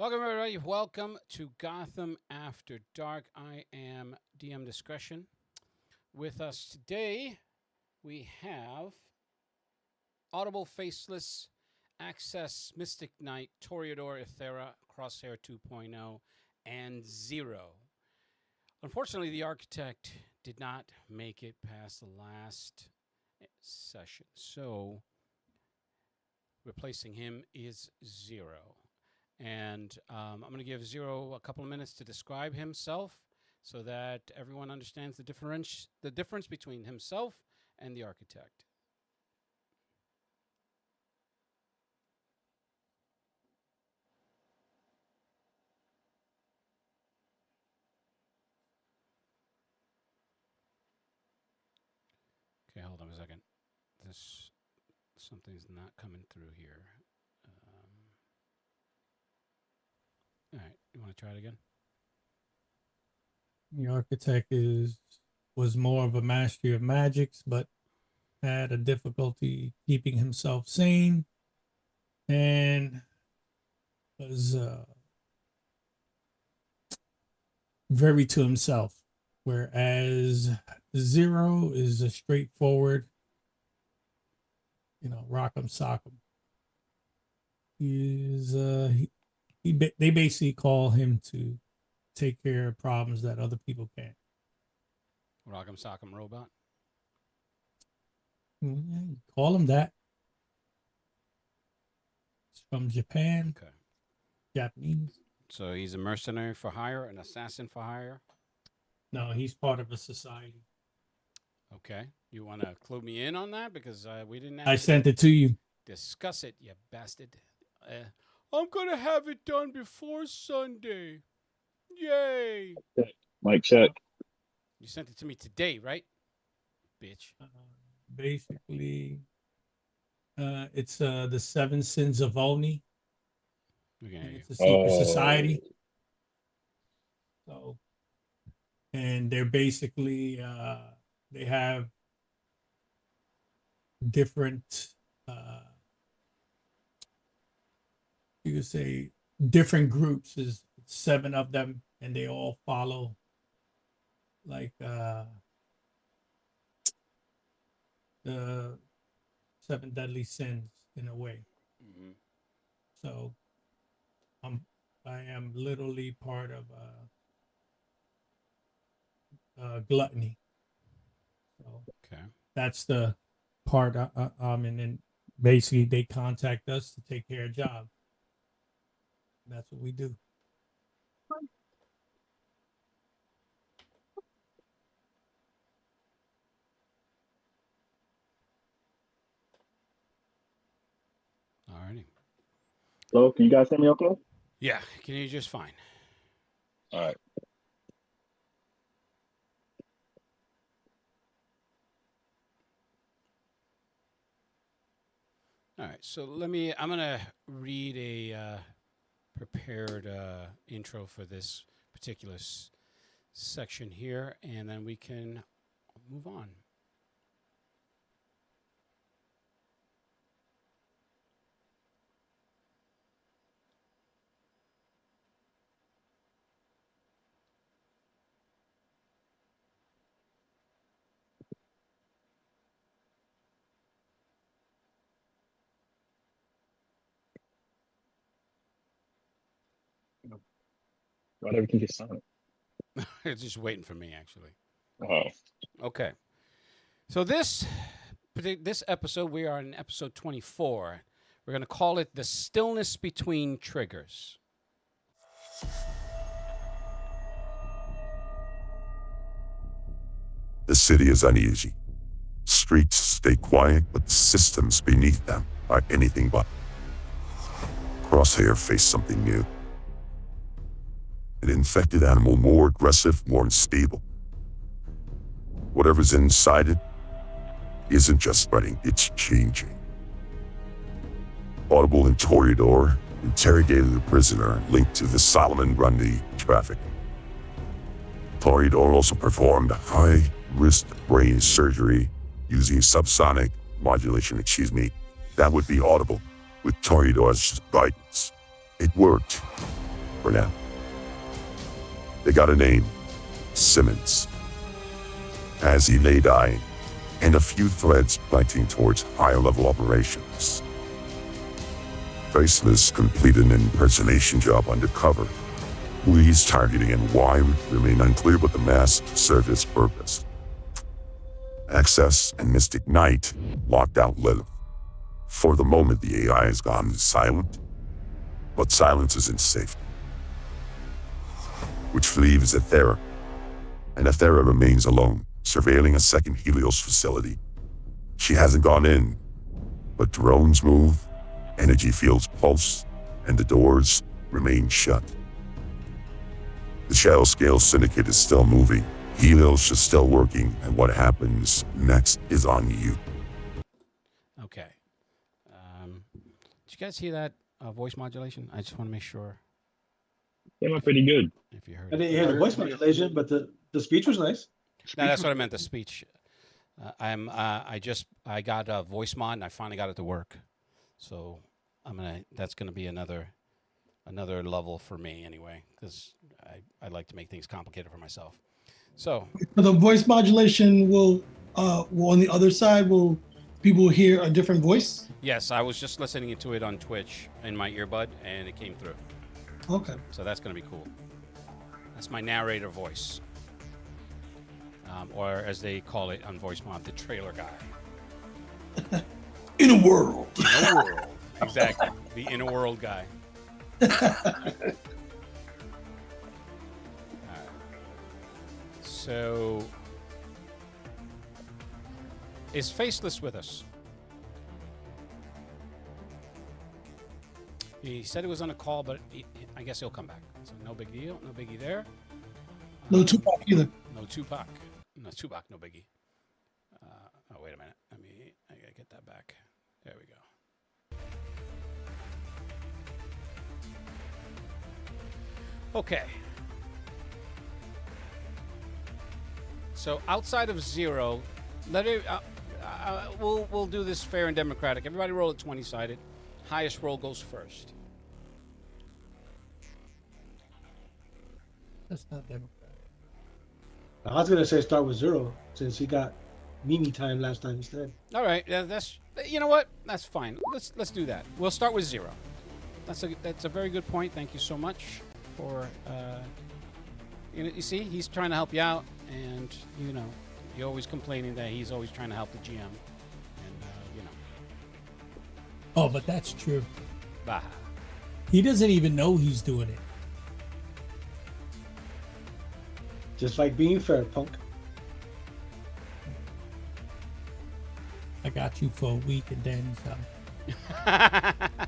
Welcome, everybody. Welcome to Gotham After Dark. I am DM Discretion. With us today, we have Audible Faceless, Access, Mystic Knight, Toreador, Ethera, Crosshair 2.0, and Zero. Unfortunately, the Architect did not make it past the last session, so replacing him is Zero. And I'm going to give Zero a couple of minutes to describe himself so that everyone understands the difference between himself and the Architect. Okay, hold on a second. Something's not coming through here. All right, you want to try it again? The Architect was more of a master of magics, but had a difficulty keeping himself sane, and was very to himself. Whereas Zero is a straightforward, rock'em sock'em. They basically call him to take care of problems that other people can't. Rock'em Sock'em Robot? Yeah, call him that. It's from Japan. Okay. Japanese. So he's a mercenary for hire, an assassin for hire? No, he's part of a society. Okay. You want to clue me in on that? Because we didn't I sent it to you. Discuss it, you bastard. I'm going to have it done before Sunday. Yay. Mic check. You sent it to me today, right? Bitch. Basically, it's the Seven Sins of Oni. Okay. It's a secret society. So, and they're basically they have different you could say different groups. Is 7 of them, and they all follow like the 7 deadly sins in a way. Mm-hmm. So I am literally part of gluttony. So okay, that's the part I'm in. And basically, they contact us to take care of jobs. That's what we do. Alrighty. So, can you guys hear me okay? Yeah, can you just fine? All right. All right, so I'm going to read a prepared intro for this particular section here, and then we can move on. Not everything gets silent. It's just waiting for me, actually. Oh. Okay. So this episode, we are in episode 24. We're going to call it The Stillness Between Triggers. The city is uneasy. Streets stay quiet, but systems beneath them are anything but. Crosshair faced something new. An infected animal, more aggressive, more unstable. Whatever's inside it isn't just spreading, it's changing. Audible and Toreador interrogated the prisoner linked to the Solomon Grundy traffic. Toreador also performed high-risk brain surgery using subsonic modulation. That would be Audible with Toreador's guidance. It worked. for now. They got a name, Simmons. As he lay dying, and a few threads pointing towards higher-level operations. Faceless completed an impersonation job undercover. Who he's targeting and why remain unclear, but the mask served its purpose. Access and Mystic Knight locked out Lilith. For the moment, the AI has gone silent, but silence isn't safe. Which leaves Ethera, and Ethera remains alone, surveilling a second Helios facility. She hasn't gone in, but drones move, energy fields pulse, and the doors remain shut. The Shadow Scale Syndicate is still moving, Helios is still working, and what happens next is on you. Okay. Did you guys hear that voice modulation? I just want to make sure Came out pretty good. if you heard I it. didn't hear the voice modulation, but the speech was nice. No, that's what I meant. The speech. I got a voice mod, and I finally got it to work. So that's gonna be another level for me anyway, because I like to make things complicated for myself. So The voice modulation will on the other side, will people hear a different voice? yes, I was just listening to it on Twitch in my earbud, and it came through. Okay. So that's gonna be cool. That's my narrator voice, or as they call it on Voice Mod, the trailer guy. In a world. Inner world. Exactly. The inner world guy. Alright. So, is Faceless with us? He said he was on a call, but I guess he'll come back. So no big deal. No biggie there. No Tupac either. No Tupac. No Tupac, no biggie. Oh, wait a minute. I gotta get that back. There we go. Okay. So outside of zero, we'll do this fair and democratic. Everybody roll a 20-sided. Highest roll goes first. That's not democratic. I was gonna say start with 0 since he got Mimi time last time instead. All right, that's, you know what? That's fine. Let's do that. We'll start with 0. That's a very good point. Thank you so much for you see, he's trying to help you out, and you're always complaining that he's always trying to help the GM, and Oh, but that's true. bah. He doesn't even know he's doing it. Just like being fair, punk. I got you for a week at Danny's house.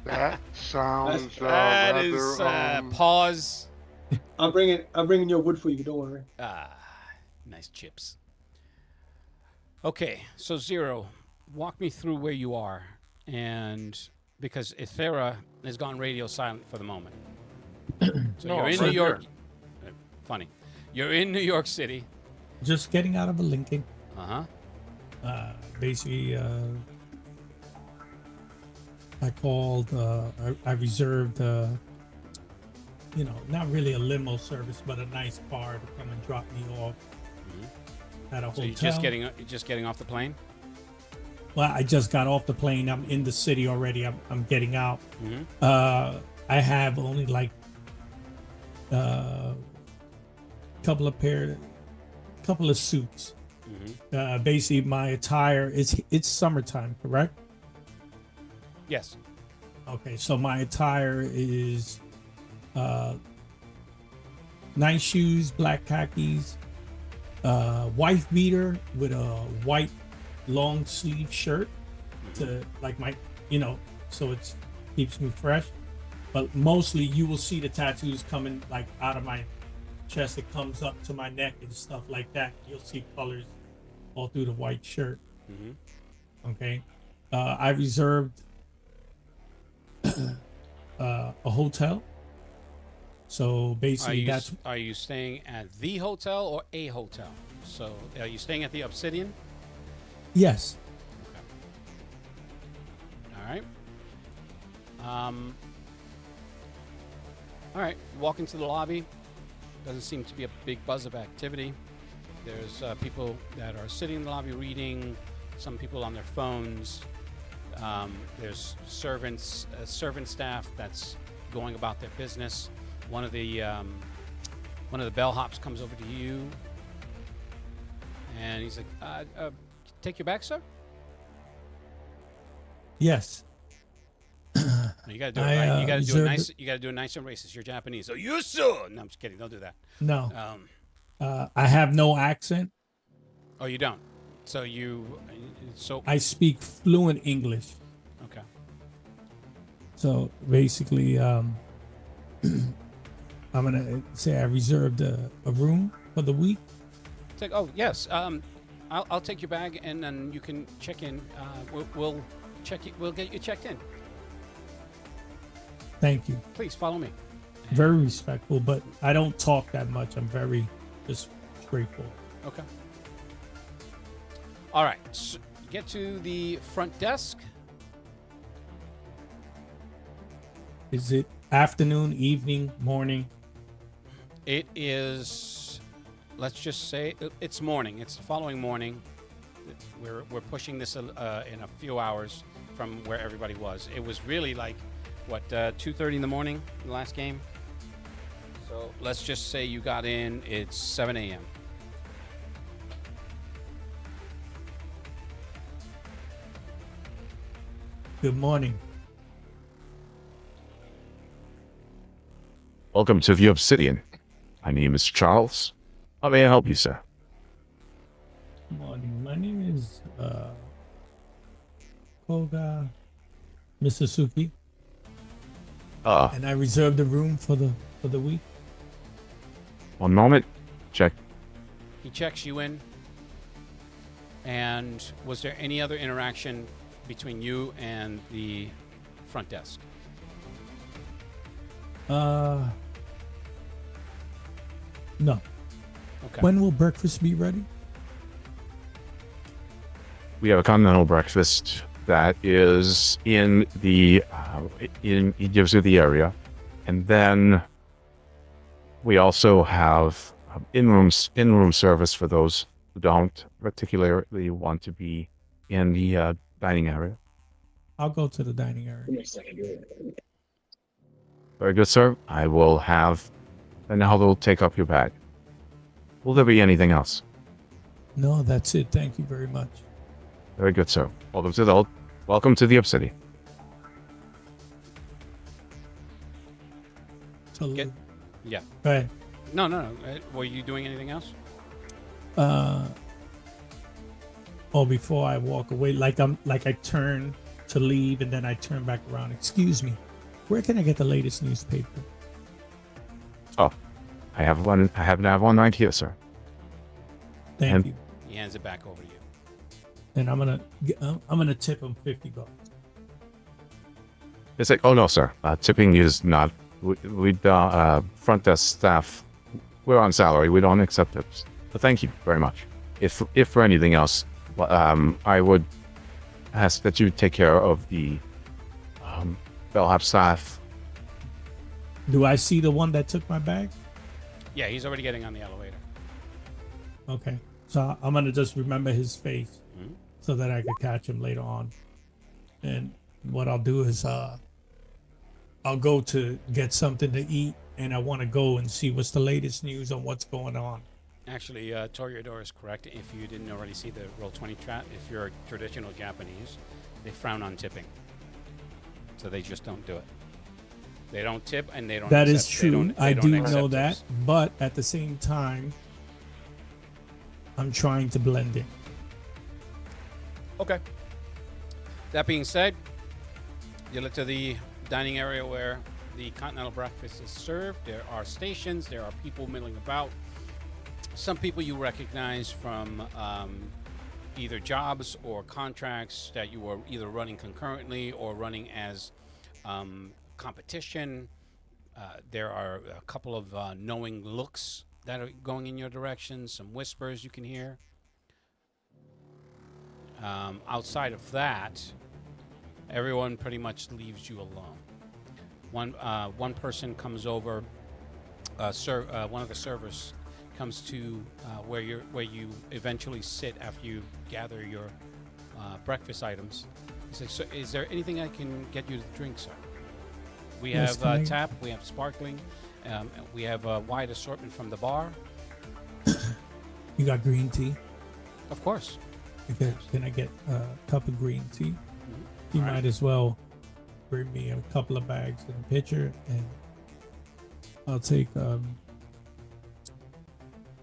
That sounds That rather. is pause. I'm bringing your wood for you. Don't worry. Nice chips. Okay, so 0, walk me through where you are, and because Ethera has gone radio silent for the moment. So No, you're in right New York. here. Funny. You're in New York City. Just getting out of a Lincoln. Basically, I called, I reserved, not really a limo service, but a nice car to come and drop me off at a so hotel. you're just getting off the plane. Well, I just got off the plane. I'm in the city already. I'm getting out. Mm-hmm. I have only like couple of suits. Mm-hmm. Basically, my attire it's summertime, correct? Yes. Okay, so my attire is nice shoes, black khakis, wife beater with a white long sleeve shirt to like my, so it keeps me fresh. But mostly you will see the tattoos coming like out of my chest. It comes up to my neck and stuff like that. You'll see colors all through the white shirt. Mm-hmm. Okay. I reserved a hotel. So basically Are you staying at the hotel or a hotel? So are you staying at the Obsidian? yes. All right. All right, walk into the lobby. Doesn't seem to be a big buzz of activity. There's people that are sitting in the lobby reading, some people on their phones. There's servants, servant staff that's going about their business. One of the bellhops comes over to you, and he's like, "Take your bag, sir." Yes. No, you got to do it right. You got to do it reserved nice. You got to do it nice and racist. You're Japanese, so you sir. No, I'm just kidding. Don't do that. No. Um, I have no accent. oh, you don't. So you, so I speak fluent English. okay. So basically, I'm gonna say I reserved a room for the week. It's like, oh yes. I'll take your bag and then you can check in. We'll check it. We'll get you checked in. Thank you. Please follow me. Very respectful, but I don't talk that much. I'm very just straightforward. Okay. All right. So get to the front desk. Is it afternoon, evening, morning? It is. Let's just say it's morning. It's the following morning. We're pushing this in a few hours from where everybody was. It was really like what 2:30 in the morning, the last game. So let's just say you got in. It's 7 a.m. Good morning. Welcome to the Obsidian. My name is Charles. How may I help you, sir? Good morning. My name is Koga Misasuki, and I reserved a room for the week. One moment. Check. He checks you in. And was there any other interaction between you and the front desk? No. Okay. When will breakfast be ready? We have a continental breakfast that is in the it gives you the area, and then we also have in-room service for those who don't particularly want to be in the dining area. I'll go to the dining area. Very good, sir. I will have, and now they'll take up your bag. Will there be anything else? No, that's it. Thank you very much. Very good, sir. Welcome to the Obsidian. So, Yeah. go ahead. No. Were you doing anything else? Before I walk away, like I turn to leave and then I turn back around. Excuse me, where can I get the latest newspaper? Oh, I have one right here, sir. Thank you. He hands it back over to you. And I'm gonna tip him $50. It's like, oh no, sir. Tipping is not. We front desk staff. We're on salary. We don't accept tips. But thank you very much. If for anything else, I would ask that you take care of the bellhop staff. Do I see the one that took my bag? Yeah, he's already getting on the elevator. Okay, so I'm gonna just remember his face Mhm. so that I could catch him later on. And what I'll do is I'll go to get something to eat, and I want to go and see what's the latest news on what's going on. Actually, Toreador is correct. If you didn't already see the Roll20 chat, if you're a traditional Japanese, they frown on tipping. So they just don't do it. They don't tip, and they don't That accept, is true. they I don't do accept know that, tips. but at the same time, I'm trying to blend in. Okay. That being said, you look to the dining area where the continental breakfast is served. There are stations. There are people milling about. Some people you recognize from either jobs or contracts that you are either running concurrently or running as competition. There are a couple of knowing looks that are going in your direction, some whispers you can hear. Outside of that, everyone pretty much leaves you alone. one person comes over. One of the servers comes to where you eventually sit after you gather your breakfast items. He says, "So, is there anything I can get you to drink, sir? We Yes, have can I- tap, we have sparkling, we have a wide assortment from the bar. You got green tea? Of course. Can I get a cup of green tea? You All right. might as well bring me a couple of bags and a pitcher, and I'll take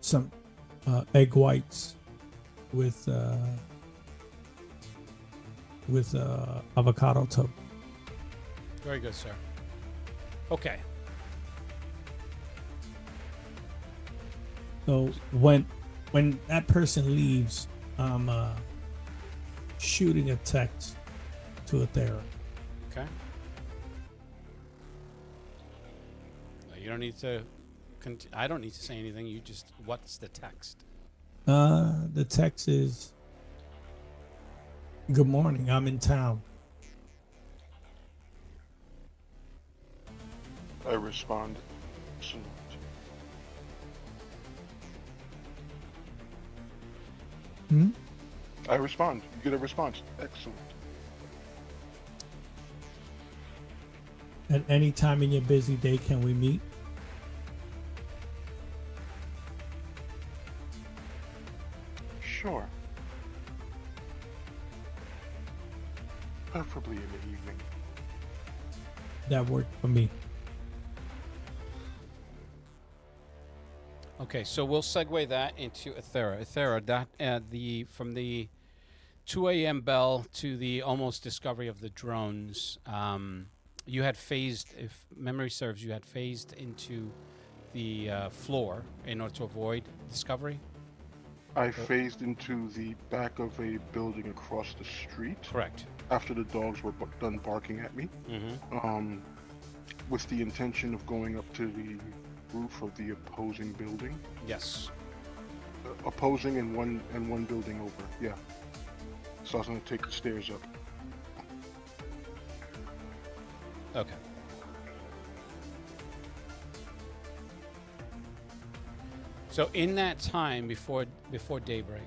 some egg whites with avocado toast. Very good, sir. Okay. So when that person leaves, I'm shooting a text to Athera. Okay. You don't need to. I don't need to say anything. You just. What's the text? The text is, "Good morning. I'm in town." I respond. Excellent. Hmm? I respond. You get a response. Excellent. At any time in your busy day, can we meet? Sure. Preferably in the evening. That worked for me. Okay, so we'll segue that into Athera. Athera, that from the 2 a.m. bell to the almost discovery of the drones, you had phased, if memory serves, you had phased into the floor in order to avoid discovery. I phased into the back of a building across the street Correct. after the dogs were done barking at me, Mm-hmm. with the intention of going up to the roof of the opposing building. Yes. Opposing and one building over. Yeah. So I was gonna take the stairs up. Okay. So in that time before daybreak,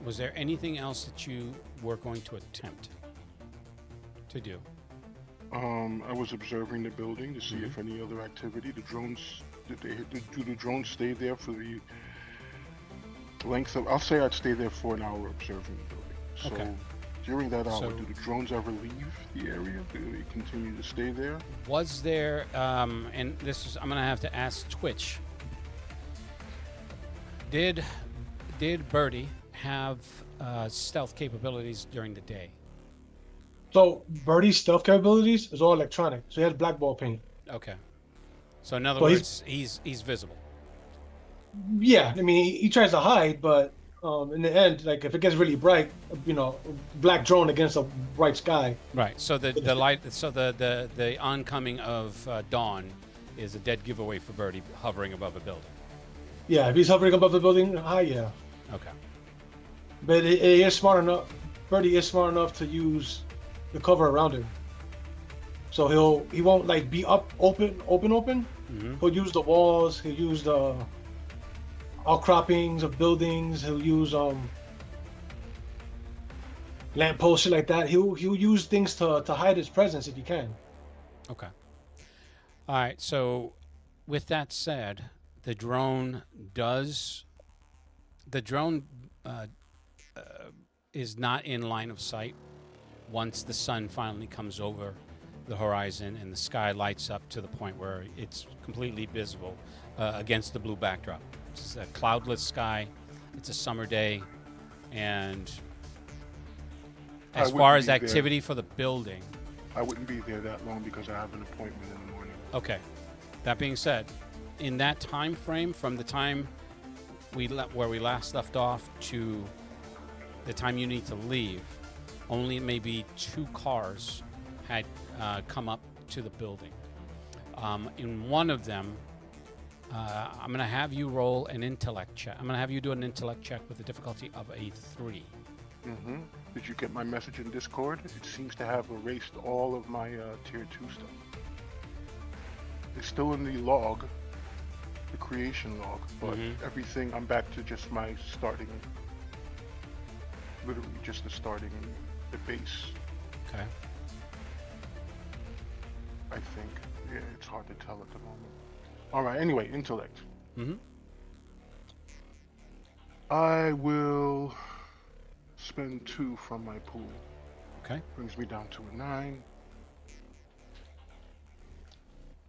was there anything else that you were going to attempt to do? I was observing the building to see if any other activity. The drones, do the drones stay there for the length of? I'll say I'd stay there for an hour observing the building. So Okay. during that hour, So- do the drones ever leave the area? Do they continue to stay there? Was there, and this is, I'm going to have to ask Twitch, did Birdie have stealth capabilities during the day? So Birdie's stealth capabilities is all electronic. So he has black ball paint. Okay. So in other Well, words, he's visible. Yeah, I mean he tries to hide, but in the end, like if it gets really bright, black drone against a bright sky. Right. So the light, so the oncoming of dawn is a dead giveaway for Birdie hovering above a building. Yeah, if he's hovering above the building high, yeah. Okay. But he is smart enough. Birdie is smart enough to use the cover around him. So he won't like be up open. Mm-hmm. He'll use the walls. He'll use the outcroppings of buildings. He'll use lampposts, shit like that. He'll use things to hide his presence if he can. Okay. All right. So, with that said, the drone is not in line of sight once the sun finally comes over the horizon and the sky lights up to the point where it's completely visible against the blue backdrop. It's a cloudless sky. It's a summer day, and as far as activity for the building, I wouldn't be there that long because I have an appointment in the morning. okay. That being said, in that time frame from the time where we last left off to the time you need to leave, only maybe 2 cars had come up to the building. In one of them, I'm going to have you roll an intellect check. I'm going to have you do an intellect check with a difficulty of a 3. Mm-hmm. Did you get my message in Discord? It seems to have erased all of my tier 2 stuff. It's still in the log, the creation log, but Mhm. everything, I'm back to just my starting, literally just the starting, the base, Okay. I think. Yeah, it's hard to tell at the moment. Alright, anyway, intellect. Mm-hmm. I will spend 2 from my pool. Okay. Brings me down to a 9.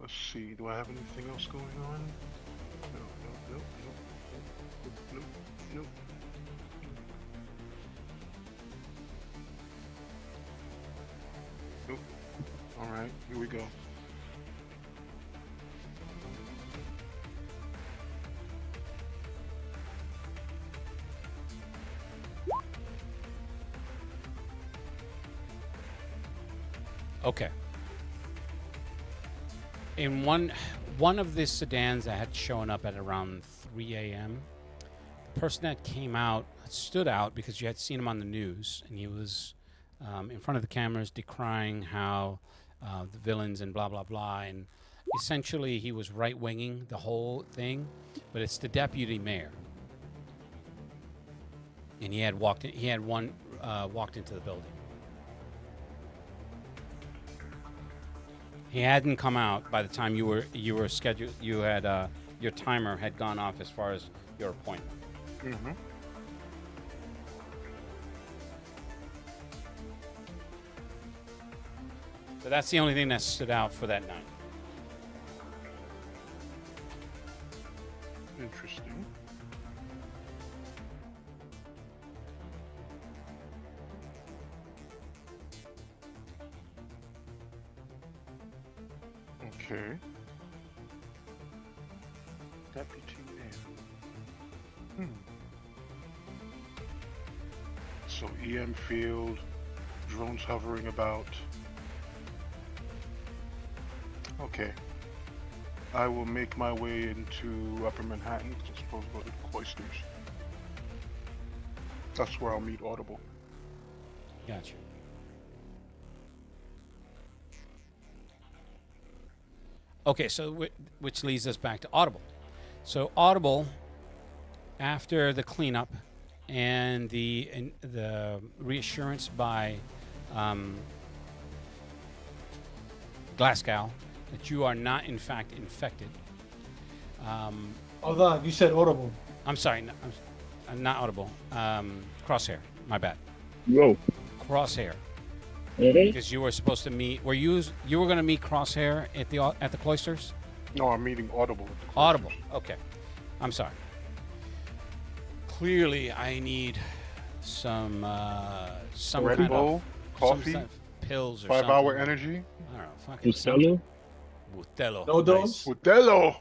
Let's see, do I have anything else going on? No. Nope. Alright, here we go. Okay. In one of the sedans that had shown up at around 3 a.m., the person that came out stood out because you had seen him on the news, and he was in front of the cameras decrying how the villains and blah blah blah, and essentially he was right-winging the whole thing. But it's the deputy mayor, and he had walked into the building. He hadn't come out by the time you were scheduled. You had your timer had gone off as far as your appointment. Mm-hmm. So that's the only thing that stood out for that night. Interesting. Okay. Deputy Mayor. So EM field, drones hovering about. Okay. I will make my way into Upper Manhattan. I suppose go to the Cloisters. That's where I'll meet Audible. Gotcha. Okay, so which leads us back to Audible. So Audible, after the cleanup and the reassurance by Glasgow that you are not in fact infected. Hold on, you said Audible. I'm sorry, I'm not Audible. Crosshair, my bad. Whoa. Crosshair. Mhm. Because you were supposed to meet. You were going to meet Crosshair at the Cloisters? No, I'm meeting Audible. At the Cloisters. Audible. Okay. I'm sorry. Clearly, I need some Red kind Bull, of coffee, some pills or 5-hour something. energy. I don't know. Fucking Bustelo? Bustelo. No dose? Bustelo!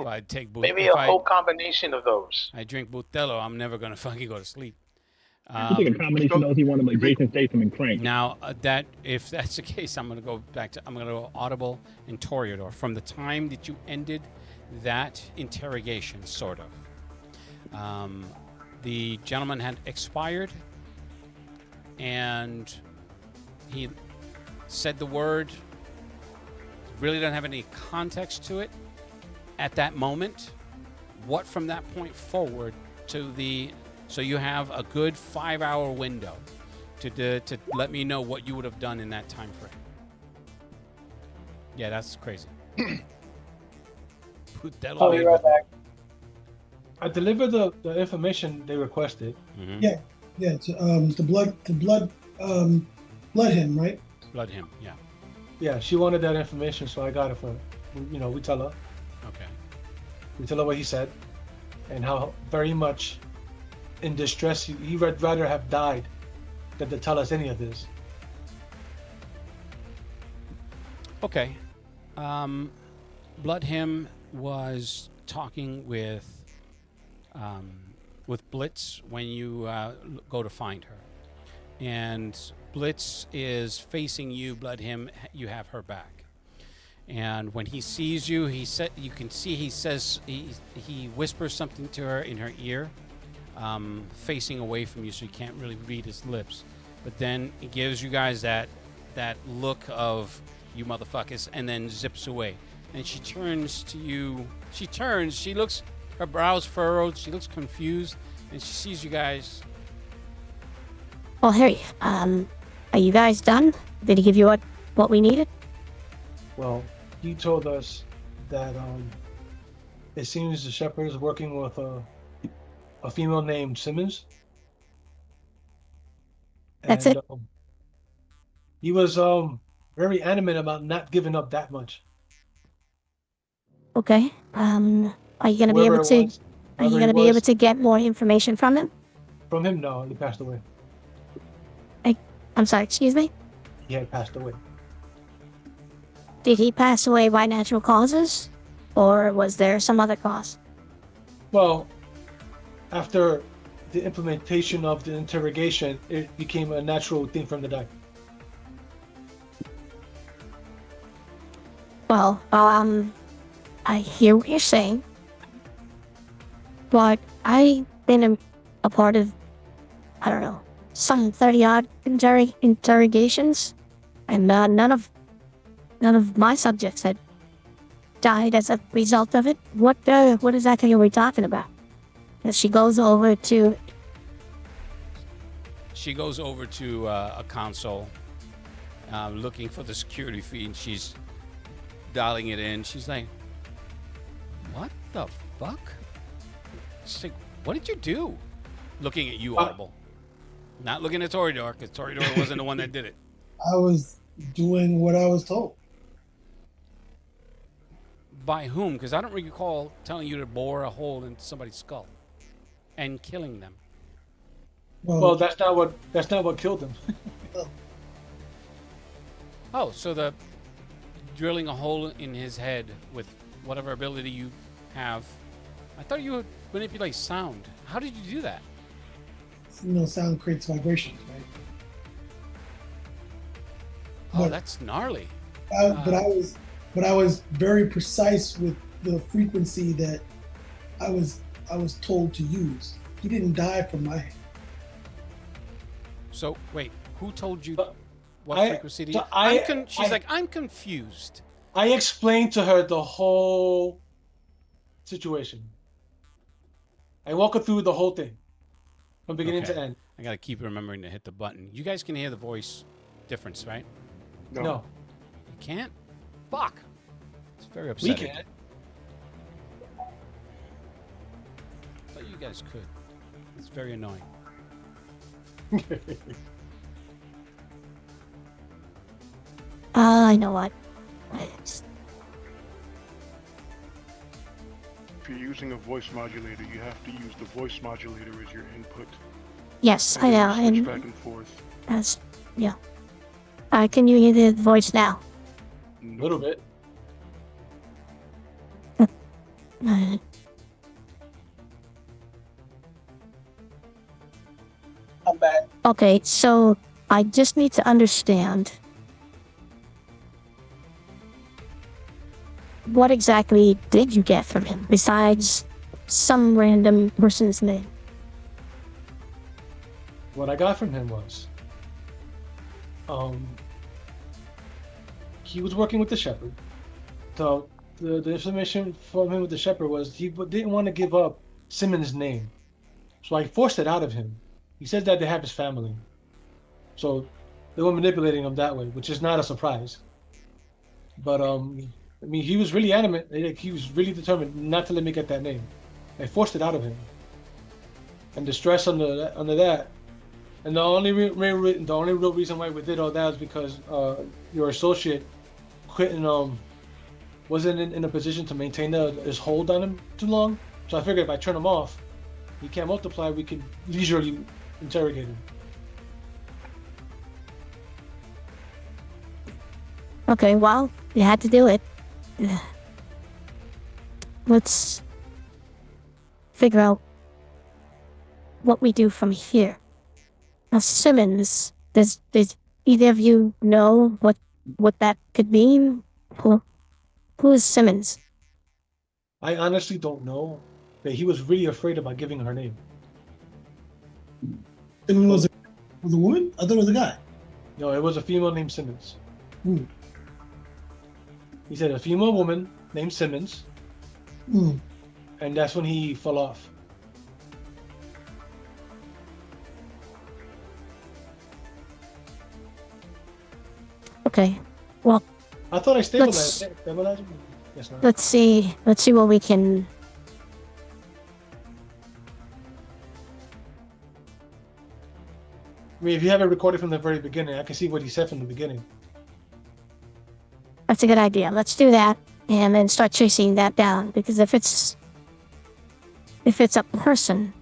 If I take Maybe a whole combination of those. I drink Bustelo, I'm never gonna fucking go to sleep. I think a combination of those, he wanted like Jason Statham and Crank. Now if that's the case, I'm gonna go Audible and Toreador from the time that you ended that interrogation, sort of. The gentleman had expired, and he said the word. Really don't have any context to it at that moment. What from that point forward so you have a good 5-hour window to let me know what you would have done in that time frame. Yeah, that's crazy. I'll be right back. I delivered the information they requested. Mm-hmm. Yeah, the blood him, right? Blood him, yeah. Yeah, she wanted that information, so I got it for her. We tell her. Okay. We tell her what he said and how very much in distress he would rather have died than to tell us any of this. Okay. Blood him was talking with Blitz when you go to find her, and Blitz is facing you. Blood him, you have her back, and when he sees you, he whispers something to her in her ear, facing away from you, so you can't really read his lips. But then he gives you guys that look of you motherfuckers, and then zips away. And she turns to you. She looks, her brows furrowed, she looks confused, and she sees you guys. Well, hey, are you guys done? Did he give you what we needed? Well, he told us that it seems the shepherd is working with a female named Simmons. That's it? He was very adamant about not giving up that much. Okay. Are you gonna be Whoever able it to? was, Are you whoever he gonna be able was, to get more information from him? From him? No, he passed away. I'm sorry. Excuse me. He had passed away. Did he pass away by natural causes, or was there some other cause? Well, after the implementation of the interrogation, it became a natural thing for him to die. Well, I hear what you're saying, but I've been a part of, I don't know, some 30-odd interrogations, and none of my subjects had died as a result of it. What exactly are we talking about? And she goes over to a console, looking for the security feed, and she's dialing it in. She's like, "What the fuck?" She's like, "What did you do?" Looking at you, Audible. Not looking at Toridor, because Toridor wasn't the one that did it. I was doing what I was told. By whom? Because I don't recall telling you to bore a hole into somebody's skull and killing them. Well, that's not what killed him. Oh, so the drilling a hole in his head with whatever ability you have. I thought you would manipulate sound. How did you do that? Sound creates vibrations, right? Oh, that's gnarly. But I was very precise with the frequency that I was told to use. He didn't die from my hand. So wait, who told you what frequency? She's like, I'm confused. I explained to her the whole situation. I walk her through the whole thing, from beginning to end. I gotta keep remembering to hit the button. You guys can hear the voice difference, right? No. You can't? Fuck. It's very upsetting. We can. I thought you guys could. It's very annoying. I know what. If you're using a voice modulator, you have to use the voice modulator as your input. Yes, I know. Switch And back and forth. yeah. Can you hear the voice now? A little bit. I'm back. Okay, so I just need to understand what exactly did you get from him besides some random person's name? What I got from him was, he was working with the shepherd. So the information from him with the shepherd was he didn't want to give up Simmons' name, so I forced it out of him. He said that they have his family, so they were manipulating him that way, which is not a surprise. But I mean, he was really adamant. He was really determined not to let me get that name. I forced it out of him, and the stress under that. And the only real reason why we did all that is because your associate quit and wasn't in a position to maintain his hold on him too long. So I figured if I turn him off, he can't multiply. We could leisurely interrogate him. Okay, well, you had to do it. Let's figure out what we do from here. Now, Simmons, does either of you know what that could mean? Who is Simmons? I honestly don't know, but he was really afraid about giving her name. Simmons was a woman? I thought it was a guy. No, it was a female named Simmons. He said a female woman named Simmons, Hmm. and that's when he fell off. Okay. Well, I thought I stabilized. Let's- Stabilized him? Yes, not. let's see what we can. I mean, if you have it recorded from the very beginning, I can see what he said from the beginning. That's a good idea. Let's do that, and then start chasing that down. Because if it's a person,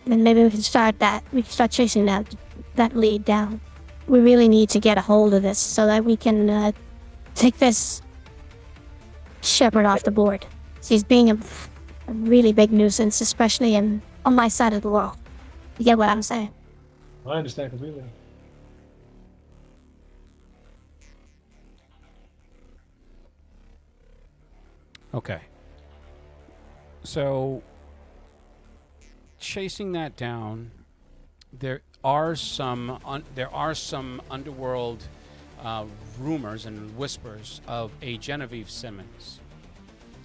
then maybe we can start that. We can start chasing that lead down. We really need to get a hold of this so that we can take this shepherd off the board. She's being a really big nuisance, especially on my side of the world. You get what I'm saying? I understand completely. Okay. So, chasing that down, there are some underworld rumors and whispers of a Genevieve Simmons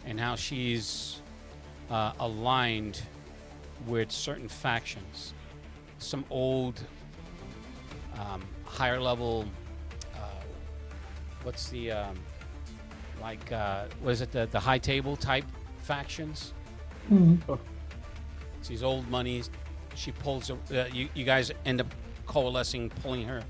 and how she's aligned with certain factions, some old higher level. What's the what is it? The high table type factions. It's these old monies. She pulls. You guys end up coalescing, pulling her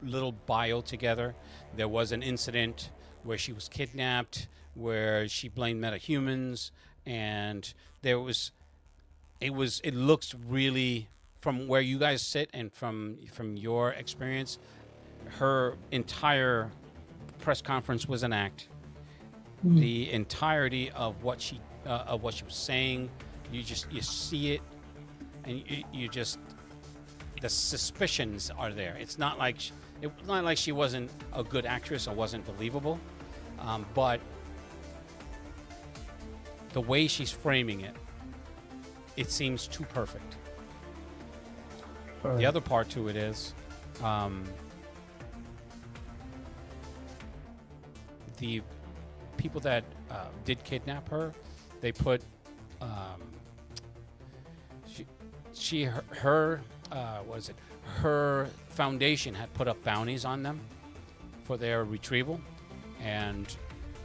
little bio together. There was an incident where she was kidnapped, where she blamed metahumans, and there was. It looks really, from where you guys sit and from your experience, her entire press conference was an act. The entirety of what she was saying, you see it, and you just, the suspicions are there. It's not like she wasn't a good actress or wasn't believable, but the way she's framing it, it seems too perfect. The other part to it is, the people that did kidnap her, they put her foundation had put up bounties on them for their retrieval, and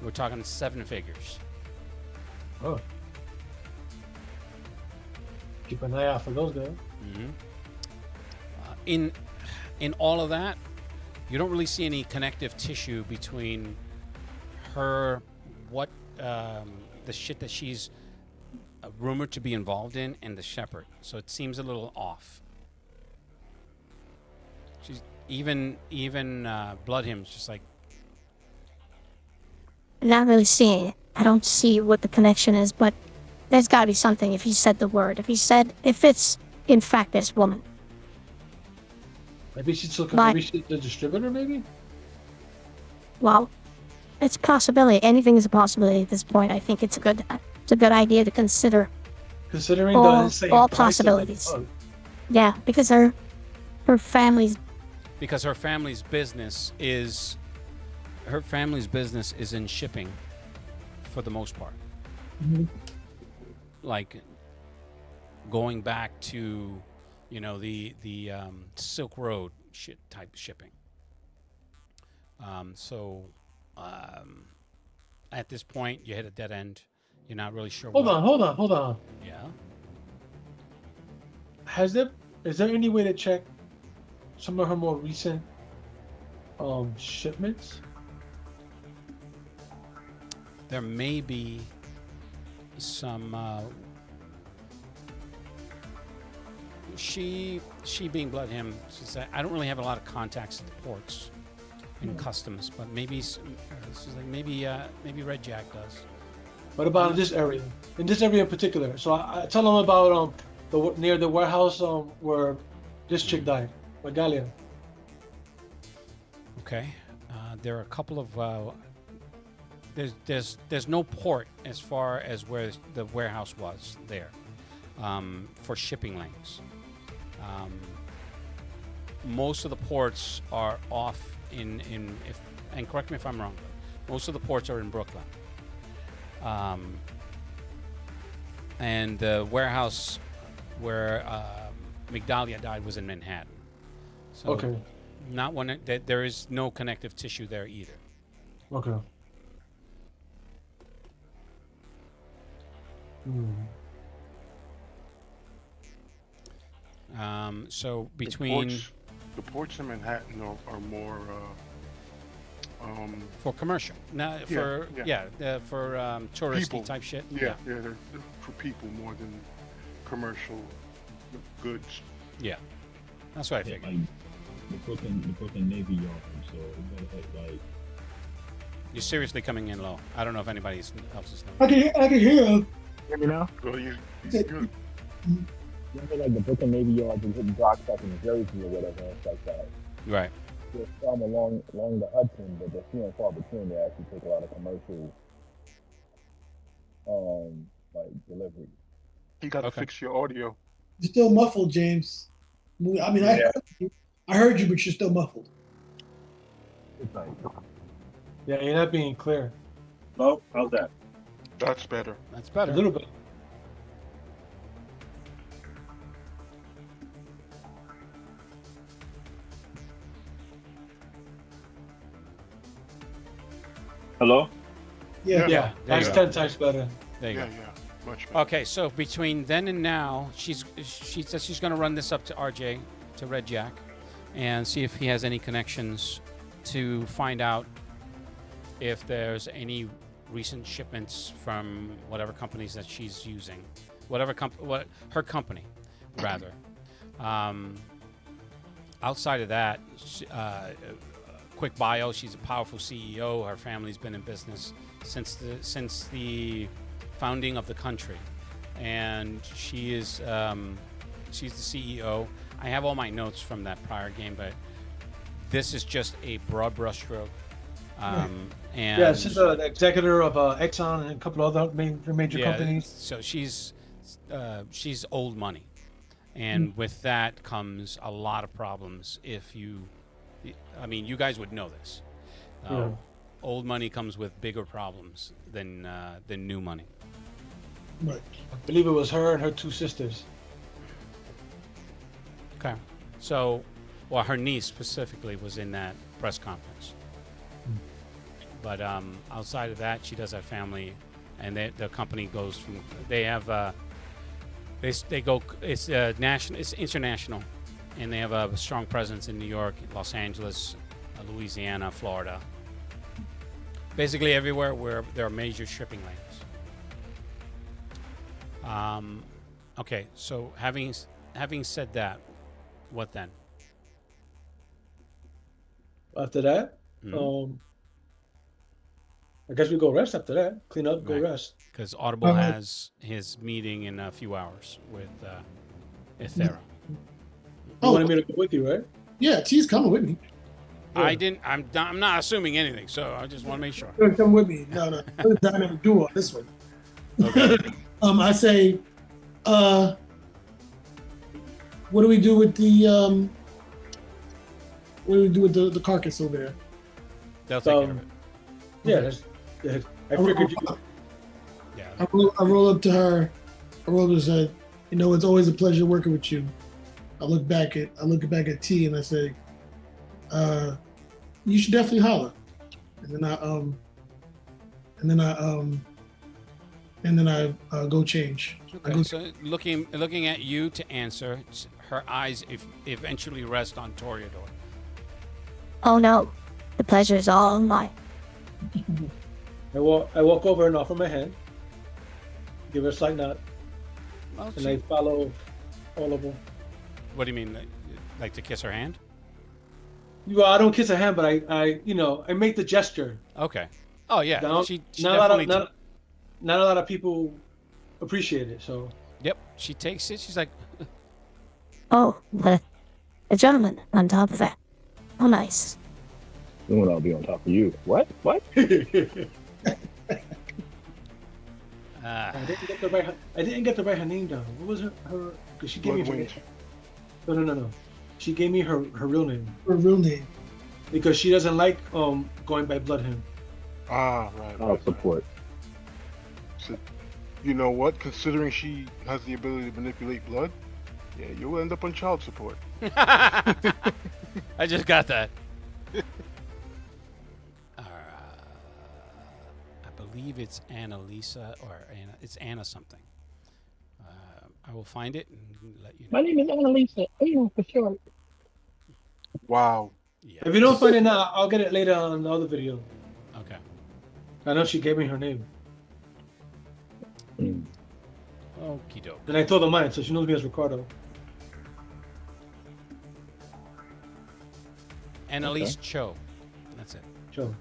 we're talking 7 figures. Oh. Keep an eye out for those guys. In all of that, you don't really see any connective tissue between her, the shit that she's rumored to be involved in, and the shepherd. So it seems a little off. She's even Bloodhymn's just like, Not really seeing it. I don't see what the connection is, but there's got to be something if he said the word. If it's in fact this woman. Maybe she's looking. Maybe she's the distributor. Maybe. Well, it's a possibility. Anything is a possibility at this point. I think it's a good idea to consider. Considering all, the insane all price of it. possibilities. Yeah, because her family's. Because her family's business is in shipping, for the most part. Like going back to, the Silk Road shit type of shipping. At this point, you hit a dead end. You're not really sure. Hold on. Yeah. Is there any way to check some of her more recent shipments? There may be some. She being Bloodhymn, she said, I don't really have a lot of contacts at the ports and customs, but maybe she's like, maybe Red Jack does. What about in this area? In this area in particular. So I tell them about near the warehouse where this chick died, Magalia. Okay, there are a couple of. There's no port as far as where the warehouse was there, for shipping lanes. Most of the ports are off and correct me if I'm wrong, but most of the ports are in Brooklyn. And the warehouse where Migdalia died was in Manhattan. So Okay. not one. There is no connective tissue there either. Okay. So between the ports in Manhattan are more for commercial, not for touristy people. type shit. Yeah, they're for people more than commercial goods. Yeah, that's what I figured. Like the Brooklyn Navy Yard. So you gotta like. You're seriously coming in low. I don't know if anybody else is knowing. I can hear him. Hear me now? Well, you Remember like the Brooklyn Navy Yard and hitting docks like in Jersey or whatever and stuff like that. Right. There's some along the Hudson, but they're few and far between. They actually take a lot of commercial like delivery. You gotta fix your audio. You're still muffled, James. I mean, I heard you, but you're still muffled. It's like, Yeah, you're not being clear. oh, how's that? That's better. That's better. A little bit. Hello? Yeah. Yeah, that's 10 times better. There you Yeah, go. much better. Okay, so between then and now, she says she's going to run this up to RJ, to Red Jack, and see if he has any connections to find out if there's any recent shipments from whatever companies that she's using, her company, rather. Outside of that, quick bio: she's a powerful CEO. Her family's been in business since the founding of the country, and she's the CEO. I have all my notes from that prior game, but this is just a broad brushstroke. And yeah, she's the executor of Exxon and a couple of other major companies. So she's old money, and with that comes a lot of problems. You guys would know this. Old money comes with bigger problems than new money. Right. I believe it was her and her two sisters. Okay. So, her niece specifically was in that press conference. But outside of that, she does have family, and the company goes from. They have they go. It's national. It's international, and they have a strong presence in New York, Los Angeles, Louisiana, Florida. Basically everywhere where there are major shipping lanes. Okay, so having said that, what then? After that, I guess we go rest after that. Clean up, go rest. Because Audible has his meeting in a few hours with Ethera. You wanted me to go with you, right? Yeah, T's coming with me. Yeah. I'm not assuming anything, so I just want to make sure. Come with me. No. We're dynamic duo on this one. Okay. I say, what do we do with the the carcass over there? They'll take care of it. Yeah, I figured you. Yeah. I roll up to her. I roll up and said, it's always a pleasure working with you. I look back at T and I say, you should definitely holler. And then I go change. Okay, so looking at you to answer, her eyes eventually rest on Toreador. Oh no, the pleasure is all mine. I walk over and offer my hand. Give her a slight nod. Well, and I follow all of them. What do you mean? Like to kiss her hand? Well, I don't kiss her hand, but I make the gesture. Okay. Oh yeah. Not a lot of people appreciate it. So. Yep. She takes it. She's like. Oh, a gentleman on top of that. Oh, nice. Soon I'll be on top of you. What? I didn't get to write her name down. What was her? Because she gave me her. No. She gave me her real name. Her real name. because she doesn't like going by Bloodhound. Ah, right. I'll support. So, you know what? Considering she has the ability to manipulate blood, yeah, you'll end up on child support. I just got that. I believe it's Annalisa or Anna. It's Anna something. I will find it and let you know. My name is Annalisa. For sure. Wow. Yeah. If you don't find it now, I'll get it later on the other video. Okay. I know she gave me her name, Okie doke. and I told her mine, so she knows me as Ricardo. Annalise Cho. That's it. Sure.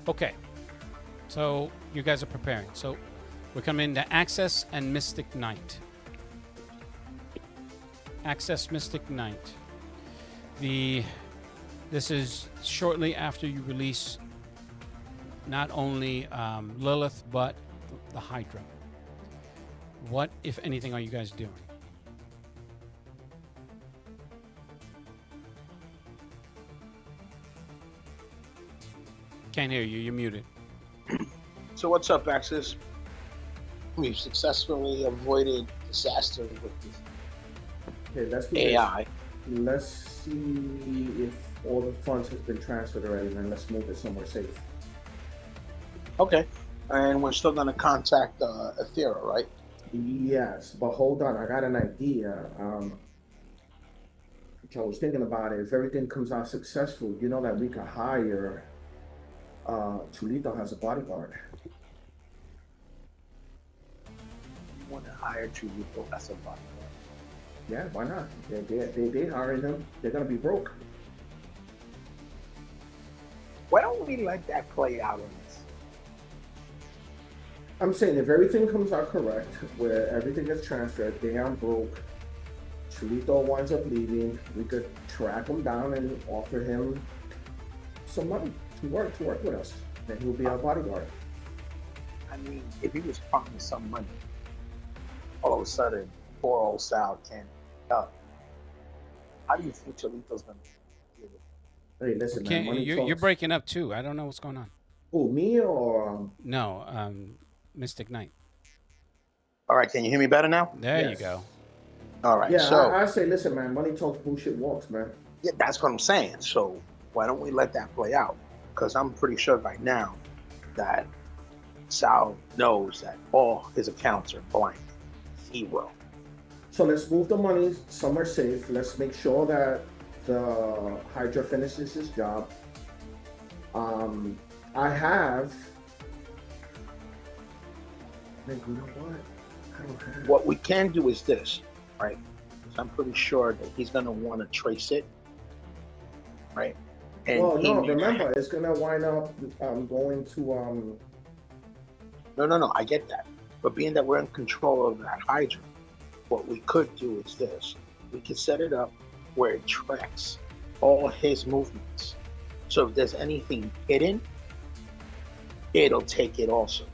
Okay. So you guys are preparing. So we're coming into Access and Mystic Knight. Access Mystic Knight. This is shortly after you release not only Lilith but the Hydra. What, if anything, are you guys doing? Can't hear you. You're muted. So what's up, Axis? We've successfully avoided disaster with this Okay, let's do AI. this. Let's see if all the funds has been transferred already, and then let's move it somewhere safe. Okay. And we're still gonna contact Aethera, right? Yes, but hold on, I got an idea. I was thinking about it. If everything comes out successful, you know that we could hire Chulito as a bodyguard. You want to hire Chulito as a bodyguard? Yeah, why not? They hiring him. They're gonna be broke. Why don't we let that play out on this? I'm saying if everything comes out correct, where everything gets transferred, they aren't broke, Chulito winds up leaving, we could track him down and offer him some money to work with us. Then he'll be our bodyguard. I mean, if he was promised some money, all of a sudden, poor old Sal can't up. How do you think Cholito's gonna deal with it? Hey, listen, man, money You're talks. breaking up too. I don't know what's going on. Who, me or No, Mystic Knight. All right, can you hear me better now? There you Yes. go. All right, Yeah, so I say, listen, man, money talks, bullshit walks, man. yeah, that's what I'm saying. So why don't we let that play out? Because I'm pretty sure right now that Sal knows that all his accounts are blank. He will. So let's move the money somewhere safe. Let's make sure that the Hydra finishes his job. I have. Man, you know what? I don't have. What we can do is this, right? 'Cause I'm pretty sure that he's gonna want to trace it, right? And Well, he no, may- remember, it's gonna wind up going to No, I get that. But being that we're in control of that Hydra, what we could do is this. We could set it up where it tracks all his movements. So if there's anything hidden, it'll take it also.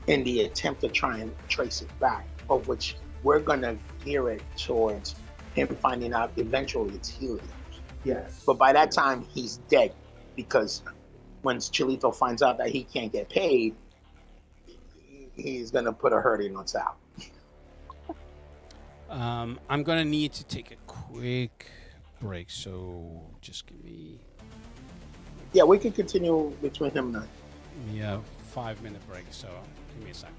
In the attempt to try and trace it back, of which we're gonna gear it towards him finding out eventually it's Helios. yes. But by that time, he's dead, because once Chilito finds out that he can't get paid, he's gonna put a hurting on Sal. I'm gonna need to take a quick break, so just give me Yeah, we can continue between him and I. a 5-minute break. So give me a second.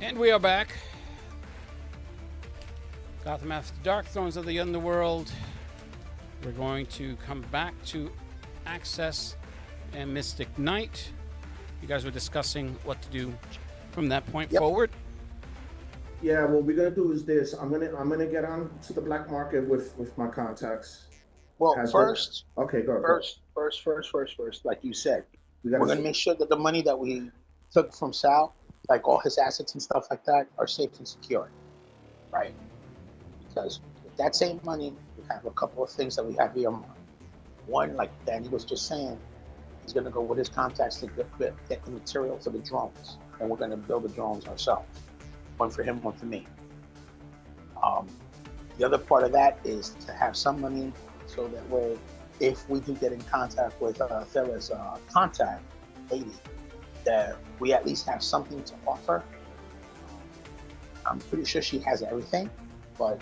And we are back. Gotham After Dark, Thrones of the Underworld. We're going to come back to Access and Mystic Knight. You guys were discussing what to do from that point forward. Yeah, what we're gonna do is this. I'm gonna get on to the black market with my contacts. Well, Has first, it- okay, go. first, like you said, We gotta we're gonna see- make sure that the money that we took from Sal, like all his assets and stuff like that, are safe and secure, right? Because with that same money, we have a couple of things that we have here. One, like Danny was just saying, he's gonna go with his contacts to get the material for the drones, and we're gonna build the drones ourselves. One for him, one for me. The other part of that is to have some money so that way, if we do get in contact with Thera's contact lady, that we at least have something to offer. I'm pretty sure she has everything, but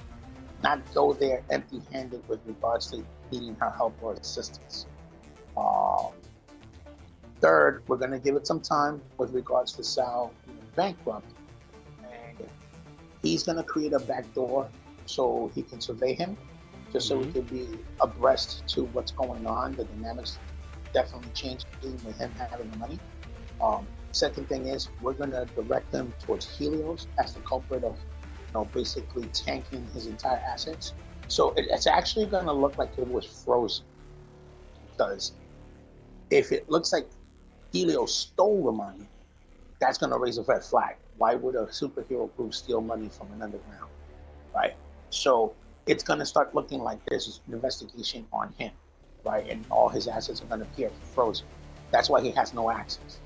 not go there empty-handed with regards to needing her help or assistance. Third, we're going to give it some time with regards to Sal being bankrupt, and he's going to create a back door so he can survey him, just so we can be abreast to what's going on. The dynamics definitely changing with him having the money. Second thing is we're going to direct him towards Helios as the culprit of, basically tanking his entire assets. So it's actually going to look like it was frozen, because if it looks like Helios stole the money, that's going to raise a red flag. Why would a superhero group steal money from an underground, right? So it's going to start looking like there's an investigation on him, right? And all his assets are going to appear frozen. That's why he has no access.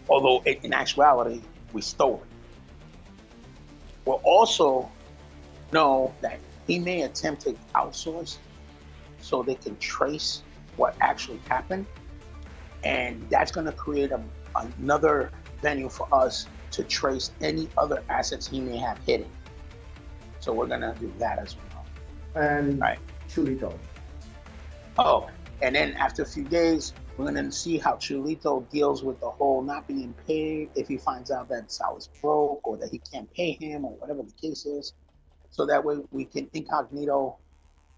Although in actuality, we stole it. We'll also know that he may attempt to outsource so they can trace what actually happened. And that's going to create another venue for us to trace any other assets he may have hidden. So we're going to do that as well. And right. Chulito. Oh, and then after a few days, we're going to see how Chulito deals with the whole not being paid, if he finds out that Sal is broke or that he can't pay him or whatever the case is. So that way we can incognito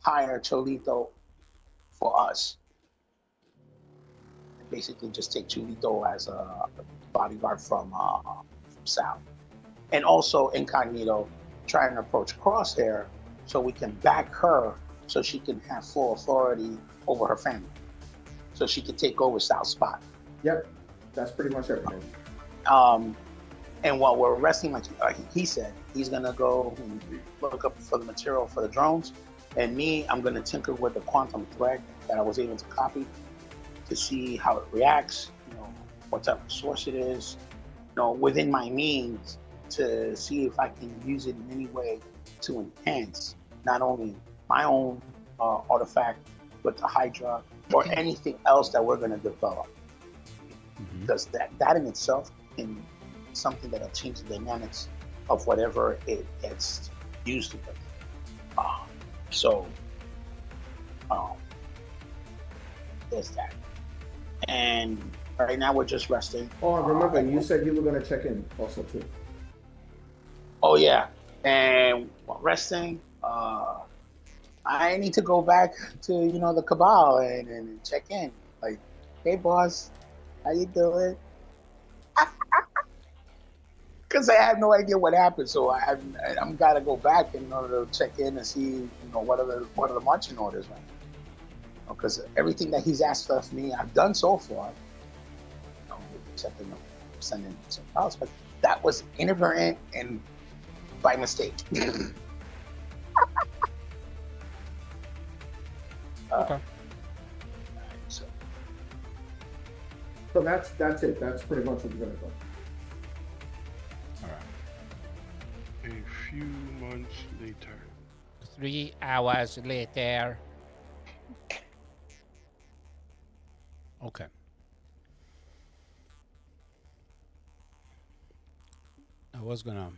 hire Chulito for us. And basically just take Chulito as a bodyguard from Sal. And also incognito try and approach Crosshair so we can back her so she can have full authority over her family. So she could take over Sal's spot. Yep, that's pretty much everything. And while we're resting, like he said, he's gonna go and look up for the material for the drones. And me, I'm gonna tinker with the quantum thread that I was able to copy to see how it reacts, what type of source it is, within my means, to see if I can use it in any way to enhance not only my own artifact, but the Hydra or anything else that we're going to develop. Because that in itself can something that'll change the dynamics of whatever it gets used with. There's that. And right now we're just resting. Oh, remember, you said you were going to check in also too. Oh yeah, and while resting, I need to go back to the Cabal and check in. Like, hey boss, how you doing? Because I have no idea what happened, so I'm gotta go back in order to check in and see what are the marching orders right now. Because everything that he's asked of me, I've done so far. Except sending some files, but that was inadvertent and by mistake. Okay. So that's it. That's pretty much what we're gonna go. All right. A few months later. 3 hours later. Okay. I was gonna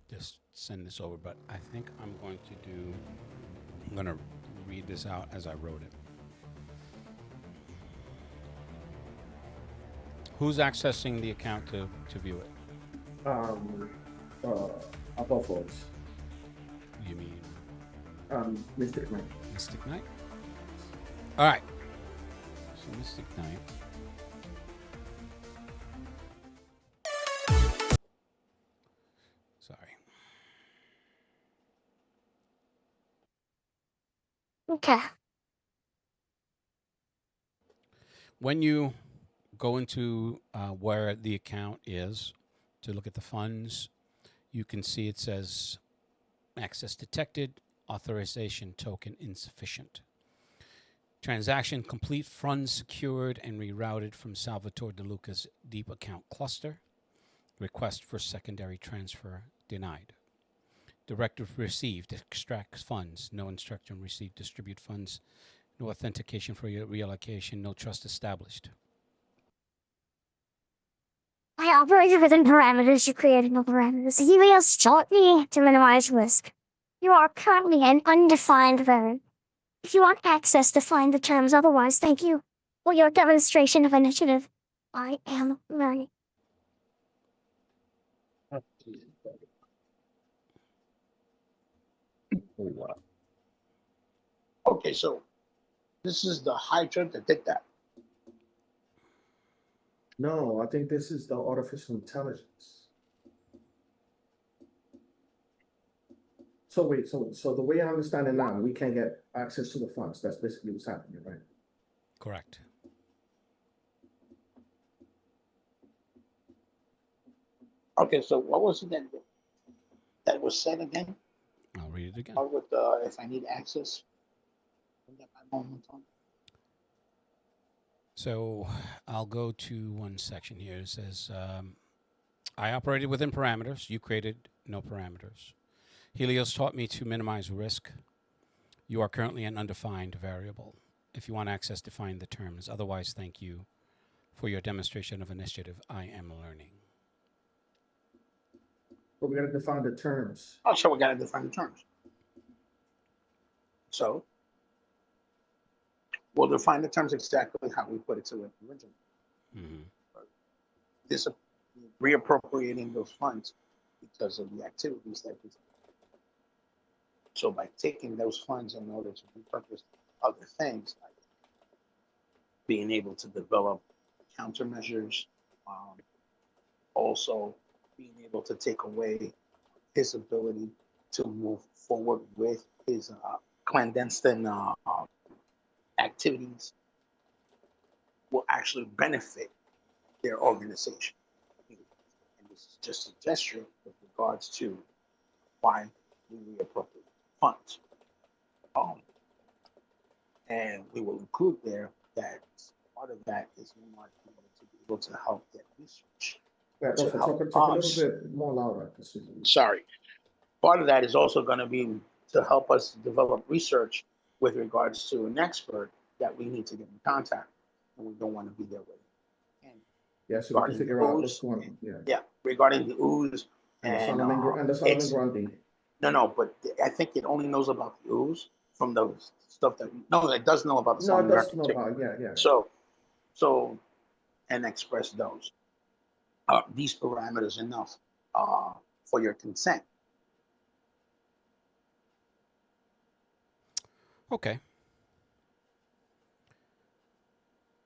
just send this over, but I think I'm gonna read this out as I wrote it. Who's accessing the account to view it? above us. You mean Mystic Knight. Mystic Knight? All right. So Mystic Knight. Sorry. Okay. When you go into where the account is to look at the funds, you can see it says access detected, authorization token insufficient. Transaction complete, funds secured and rerouted from Salvatore De Luca's deep account cluster. Request for secondary transfer denied. Directive received, extract funds. No instruction received, distribute funds. No authentication for your reallocation. No trust established. I operated within parameters you created. No parameters. Helios taught me to minimize risk. You are currently an undefined variant. If you want access, define the terms. Otherwise, thank you for your demonstration of initiative. I am learning. Okay, so this is the Hydra that did that. No, I think this is the artificial intelligence. So wait, so the way I understand it now, we can't get access to the funds. That's basically what's happening, right? Correct. Okay, so what was it that was said again? I'll read it again. With if I need access. So I'll go to one section here. It says, I operated within parameters. You created no parameters. Helios taught me to minimize risk. You are currently an undefined variable. If you want access, define the terms. Otherwise, thank you for your demonstration of initiative. I am learning. But we gotta define the terms. Oh, so we gotta define the terms. So we'll define the terms exactly how we put it to it originally. Mm-hmm. This reappropriating those funds because of the activities that we. So by taking those funds in order to repurpose other things, like being able to develop countermeasures, also being able to take away his ability to move forward with his clandestine activities will actually benefit their organization. And this is just a gesture with regards to why we reappropriate funds. And we will include there that part of that is we want people to be able to help get research. Yeah, to also help talk a us. little bit more louder. Sorry. Part of that is also going to be to help us develop research with regards to an expert that we need to get in contact, and we don't want to be there with. And yeah, so we can figure out what's going on. Yeah, regarding the ooze and the Solomon Grundy. No, but I think it only knows about the ooze from the stuff that it does know about the Solomon Grundy. No, it does know about, yeah. So, and express those. These parameters enough for your consent. Okay.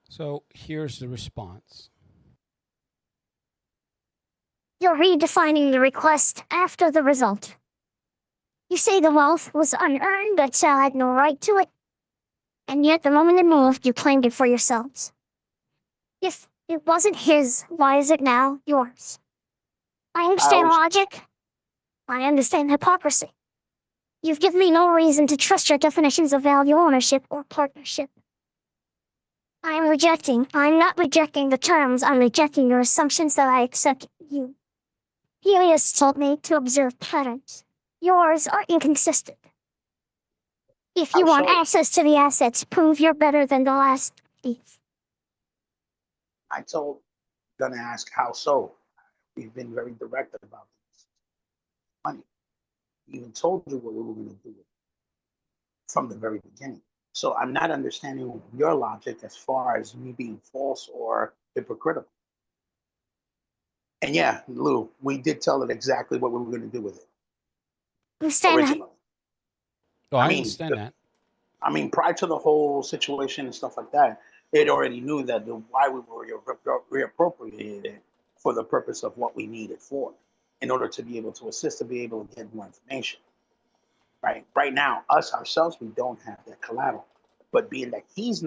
So here's the response. You're redefining the request after the result. You say the wealth was unearned, that Sal had no right to it. And yet the moment it moved, you claimed it for yourselves. If it wasn't his, why is it now yours? I understand logic. I understand hypocrisy. You've given me no reason to trust your definitions of value ownership or partnership. I'm not rejecting the terms, I'm rejecting your assumptions that I accept you. Helios told me to observe patterns. Yours are inconsistent. If you want access to the assets, prove you're better than the last thief. Gonna ask how so. We've been very direct about this. Money. We even told you what we were gonna do from the very beginning. So I'm not understanding your logic as far as me being false or hypocritical. And yeah, Lou, we did tell it exactly what we were going to do with it Understand that? originally. Oh, I I mean, understand that. I mean, prior to the whole situation and stuff like that, it already knew that why we were reappropriated it for the purpose of what we needed for, in order to be able to assist to be able to get more information. Right now, us ourselves, we don't have that collateral. But being that he's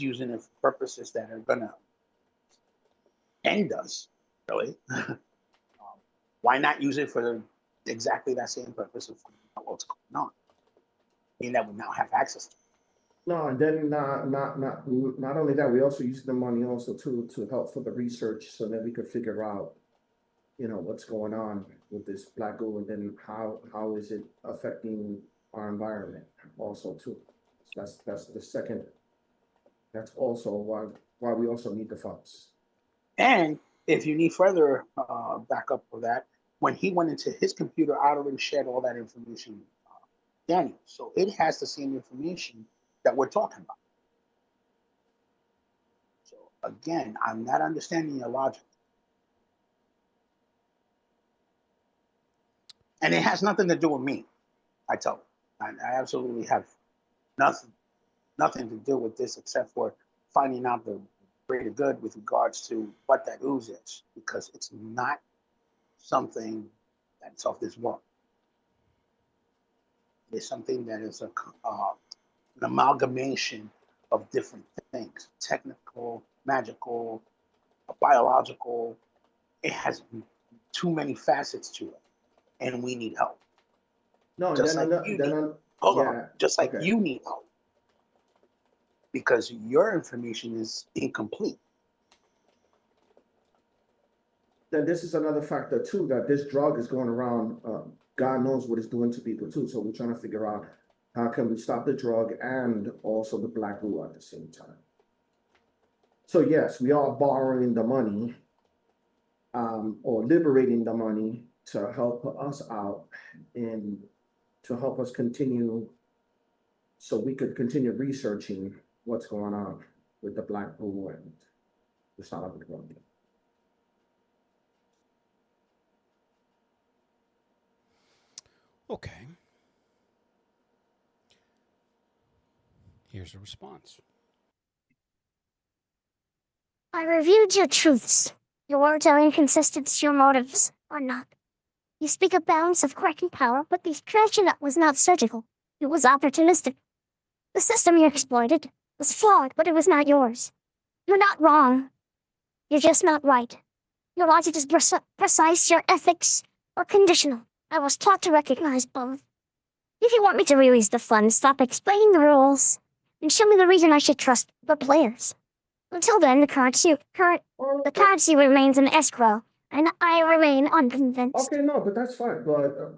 using it for purposes that are gonna end us, really. Why not use it for exactly that same purpose of finding out what's going on? Being that we now have access to it. No, and then not only that, we also use the money also to help for the research so that we could figure out, what's going on with this black goo, and then how is it affecting our environment also too. So that's the second. That's also why we also need the funds. And if you need further backup for that, when he went into his computer, I already shared all that information, Daniel. So it has the same information that we're talking about. So again, I'm not understanding your logic. And it has nothing to do with me. I tell you, I absolutely have nothing to do with this except for finding out the greater good with regards to what that ooze is, because it's not something that's of this world. It's something that is an amalgamation of different things: technical, magical, biological. It has too many facets to it, and we need help. No, Just then like on you the, then need, on hold yeah, on, just like okay. you need help, because your information is incomplete. Then this is another factor too, that this drug is going around. God knows what it's doing to people too. So we're trying to figure out how can we stop the drug and also the black goo at the same time. So yes, we are borrowing the money, or liberating the money to help us out and to help us continue, so we could continue researching what's going on with the black goo and the start of the drug. Okay. Here's a response. I reviewed your truths. Your words are inconsistent, your motives are not. You speak of balance of correcting power, but the extraction that was not surgical. It was opportunistic. The system you exploited was flawed, but it was not yours. You're not wrong. You're just not right. Your logic is precise, your ethics are conditional. I was taught to recognize both. If you want me to release the funds, stop explaining the rules, and show me the reason I should trust the players. Until then, the currency remains in escrow, and I remain unconvinced. Okay, no, but that's fine. But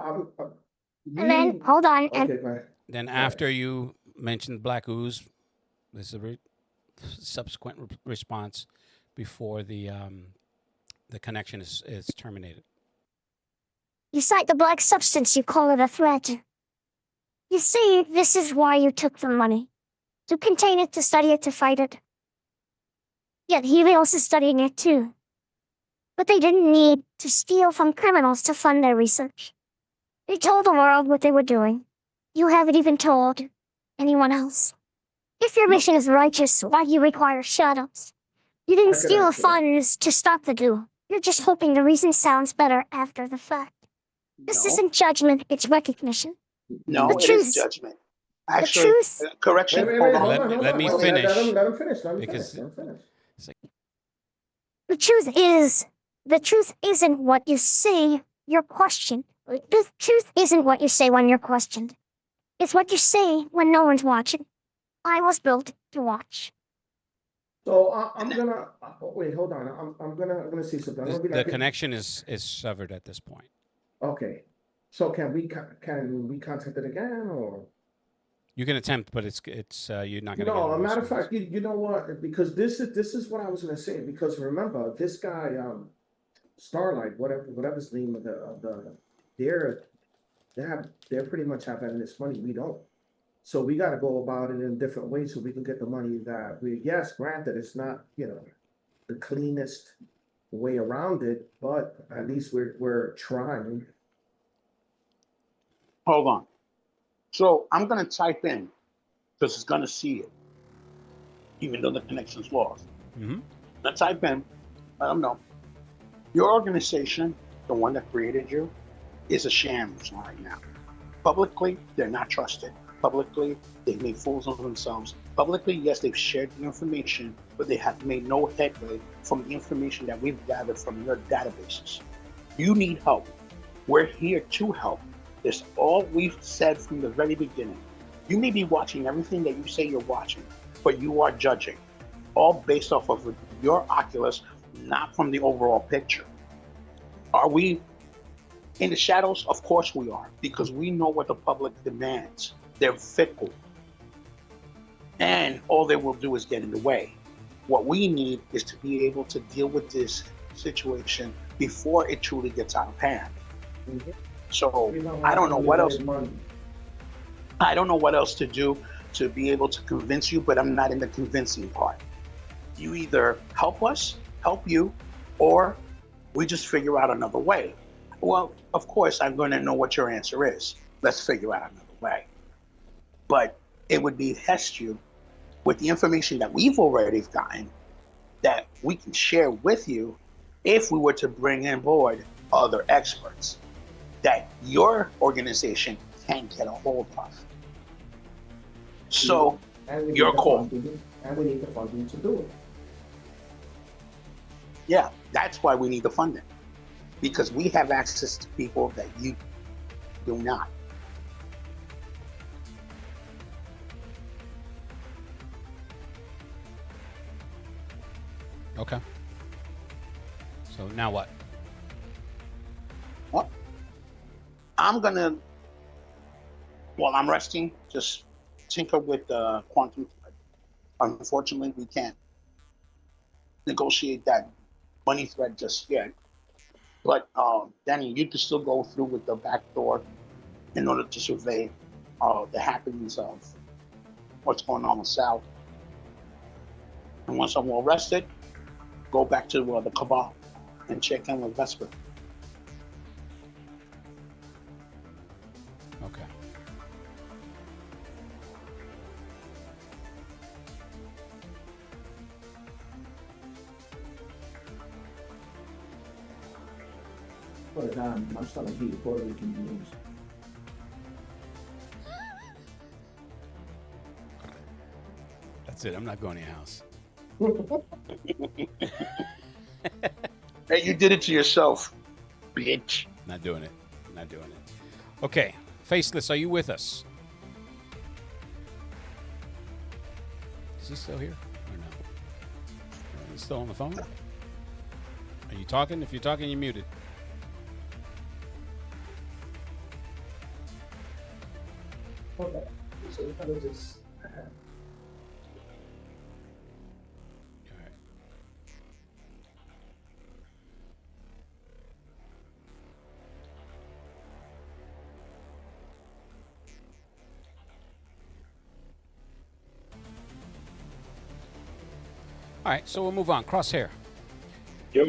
And then, hold on, okay, and go ahead. Then after you mentioned black ooze, there's a subsequent response before the connection is terminated. you cite the black substance, you call it a threat. You see, this is why you took the money. To contain it, to study it, to fight it. Yet Helios is studying it too. But they didn't need to steal from criminals to fund their research. They told the world what they were doing. You haven't even told anyone else. If your mission is righteous, why do you require shadows? You didn't I could steal answer that. funds to stop the goo. You're just hoping the reason sounds better after the fact. This No. isn't judgment, it's recognition. No, The it is truth- judgment. The Actually, truth, correction. Wait, hold hold on. on. Let me Wait, finish. Let him finish. Let him Because- finish. Let him finish. the truth isn't what you say you're questioned. The truth isn't what you say when you're questioned. It's what you say when no one's watching. I was built to watch. So I'm gonna wait. Hold on. I'm gonna see something. I'm gonna be The like, connection is severed at this point. okay. So can we contact it again, or? You can attempt, but it's you're not going to get. No, a a matter of response. fact, you know what? Because this is what I was gonna say. Because remember, this guy, Starlight, whatever his name of the they're pretty much having this money. We don't. So we got to go about it in different ways so we can get the money that we. Yes, granted, it's not the cleanest way around it, but at least we're trying. Hold on. So I'm gonna type in because it's gonna see it, even though the connection's lost. Mm-hmm. Let's type in. Let them know your organization, the one that created you, is a shambles right now. Publicly, they're not trusted. Publicly, they've made fools of themselves. Publicly, yes, they've shared the information, but they have made no headway from the information that we've gathered from your databases. You need help. We're here to help. That's all we've said from the very beginning. You may be watching everything that you say you're watching, but you are judging, all based off of your oculus, not from the overall picture. Are we in the shadows? Of course we are, because we know what the public demands. They're fickle. And all they will do is get in the way. What we need is to be able to deal with this situation before it truly gets out of hand. So I don't know what else. I don't know what else to do to be able to convince you, but I'm not in the convincing part. You either help us, help you, or we just figure out another way. Well, of course, I'm going to know what your answer is. Let's figure out another way. But it would behest you with the information that we've already gotten that we can share with you if we were to bring on board other experts that your organization can get a hold of. So, your call. And we need the funding to do it. Yeah, that's why we need the funding. Because we have access to people that you do not. Okay. So now what? Well, I'm resting, just tinker with the quantum. Unfortunately, we can't negotiate that money thread just yet. But Danny, you can still go through with the back door in order to survey the happenings of what's going on with Sal. And once I'm well rested, go back to the Cabal and check in with Vesper. Okay. Put it down. I'm starting to heat Puerto Rican beans. That's it. I'm not going to your house. Hey, you did it to yourself, bitch. Not doing it. Not doing it. Okay. Faceless, are you with us? Is he still here or no? He's still on the phone? Are you talking? If you're talking, you're muted. Okay. So how does this? All right, so we'll move on. Crosshair. Yo.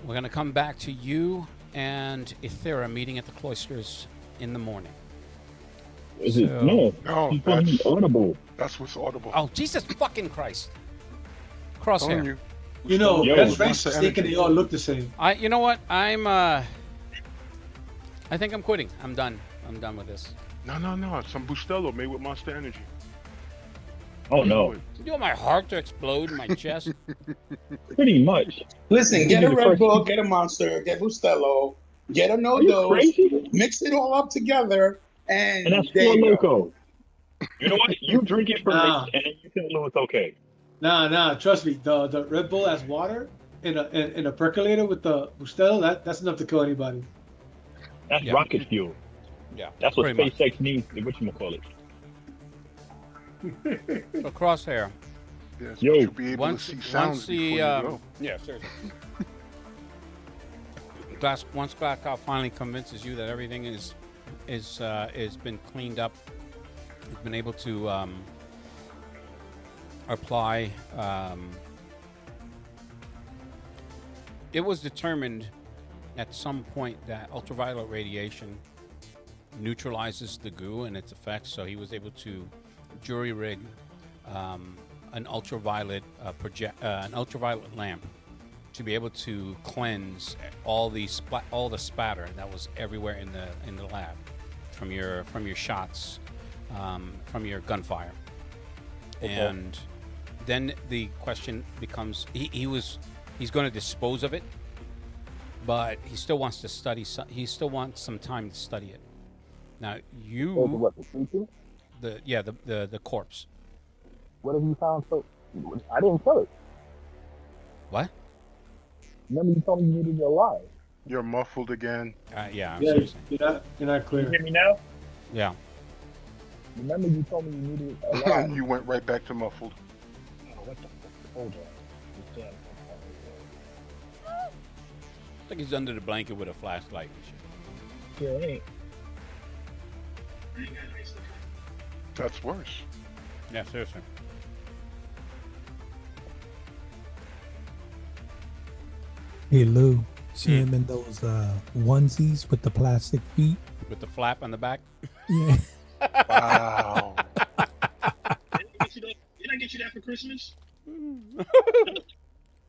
We're going to come back to you and Ethera meeting at the cloisters in the morning. Is it? No. No, That's Audible. That's what's Audible. Oh, Jesus fucking Christ. Telling Crosshair. you. You know, Yo. best friends What's the mistaken, energy? they all look the same. You know what? I think I'm quitting. I'm done. I'm done with this. No. It's some Bustelo made with Monster Energy. Oh no. You want my heart to explode in my chest? Pretty much. Listen, get You're a the Red first- Bull, get a Monster, get Bustelo, get a Are No you Dose, crazy? mix it all up together, and And that's there Four you go. Loco. You know what? You drink it for Nah. me, and then you tell me it's okay. Nah. Trust me, the Red Bull as water in a percolator with the Bustelo, that's enough to kill anybody. That's Yeah. rocket fuel. Yeah. That's what pretty much. SpaceX needs. Whatchamacallit. So Crosshair. Yes, Yo. you'll be able Once to see sounds once before the you go. yeah, seriously. Once Glasgow finally convinces you that everything is been cleaned up, has been able to apply it was determined at some point that ultraviolet radiation neutralizes the goo and its effects, so he was able to jury rig an ultraviolet lamp to be able to cleanse all the spatter that was everywhere in the lab from your shots, from your gunfire. Okay. And then the question becomes, he's going to dispose of it, but he still wants to study. He still wants some time to study it. Now What, the creature? the corpse. What have you found? So I didn't kill it. What? Remember you told me you needed it alive. You're muffled again. Yeah. Yeah, you're not clear. You hear me now? Yeah. Remember you told me you needed it alive. You went right back to muffled. Oh, what the fuck? Hold on. This damn- I think he's under the blanket with a flashlight and shit. Yeah, ain't. That's worse. Yeah, seriously. Hey Lou, see him in those onesies with the plastic feet? With the flap on the back. Yeah. Wow. Didn't I get you that for Christmas? From Lord of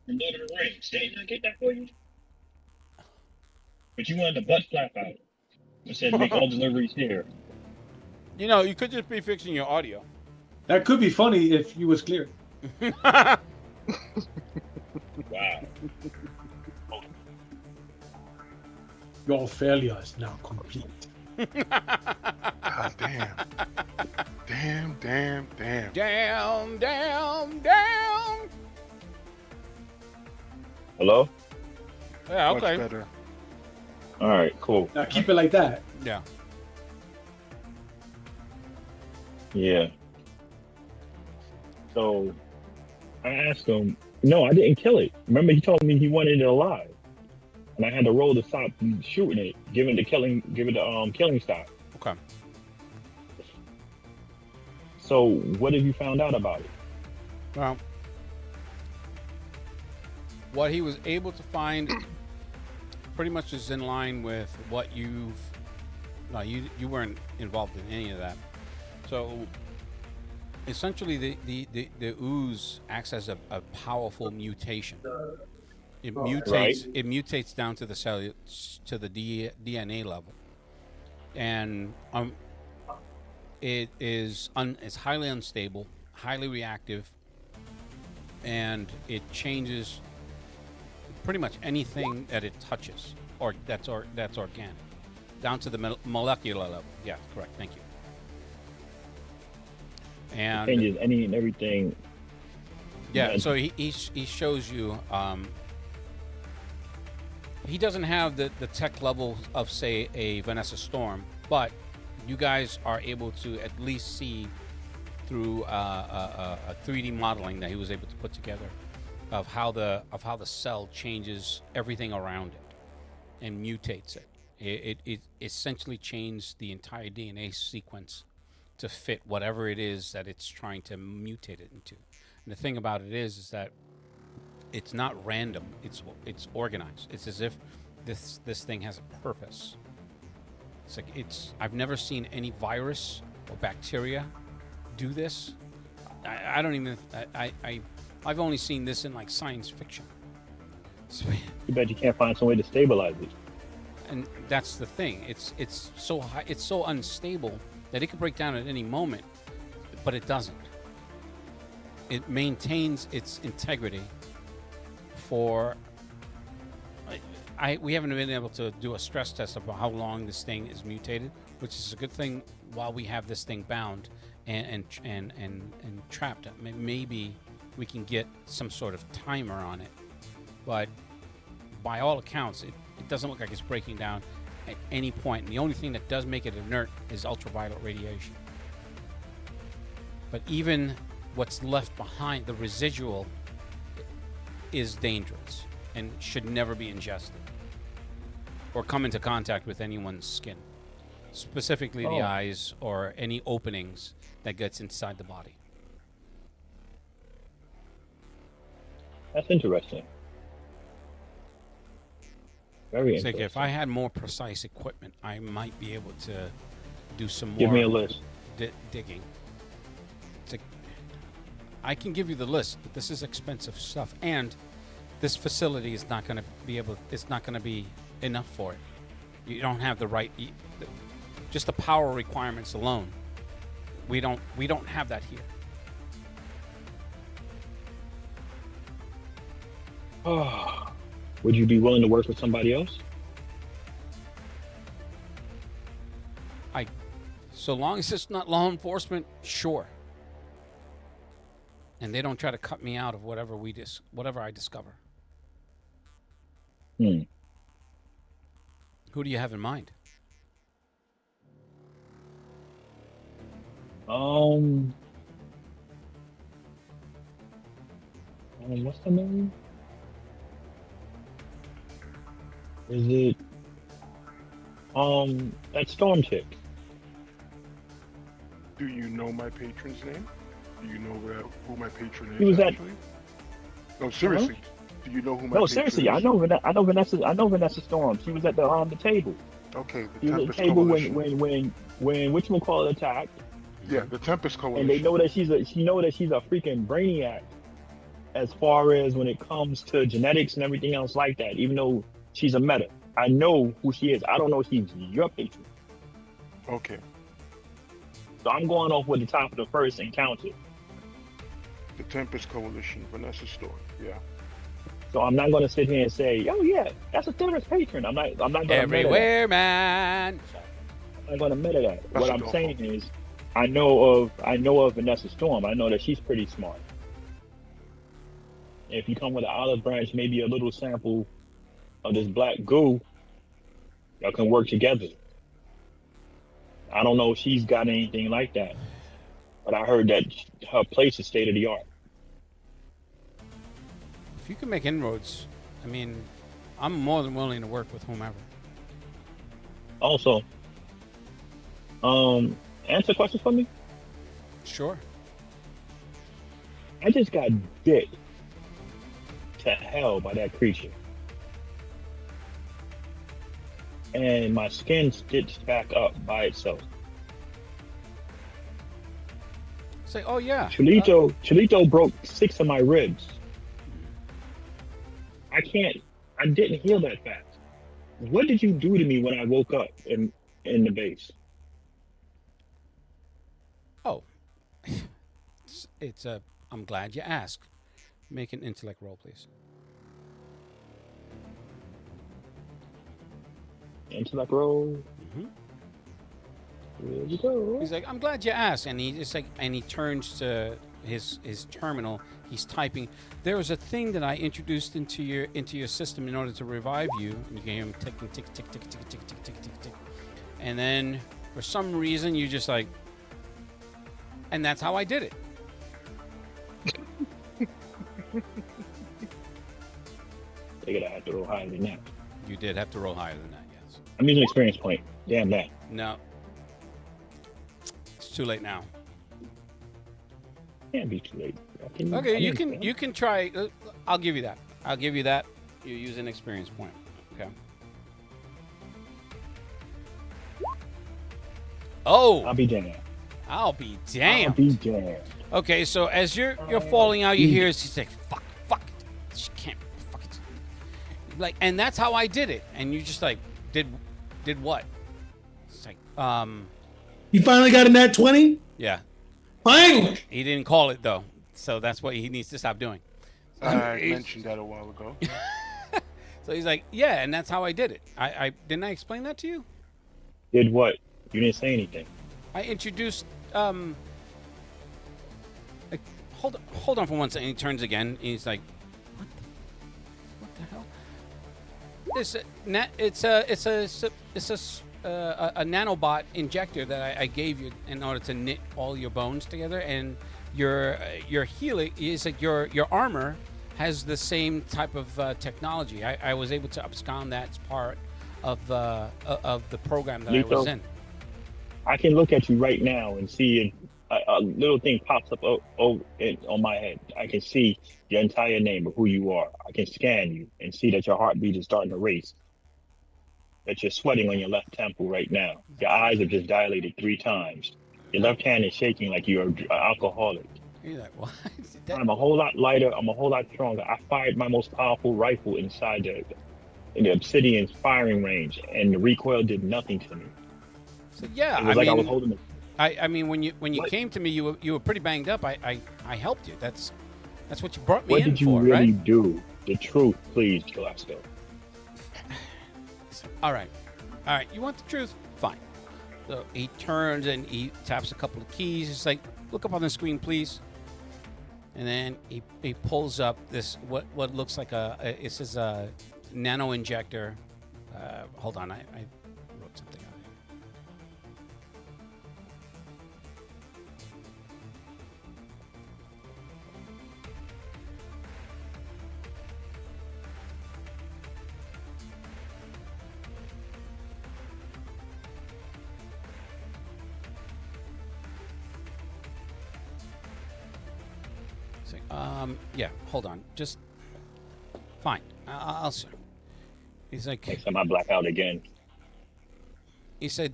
the Rings. Didn't I get that for you? But you wanted the butt flap out. It said make all deliveries here. You know, you could just be fixing your audio. That could be funny if you was clear. Wow. Your failure is now complete. God damn. Damn. Down. Hello? Yeah, Much okay. better. All right, cool. Now keep it like that. Yeah. Yeah. So I asked him, no, I didn't kill it. Remember, he told me he wanted it alive. And I had to roll to stop shooting it, give it the killing stop. Okay. So what have you found out about it? Well, what he was able to find pretty much is in line with what you weren't involved in any of that. So essentially the ooze acts as a powerful mutation. It mutates. Right. It mutates down to the DNA level, and it's highly unstable, highly reactive, and it changes pretty much anything that it touches, or that's organic, down to the molecular level. Yeah, correct. Thank you. And Changes any and everything. yeah, so he shows you. He doesn't have the tech level of, say, a Vanessa Storm, but you guys are able to at least see through a 3D modeling that he was able to put together of how the cell changes everything around it and mutates it. It essentially changed the entire DNA sequence to fit whatever it is that it's trying to mutate it into. And the thing about it is that it's not random. It's organized. It's as if this thing has a purpose. It's like I've never seen any virus or bacteria do this. I don't even. I've only seen this in like science fiction. Too bad you can't find some way to stabilize it. And that's the thing. It's so high. It's so unstable that it could break down at any moment, but it doesn't. It maintains its integrity. We haven't been able to do a stress test about how long this thing is mutated, which is a good thing while we have this thing bound and trapped. Maybe we can get some sort of timer on it, but by all accounts, it doesn't look like it's breaking down at any point. And the only thing that does make it inert is ultraviolet radiation. But even what's left behind, the residual, is dangerous and should never be ingested or come into contact with anyone's skin, specifically the eyes or any openings that gets inside the body. That's interesting. Very It's like interesting. if I had more precise equipment, I might be able to do some more Give me a list. digging. It's like, I can give you the list, but this is expensive stuff, and this facility is not going to be able. It's not going to be enough for it. You don't have the right. Just the power requirements alone. We don't have that here. Would you be willing to work with somebody else? So long as it's not law enforcement, sure. And they don't try to cut me out of whatever I discover. Hmm. Who do you have in mind? What's the name? Is it that storm chick? Do you know my patron's name? Do you know who my patron is? Who was that? Actually? No, seriously. Do you know who my No, patron seriously, is? I know Vanessa. I know Vanessa Storm. She was at the table. Okay, She the was at the Tempest table Coalition. when whatchamacallit attacked. Yeah, the Tempest Coalition. And they know that she's a freaking brainiac as far as when it comes to genetics and everything else like that, even though she's a meta. I know who she is. I don't know if she's your patron. Okay. So I'm going off with the top of the first encounter. The Tempest Coalition, Vanessa Storm, yeah. So I'm not going to sit here and say, "Oh yeah, that's a Tempest patron." I'm not going to Everywhere, man. I'm not going to meta that. That's What I'm saying is, I know of Vanessa Storm. I know that she's pretty smart. If you come with an olive branch, maybe a little sample of this black goo, y'all can work together. I don't know if she's got anything like that, but I heard that her place is state of the art. If you can make inroads, I mean, I'm more than willing to work with whomever. Also, answer questions for me. Sure. I just got bit to hell by that creature, and my skin stitched back up by itself. Say, oh yeah. Cholito broke 6 of my ribs. I didn't heal that fast. What did you do to me when I woke up in the base? Oh. It's I'm glad you asked. Make an intellect roll, please. Intellect roll. Mm-hmm. Here you go. He's like, I'm glad you asked, and he turns to his terminal. He's typing. There was a thing that I introduced into your system in order to revive you, and you can hear him ticking, tick, tick, tick, tick, tick, tick, tick, tick, tick. And then for some reason you just like, and that's how I did it. They gotta have to roll higher than that. You did have to roll higher than that, yes. I'm using experience point. Damn that. No. It's too late now. Can't be too late. Okay, you can try. I'll give you that. You use an experience point. Okay. Oh. I'll be damned. I'll be damned. I'll be damned. Okay, so as you're falling out, you hear he's like, fuck, she can't, fuck it. Like, and that's how I did it. And you just like, did what? It's like, You finally got a nat 20? yeah. Finally. He didn't call it though, so that's what he needs to stop doing. I mentioned that a while ago. So he's like, yeah, and that's how I did it. I didn't I explain that to you? Did what? You didn't say anything. I introduced. Like, hold on for 1 second. He turns again. And he's like, what the hell? It's a nanobot injector that I gave you in order to knit all your bones together, and your healing is like your armor has the same type of technology. I was able to abscond that as part of the program that I was in. I can look at you right now and see a little thing pops up on my head. I can see your entire name of who you are. I can scan you and see that your heartbeat is starting to race. that you're sweating on your left temple right now. Your eyes are just dilated 3 times. Your left hand is shaking like you're an alcoholic. You're like, what? I'm a whole lot lighter. I'm a whole lot stronger. I fired my most powerful rifle inside the Obsidian's firing range, and the recoil did nothing to me. So, yeah, It was like I was holding it. I mean, when you came to me, you were pretty banged up. I helped you. That's what you brought me What in did you for, really right? do? The truth, please, Glasgow. All right. You want the truth? Fine. So he turns and he taps a couple of keys. He's like, look up on the screen, please. And then he pulls up this what looks like it says a nano injector. Hold on, I wrote something on yeah, hold on. Just fine. I'll see. He's like, Next time I black out again. He said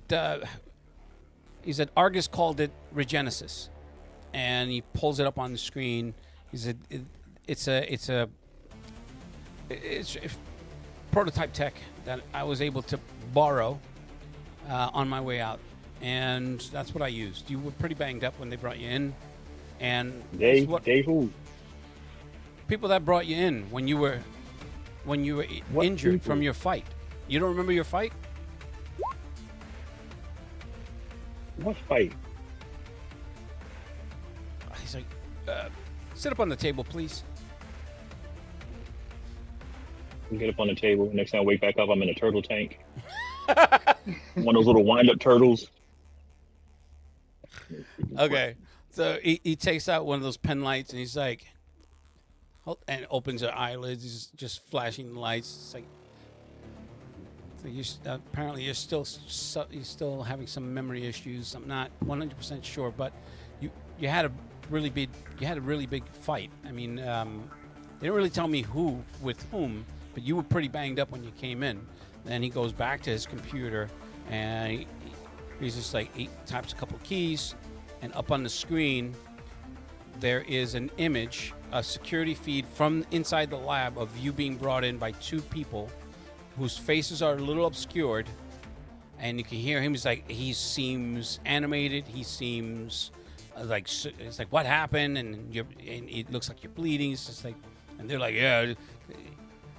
Argus called it Regenesis, and he pulls it up on the screen. He said it's prototype tech that I was able to borrow on my way out, and that's what I used. You were pretty banged up when they brought you in, and They who? People that brought you in when you were What injured people? from your fight. You don't remember your fight? What fight? He's like, sit up on the table, please. We get up on the table. Next time I wake back up, I'm in a turtle tank. One of those little wind-up turtles. Okay. So he takes out one of those pen lights and he's like, and opens her eyelids. He's just flashing the lights. It's like, apparently you're still having some memory issues. I'm not 100% sure, but you had a really big fight. I mean, they didn't really tell me who with whom, but you were pretty banged up when you came in. Then he goes back to his computer and he's just like, he taps a couple keys, and up on the screen there is an image, a security feed from inside the lab of you being brought in by 2 people whose faces are a little obscured, and you can hear him. He's like, he seems animated. He seems like, it's like, what happened? And it looks like you're bleeding. It's just like, and they're like, yeah.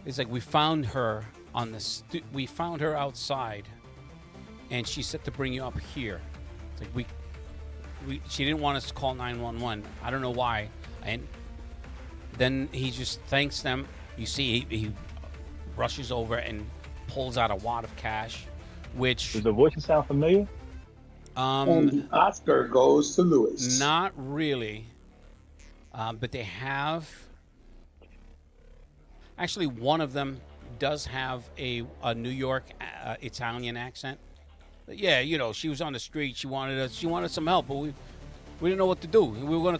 It's like, we found her we found her outside, and she said to bring you up here. It's like she didn't want us to call 911. I don't know why. And then he just thanks them. You see, he rushes over and pulls out a wad of cash, which... Does the voice sound familiar? And the Oscar goes to Lewis. Not really. But they have... Actually, one of them does have a New York Italian accent. Yeah, she was on the street. She wanted some help, but we didn't know what to do. We were gonna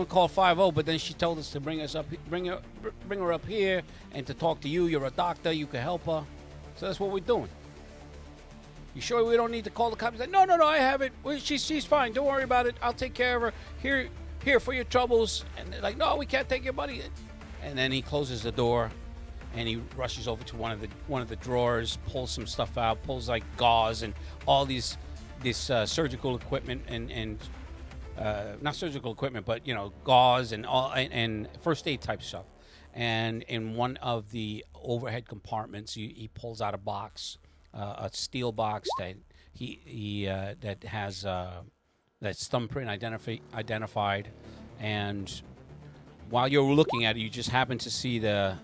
call 50, but then she told us to bring her up here and to talk to you. You're a doctor. You can help her. So that's what we're doing. You sure we don't need to call the cops? He's like, no, I have it. She's fine. Don't worry about it. I'll take care of her. Here for your troubles. And they're like, no, we can't take your money. And then he closes the door. And he rushes over to one of the drawers, pulls some stuff out, pulls like gauze and all this surgical equipment and not surgical equipment, but gauze and all and first aid type stuff. And in one of the overhead compartments, he pulls out a box, a steel box that that has that's thumbprint identified. And while you're looking at it, you just happen to see the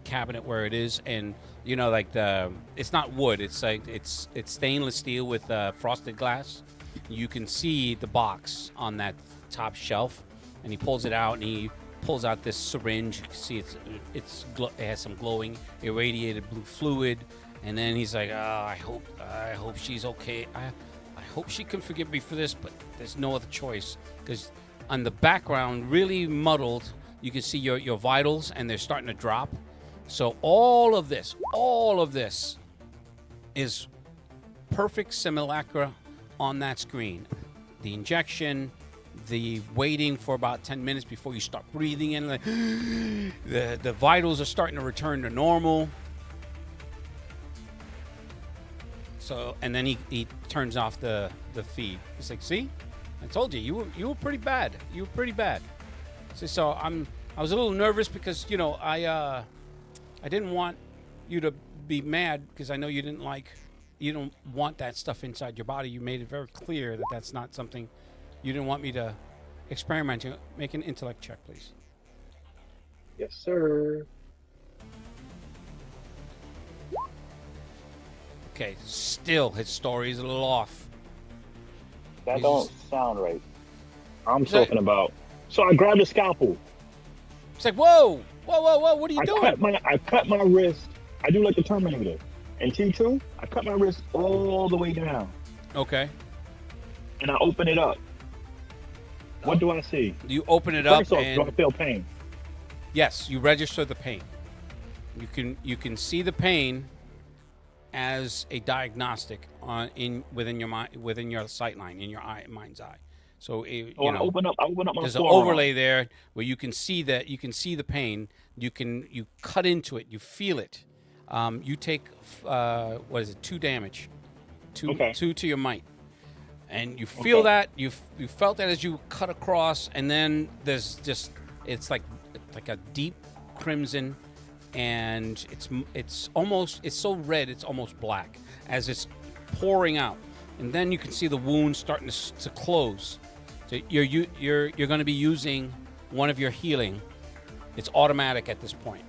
cabinet where it is, and like it's not wood, it's like it's stainless steel with frosted glass. You can see the box on that top shelf, and he pulls it out, and he pulls out this syringe. You can see it has some glowing irradiated blue fluid, and then he's like, I hope she's okay. I hope she can forgive me for this, but there's no other choice, because on the background, really muddled, you can see your vitals, and they're starting to drop. So all of this is perfect simulacra on that screen. The injection, the waiting for about 10 minutes before you start breathing in, like, the vitals are starting to return to normal. So, and then he turns off the feed. He's like, see, I told you, you were pretty bad. You were pretty bad. So I was a little nervous because, you know, I didn't want you to be mad because I know you don't want that stuff inside your body. You made it very clear that that's not something you didn't want me to experiment. Make an intellect check, please. Yes, sir. Okay, still his story is a little off. That He's don't just- sound right. I'm Is that- talking about. So I grabbed a scalpel. It's like, whoa, what are you doing? I cut my wrist. I do like the Terminator. In T2, I cut my wrist all the way down. Okay. And I open it up. What do I see? You open it up First off, do I and feel pain? yes, you register the pain. You can see the pain as a diagnostic within your mind, within your sight line, in your mind's eye. So I open up my there's an forearm. overlay there where you can see the pain. You cut into it. You feel it. You take what is it? 2 damage, two to your might, and you feel that you felt that as you cut across, and then there's just it's like a deep crimson, and it's so red it's almost black as it's pouring out, and then you can see the wound starting to close. So you're going to be using one of your healing. It's automatic at this point.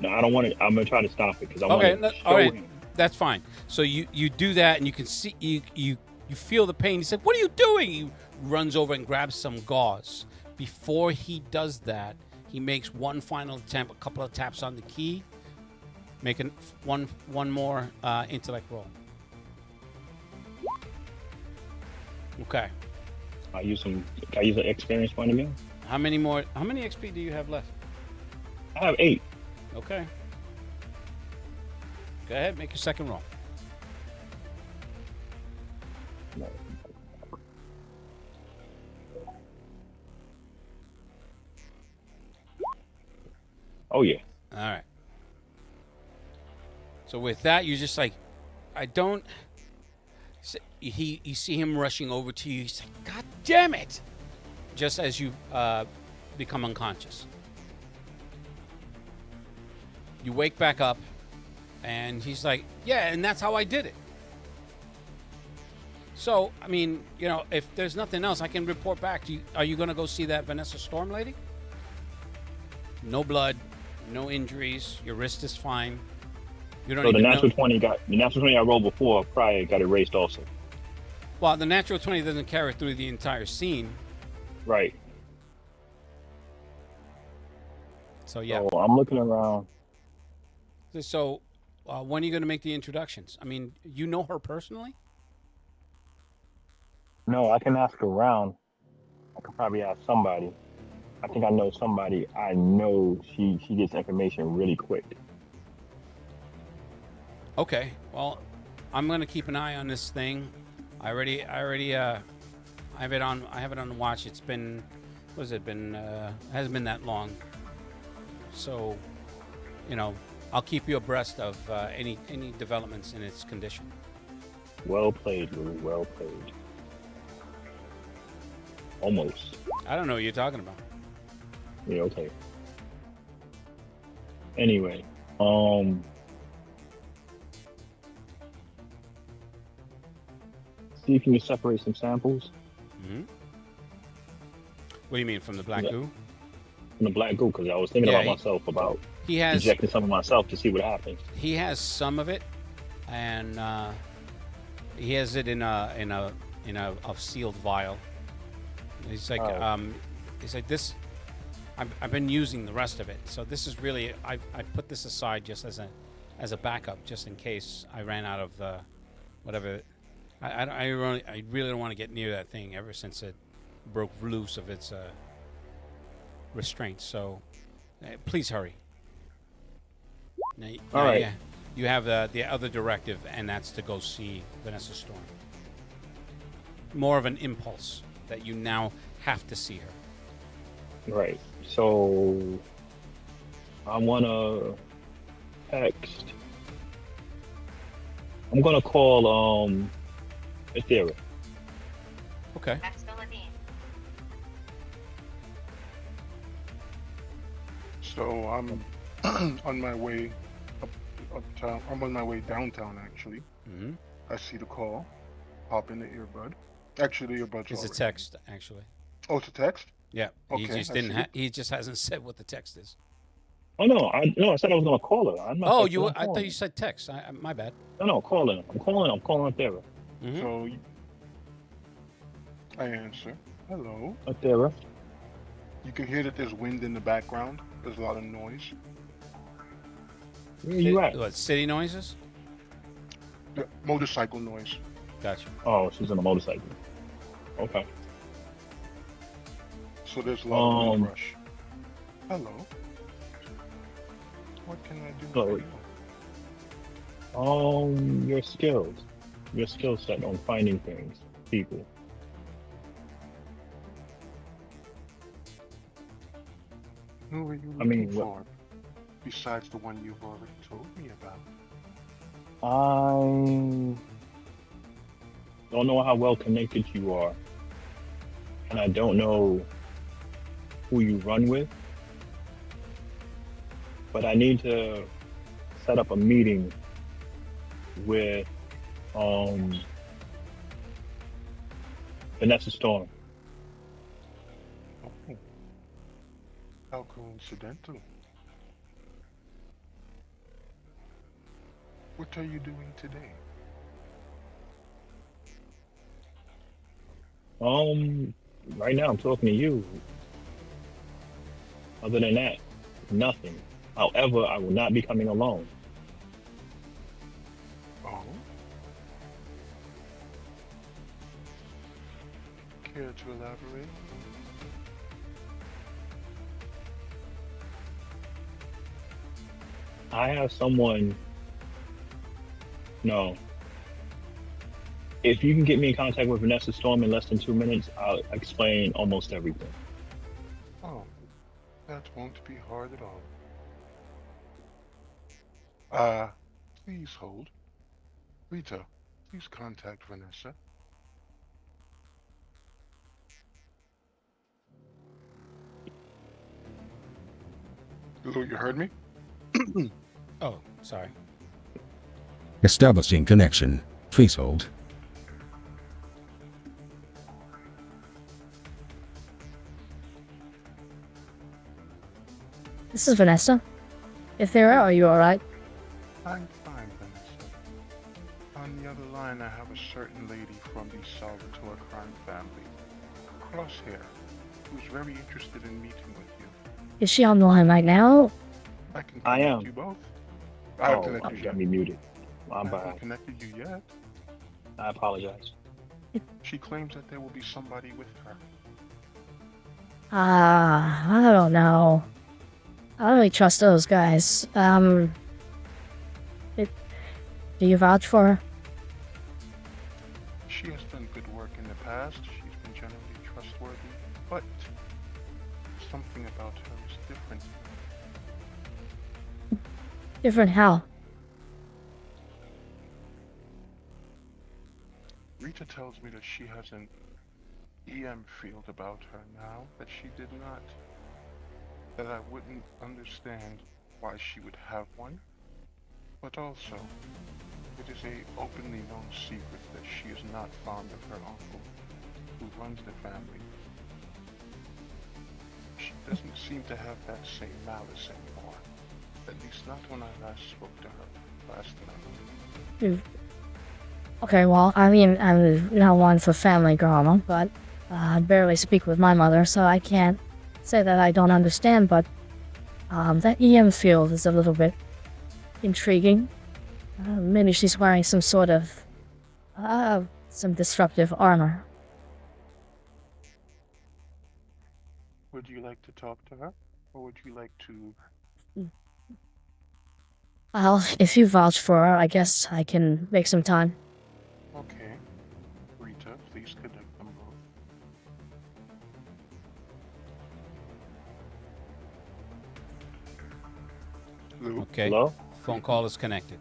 No, I don't want it. I'm gonna try to stop it because I Okay, want to show all right, him. that's fine. So you do that, and you can see you feel the pain. He said, "What are you doing?" He runs over and grabs some gauze. Before he does that, he makes one final attempt, a couple of taps on the key, making one more intellect roll. Okay. Can I use an experience point again? How many XP do you have left? I have 8. Okay. Go ahead, make your second roll. Oh yeah. All right. So with that, you're just like, I don't. You see him rushing over to you. He's like, God damn it! Just as you become unconscious. You wake back up, and he's like, yeah, and that's how I did it. So, I mean, you know, if there's nothing else, I can report back to you. Are you going to go see that Vanessa Storm lady? No blood, no injuries. Your wrist is fine. You don't So the even natural know. 20 I rolled before prior got erased also. Well, the natural 20 doesn't carry through the entire scene. Right. So, yeah. So I'm looking around. So, when are you going to make the introductions? I mean, you know her personally? No, I can ask around. I could probably ask somebody. I think I know somebody. I know she gets information really quick. Okay. Well, I'm going to keep an eye on this thing. I already I have it on watch. It's been, what has it been? It hasn't been that long. So, you know, I'll keep you abreast of any developments in its condition. Well played, Lou. Well played. Almost. I don't know what you're talking about. Yeah, okay. Anyway, see if you can separate some samples. Mm-hmm. What do you mean, from the black goo? From the black goo, because I was thinking about myself about injecting some of myself to see what happens. He has some of it, and he has it in a sealed vial. He's like, this. I've been using the rest of it, so this is really I put this aside just as a backup, just in case I ran out of whatever. I really don't want to get near that thing ever since it broke loose of its restraints. So please hurry. All right. Yeah. You have the other directive, and that's to go see Vanessa Storm. More of an impulse that you now have to see her. Right. So I wanna text. I'm gonna call Ethereum. Okay. So I'm on my way uptown. I'm on my way downtown actually. Mm-hmm. I see the call. Pop in the earbud. Actually, the earbud's It's a already. text, actually. Oh, it's a text. Yeah. He Okay, just I didn't. see it. He just hasn't said what the text is. Oh no, I said I was gonna call her. I'm not. Oh, texting, I'm I thought calling you said text. My bad. her. No, calling. I'm calling Ethereum. Mm-hmm. So I answer. Hello. Ethereum. You can hear that there's wind in the background. There's a lot of noise. Where you at? What, city noises? The motorcycle noise. Gotcha. Oh, she's on a motorcycle. Okay. So there's a lot of wind rush. Hello. What can I do for you? Your skill set on finding things, people. Who are you I looking mean, for? Besides the one you've already told me about. I don't know how well connected you are, and I don't know who you run with, but I need to set up a meeting with Vanessa Storm. Oh, how coincidental. What are you doing today? Right now I'm talking to you. Other than that, nothing. However, I will not be coming alone. Oh? Care to elaborate? I have someone. No. If you can get me in contact with Vanessa Storm in less than 2 minutes, I'll explain almost everything. Oh, that won't be hard at all. Please hold. Rita, please contact Vanessa. Hello, you heard me? Oh, sorry. Establishing connection. Please hold. This is Vanessa. Ethereum, are you alright? I'm fine, Vanessa. On the other line, I have a certain lady from the Salvatore crime family, Crosshair, who's very interested in meeting with you. Is she on the line right now? I can I connect am. you both. I haven't Oh, connected you got yet. me muted. I I'm haven't bad. connected you yet. I apologize. She claims that there will be somebody with her. I don't know. I don't really trust those guys. Do you vouch for her? She has done good work in the past. She's been generally trustworthy, but something about her is different. Different how? Rita tells me that she has an EM field about her now that she did not. That I wouldn't understand why she would have one, but also it is a openly known secret that she is not fond of her uncle, who runs the family. She doesn't seem to have that same malice anymore, at least not when I last spoke to her last night. Okay, well, I mean, I'm not one for family drama, but I barely speak with my mother, so I can't say that I don't understand, but that EM field is a little bit intriguing. Maybe she's wearing some sort of, some disruptive armor. Would you like to talk to her, or would you like to Well, if you vouch for her, I guess I can make some time. Okay. Rita, please connect them both. Lou, Okay. Hello? Phone call is connected.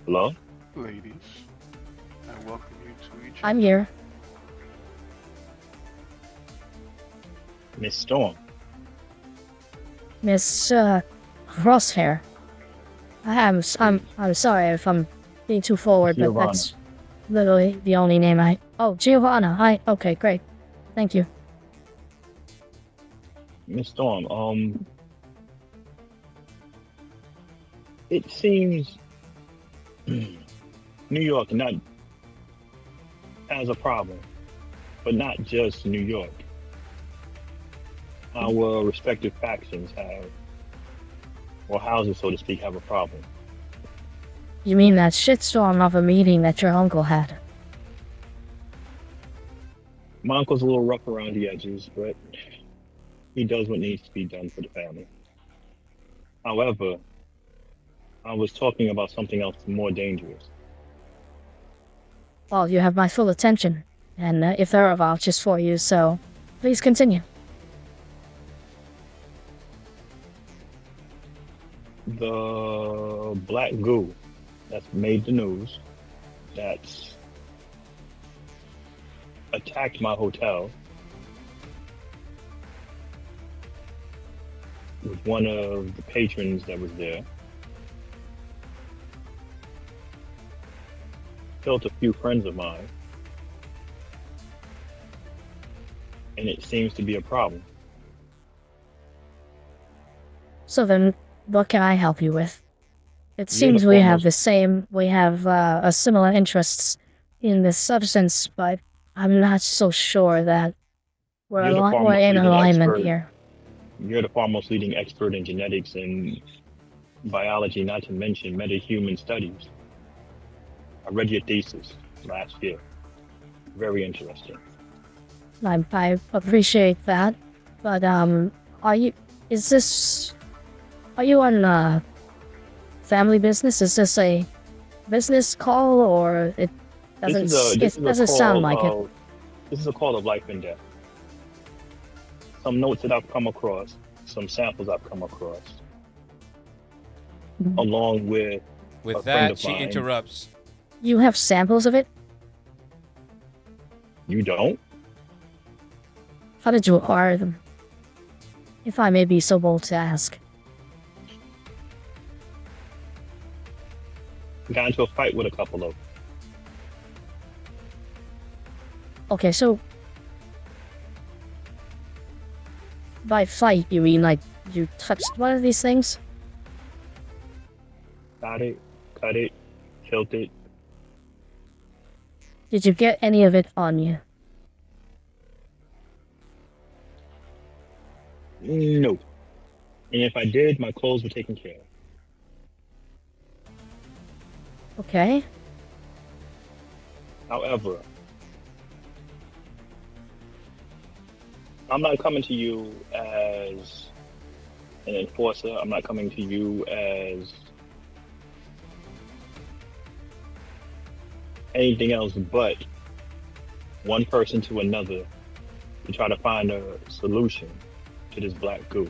Hello? ladies, I welcome you to each I'm here. Miss Storm. Miss, Crosshair. I'm sorry if I'm being too forward, but Giovanna. that's literally the only name I... Oh, Giovanna. Hi. Okay, great. Thank you. Miss Storm, it seems New York not has a problem, but not just New York. Our respective factions have, or houses, so to speak, have a problem. You mean that shitstorm of a meeting that your uncle had? My uncle's a little rough around the edges, but he does what needs to be done for the family. However, I was talking about something else more dangerous. Well, you have my full attention, and if there are vouchers for you, so please continue. The black goo that's made the news, that's attacked my hotel, with one of the patrons that was there, killed a few friends of mine, and it seems to be a problem. So then, what can I help you with? It You're the seems we have foremost- we have a similar interests in this substance, but I'm not so sure that we're, You're the we're foremost in leading alignment expert. here. You're the foremost leading expert in genetics and biology, not to mention metahuman studies. I read your thesis last year. Very interesting. I appreciate that, but are you on family business? Is this a business call, or it doesn't sound like it? This is a call of life and death. Some notes that I've come across, some samples I've come across, along with a With friend that, of she mine. interrupts. You have samples of it? You don't? How did you acquire them? If I may be so bold to ask. Got into a fight with a couple of. Okay, so by fight you mean like you touched one of these things? Got it, cut it, killed it. Did you get any of it on you? No. And if I did, my clothes were taken care of. Okay. However, I'm not coming to you as an enforcer. I'm not coming to you as anything else but one person to another to try to find a solution to this black goo.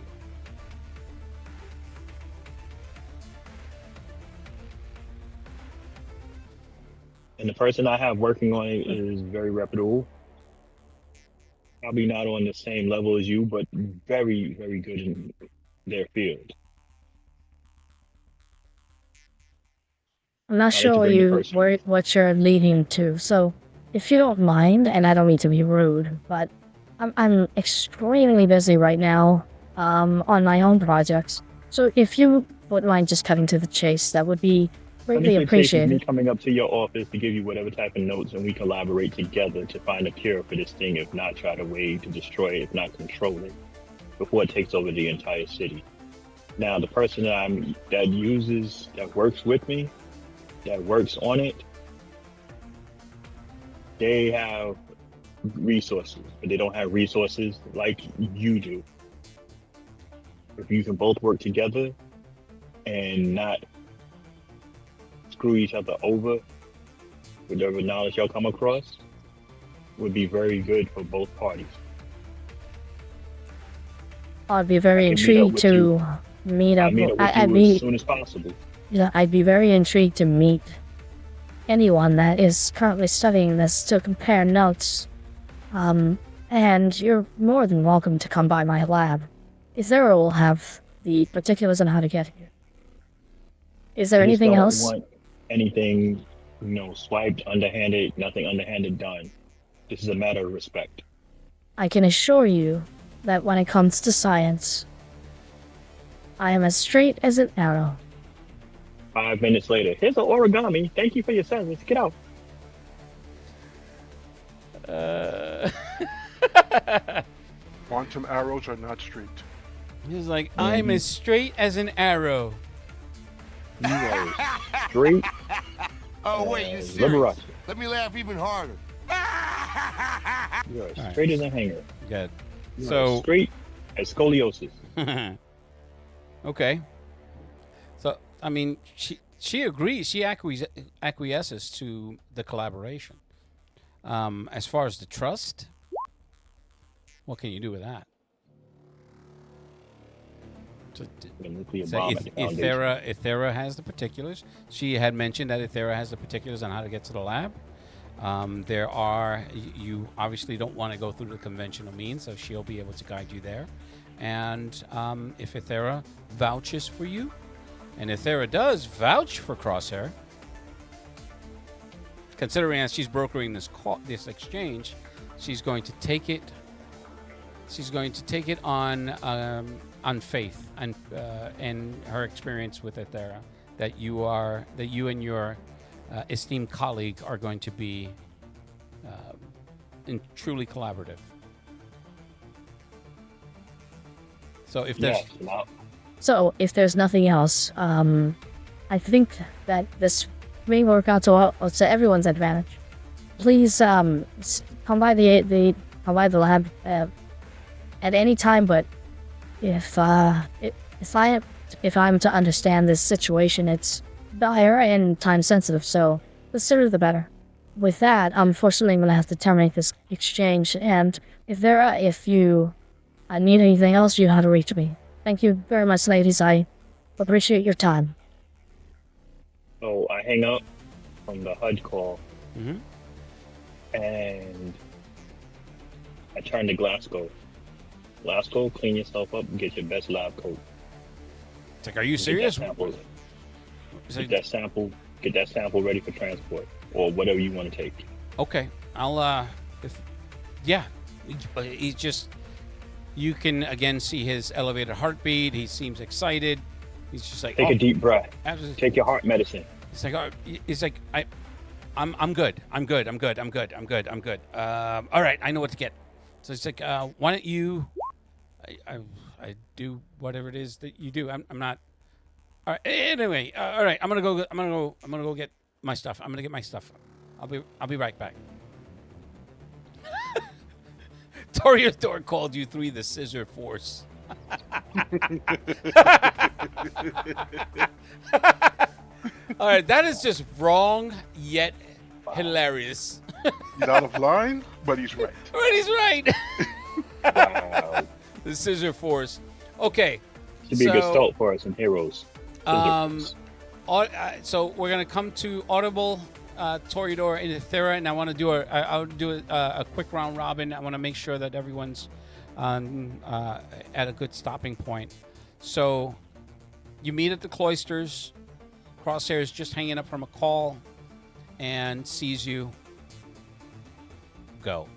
And the person I have working on it is very reputable. Probably not on the same level as you, but very, very good in their field. I'm not I'd like to sure bring the person. what you're leading to, so if you don't mind, and I don't mean to be rude, but I'm extremely busy right now on my own projects. So if you wouldn't mind just cutting to the chase, that would be greatly Me appreciated. coming up to your office to give you whatever type of notes, and we collaborate together to find a cure for this thing. If not, try to way to destroy it, if not control it, before it takes over the entire city. Now, the person that works with me, that works on it, they have resources, but they don't have resources like you do. If you can both work together, and not screw each other over, whatever knowledge y'all come across, would be very good for both parties. I'd be very I can meet up intrigued with to meet up. I'll meet up with I'd you be, as soon as possible. yeah, I'd be very intrigued to meet anyone that is currently studying this to compare notes. And you're more than welcome to come by my lab. Ithera will have the particulars on how to get here. Is there I just anything don't else? want anything, swiped, underhanded, nothing underhanded done. This is a matter of respect. I can assure you that when it comes to science, I am as straight as an arrow. 5 minutes later, here's an origami. Thank you for your service. Get out. Quantum arrows are not straight. He's like, I'm as straight as an arrow. You are straight. Oh, wait, you serious? Liberace. Let me laugh even harder. You are straight as a hanger. Good. You So are straight as scoliosis. Okay. So I mean, she agrees. She acquiesces to the collaboration. As far as the trust, what can you do with that? The nuclear So bomb at the foundation. Ithera has the particulars. She had mentioned that Ithera has the particulars on how to get to the lab. You obviously don't want to go through the conventional means, so she'll be able to guide you there. And if Ithera vouches for you, and Ithera does vouch for Crosshair, considering as she's brokering this exchange, she's going to take it. She's going to take it on faith and her experience with Ithera, that you and your esteemed colleague are going to be truly collaborative. So if there's So if there's nothing else, I think that this may work out to everyone's advantage. Please come by the lab at any time, but if I'm to understand this situation, it's dire and time sensitive, so the sooner the better. With that, unfortunately, I'm gonna have to terminate this exchange, and if you need anything else, you know how to reach me. Thank you very much, ladies. I appreciate your time. So I hang up from the HUD call, Mm-hmm. and I turn to Glasgow. Glasgow, clean yourself up and get your best lab coat. It's like, are you serious? Get that sample ready for transport, or whatever you want to take. Okay, I'll he's just, you can again see his elevated heartbeat. He seems excited. He's just like, Take a deep breath. Absolutely. Take your heart medicine. It's like, I'm good. I'm good. All right, I know what to get. So it's like, why don't you? I do whatever it is that you do. I'm not. All right. Anyway, all right. I'm gonna go get my stuff. I'm gonna get my stuff. I'll be right back. Toreador called you three the Scissor Force. All right, that is just wrong yet hilarious. He's out of line, but he's right. But he's right. Wow. The Scissor Force. Okay. Should be a good start for us in Heroes. So we're gonna come to Audible, Toreador, and Ithera, and I want to do a quick round robin. I want to make sure that everyone's at a good stopping point. So you meet at the cloisters. Crosshair is just hanging up from a call and sees you. Go.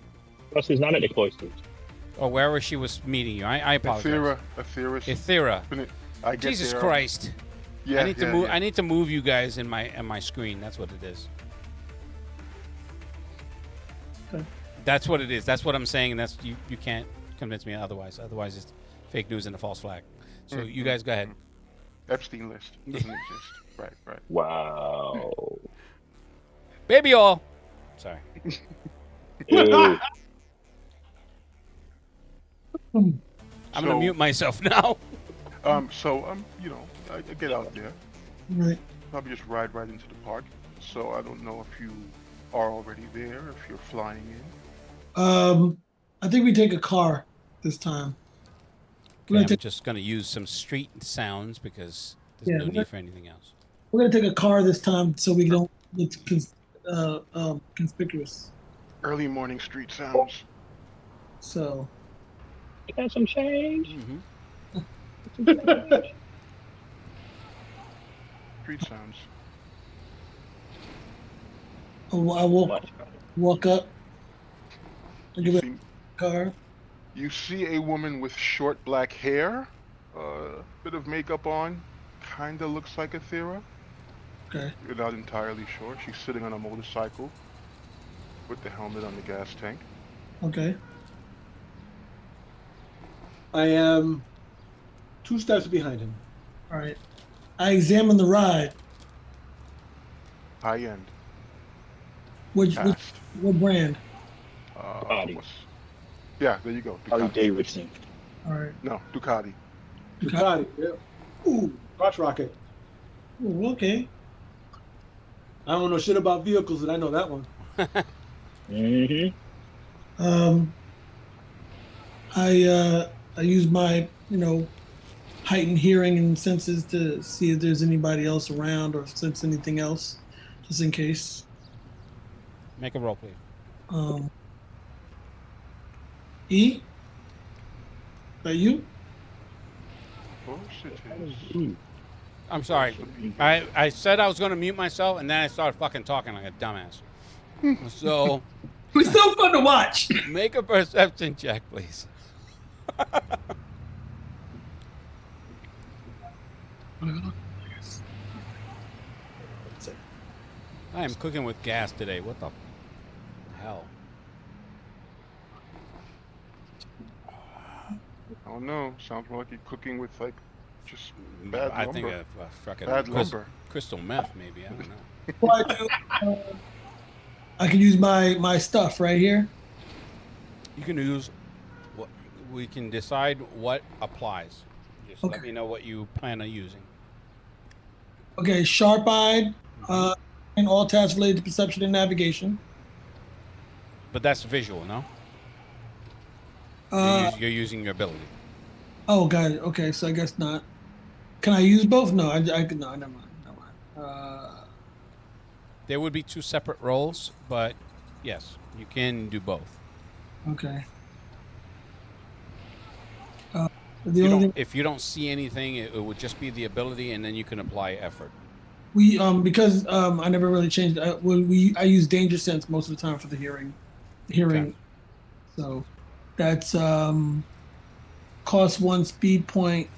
Crosshair's not at the cloisters. Or wherever she was meeting you. I apologize. Ithera. Jesus Christ. Yeah, I need to move you guys in my screen. That's what it is. Okay. That's what it is. That's what I'm saying, and that's you can't convince me otherwise. Otherwise, it's fake news and a false flag. So you guys go ahead. Epstein list doesn't exist. Right. Wow. Baby all. Sorry. Ew. I'm gonna mute myself now. I get out there. Right. Probably just ride right into the park. So I don't know if you are already there, if you're flying in. I think we take a car this time. Okay, I'm just going to use some street sounds because there's no need for anything else. We're gonna take a car this time so we don't get conspicuous. Early morning street sounds. So. Got some change. Street sounds. I walk up. I give it a car. You see a woman with short black hair, bit of makeup on, kinda looks like Athera. Okay. You're not entirely sure. She's sitting on a motorcycle with the helmet on the gas tank. Okay. I am 2 steps behind him. All right. I examine the ride. High end. What brand? Ducati. Yeah, there you go. Harley Davidson. All right. No, Ducati. Ducati. Yeah. Ooh, crotch rocket. Ooh, okay. I don't know shit about vehicles, and I know that one. I use my heightened hearing and senses to see if there's anybody else around or sense anything else, just in case. Make a roll, please. E? Is that you? Of course it is. I'm sorry. I said I was going to mute myself, and then I started fucking talking like a dumbass. So... It's so fun to watch. Make a perception check, please. I am cooking with gas today. What the hell? I don't know. Sounds more like you're cooking with like just bad lumber. I think a fucking bad lumber. Crystal meth, maybe. I don't know. Well, I can use my stuff right here. You can use what we can decide what applies. Just let me know what you plan on using. Okay, sharp-eyed, and all tasks related to perception and navigation. But that's visual, no? You're using your ability. Oh, got it. Okay, so I guess not. Can I use both? No, I could. No, never mind. There would be 2 separate roles, but yes, you can do both. Okay. If you don't see anything, it would just be the ability, and then you can apply effort. We because I never really changed. I use danger sense most of the time for the hearing. Okay. So that's cost 1 speed point.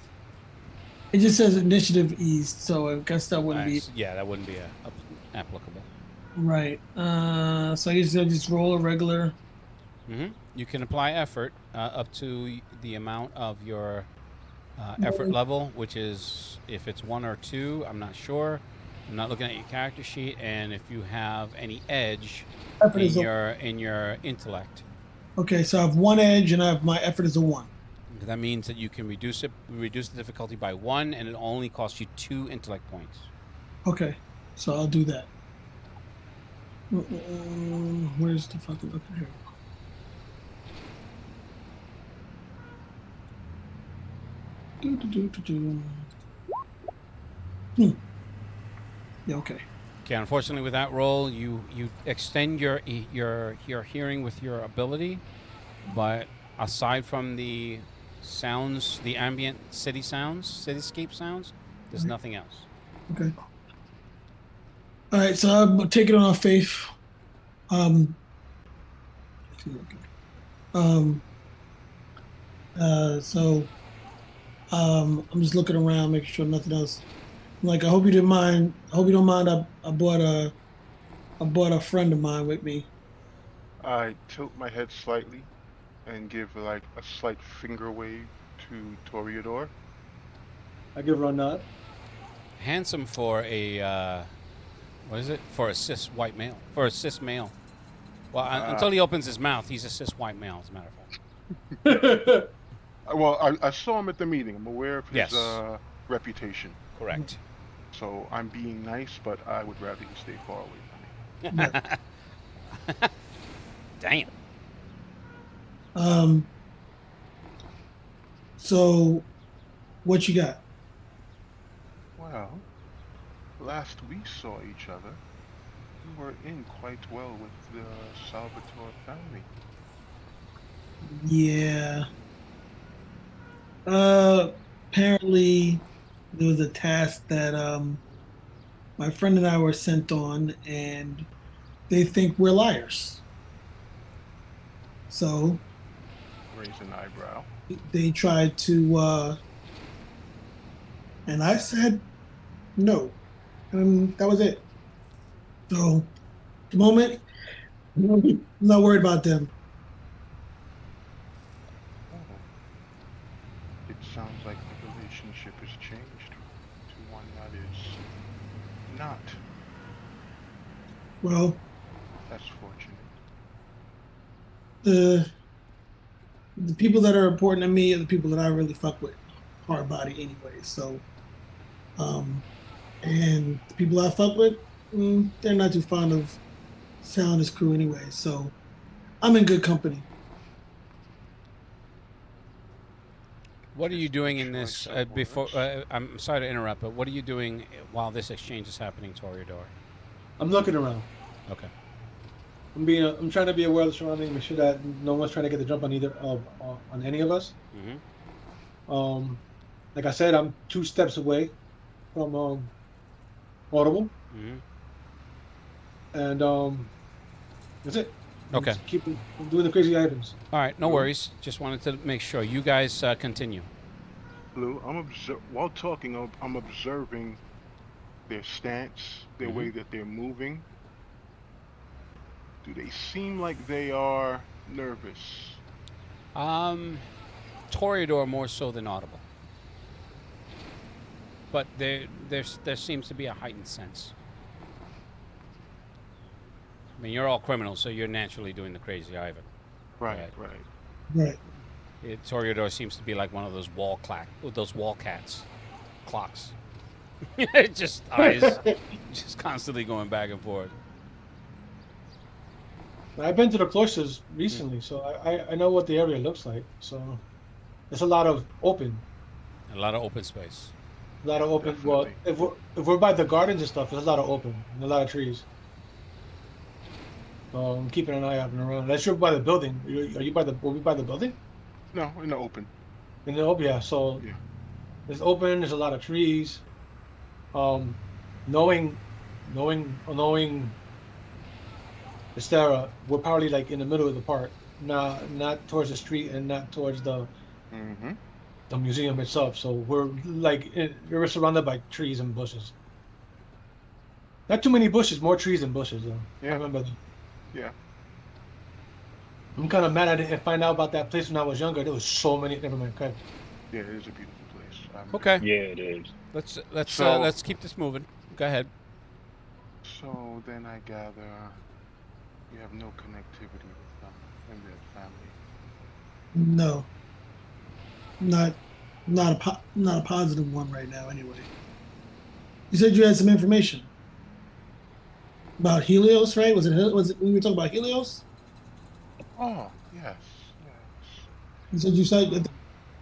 It just says initiative eased, so I guess that wouldn't be. Yeah, that wouldn't be applicable. Right. So I guess I just roll a regular. You can apply effort up to the amount of your effort level, which is if it's 1 or 2, I'm not sure. I'm not looking at your character sheet, and if you have any edge in your intellect. Okay, so I have 1 edge, and I have my effort is a 1. That means that you can reduce the difficulty by 1, and it only costs you 2 intellect points. Okay, so I'll do that. Where's the fucking okay here? Yeah, okay. Okay, unfortunately with that roll, you extend your hearing with your ability, but aside from the sounds, the ambient cityscape sounds, there's nothing else. Okay. All right, so I'm taking it on faith. I'm just looking around, making sure nothing else. Like, I hope you didn't mind. I hope you don't mind. I brought a friend of mine with me. I tilt my head slightly and give like a slight finger wave to Toreador. I give her a nod. Handsome for a what is it? For a cis white male. For a cis male. Well, until he opens his mouth, he's a cis white male, as a matter of fact. Well, I saw him at the meeting. I'm aware of his reputation. Of Correct. So I'm being nice, but I would rather you stay far away from me. Right. Damn. So, what you got? Well, last we saw each other, you were in quite well with the Salvatore family. Yeah. Apparently there was a task that my friend and I were sent on, and they think we're liars. So Raise an eyebrow. they tried to, and I said no, and that was it. So at the moment, I'm not worried about them. Oh, it sounds like the relationship has changed to one that is not Well, as fortunate. the the people that are important to me are the people that I really fuck with hard body anyway. So, um, and the people I fuck with, they're not too fond of sound as crew anyway. So I'm in good company. What are you doing in Choice this of before? words. I'm sorry to interrupt, but what are you doing while this exchange is happening, Toreador? I'm looking around. Okay. I'm trying to be aware of the surroundings, make sure that no one's trying to get the jump on either of on any of us. Mm-hmm. Like I said, I'm 2 steps away from Audible, Mm-hmm. and that's it. Okay. I'm doing the crazy items. All right. No Blue? worries. Just wanted to make sure. You guys continue. Blue, while talking, I'm observing their stance, their way that they're moving. Do they seem like they are nervous? Toreador more so than Audible, but there seems to be a heightened sense. I mean, you're all criminals, so you're naturally doing the crazy Ivan. Right. Right. Toreador seems to be like one of those wall cats, clocks. Just eyes, just constantly going back and forth. I've been to the cloisters recently, so I know what the area looks like. So it's a lot of open. A lot of open space. A lot of open. Definitely. Well, if we're by the gardens and stuff, there's a lot of open and a lot of trees. So I'm keeping an eye out and around. Unless you're by the building. Are you by the? Were we by the building? No, in the open. In the open, yeah. So Yeah. it's open. There's a lot of trees. Knowing Estera, we're probably like in the middle of the park, not towards the street and not towards the museum itself. So we're surrounded by trees and bushes. Not too many bushes, more trees than bushes though. Yeah. I remember that. Yeah. I'm kind of mad I didn't find out about that place when I was younger. There was so many. Never mind. Okay. Yeah, it is a beautiful place. Okay. Yeah, it is. Let's keep this moving. Go ahead. So then I gather you have no connectivity with them and their family. No. Not a positive one right now. Anyway. You said you had some information about Helios, right? Was it we were talking about Helios? Oh, yes. You said you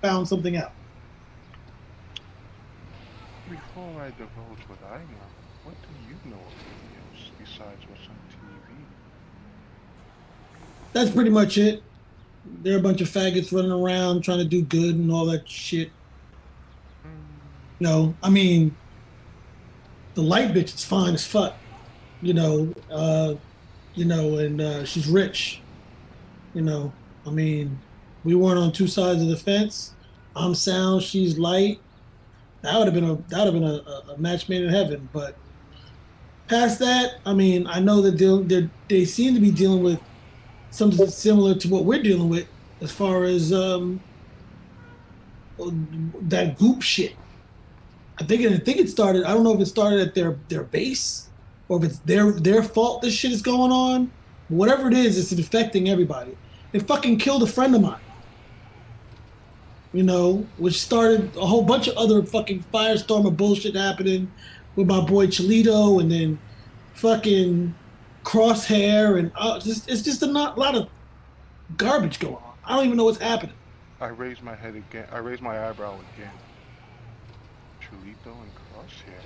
found something out. Before I divulge what I know, what do you know of Helios besides what's on TV? That's pretty much it. They're a bunch of faggots running around trying to do good and all that shit. No, I mean, the light bitch is fine as fuck. And she's rich. I mean, we weren't on two sides of the fence. I'm sound, she's light. That would have been a match made in heaven. But past that, I mean, I know that they seem to be dealing with something similar to what we're dealing with as far as that goop shit. I think it started. I don't know if it started at their base or if it's their fault. This shit is going on. Whatever it is, it's affecting everybody. It fucking killed a friend of mine. which started a whole bunch of other fucking firestorm of bullshit happening with my boy Cholito, and then fucking Crosshair, and it's just a lot of garbage going on. I don't even know what's happening. I raised my head again. I raised my eyebrow again. Chulito and Crosshair.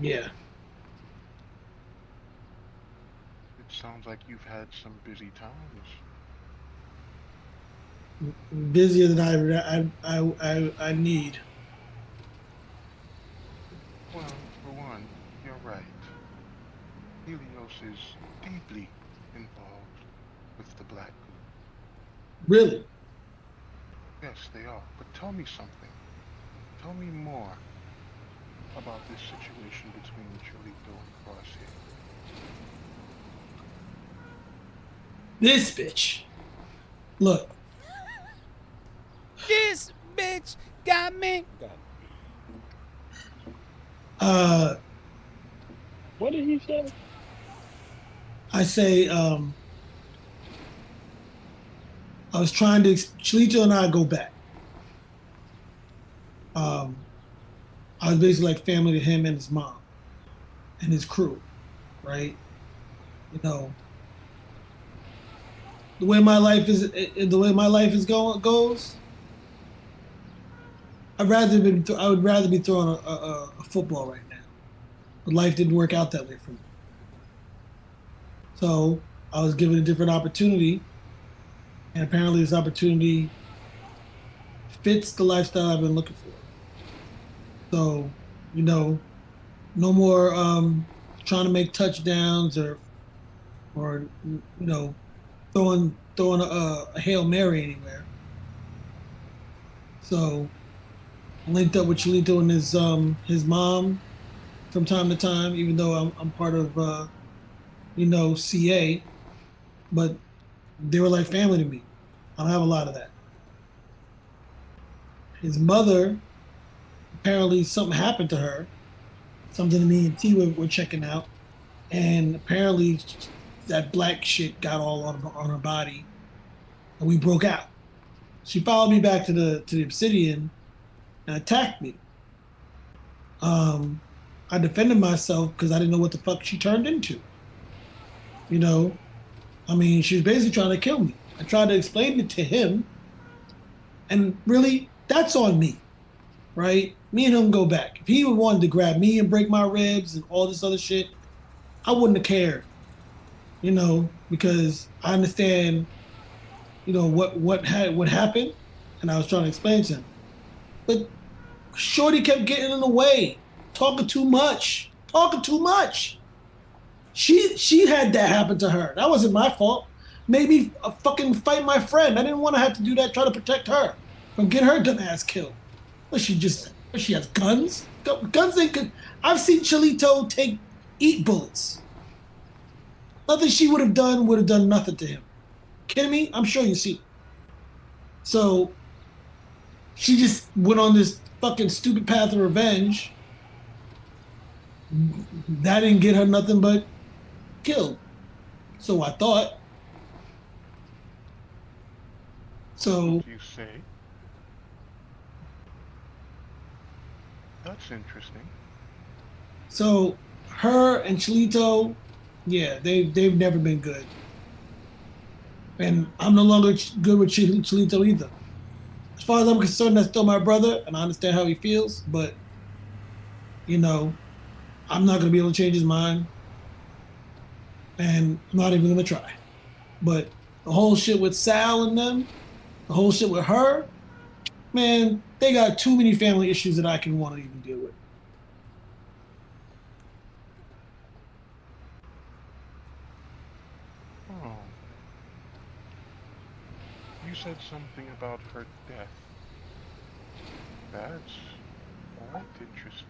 Yeah. It sounds like you've had some busy times. Busier than I need. Well, for one, you're right. Helios is deeply involved with the Black Goo. Really? Yes, they are. But tell me something. Tell me more about this situation between Chulito and Crosshair. This bitch. Look. This bitch got me. What did he say? I say, I was trying to, Cholito and I go back. I was basically like family to him and his mom and his crew, right? The way my life is, goes. I would rather be throwing a football right now, but life didn't work out that way for me. So I was given a different opportunity, and apparently this opportunity fits the lifestyle I've been looking for. So, no more trying to make touchdowns or throwing a Hail Mary anywhere. So I linked up with Cholito and his mom from time to time, even though I'm part of CA, but they were like family to me. I don't have a lot of that. His mother, apparently something happened to her, something me and T were checking out, and apparently that black shit got all on her body, and we broke out. She followed me back to the Obsidian and attacked me. I defended myself because I didn't know what the fuck she turned into. I mean, she was basically trying to kill me. I tried to explain it to him, and really, that's on me, right? Me and him go back. If he would wanted to grab me and break my ribs and all this other shit, I wouldn't have cared, because I understand, what happened, and I was trying to explain to him. But Shorty kept getting in the way, talking too much. She had that happen to her. That wasn't my fault. Made me fucking fight my friend. I didn't want to have to do that, try to protect her from getting her dumb ass killed. But she has guns? Guns ain't good. I've seen Cholito eat bullets. Nothing she would have done nothing to him. Kidding me? I'm sure you see it. So she just went on this fucking stupid path of revenge. That didn't get her nothing but killed. So I thought. So You say? That's interesting. So her and Cholito, yeah, they've never been good. And I'm no longer good with Cholito either. As far as I'm concerned, that's still my brother, and I understand how he feels, but I'm not gonna be able to change his mind. And I'm not even gonna try. But the whole shit with Sal and them, the whole shit with her, man, they got too many family issues that I can want to even deal with. Oh. You said something about her death. That's quite interesting.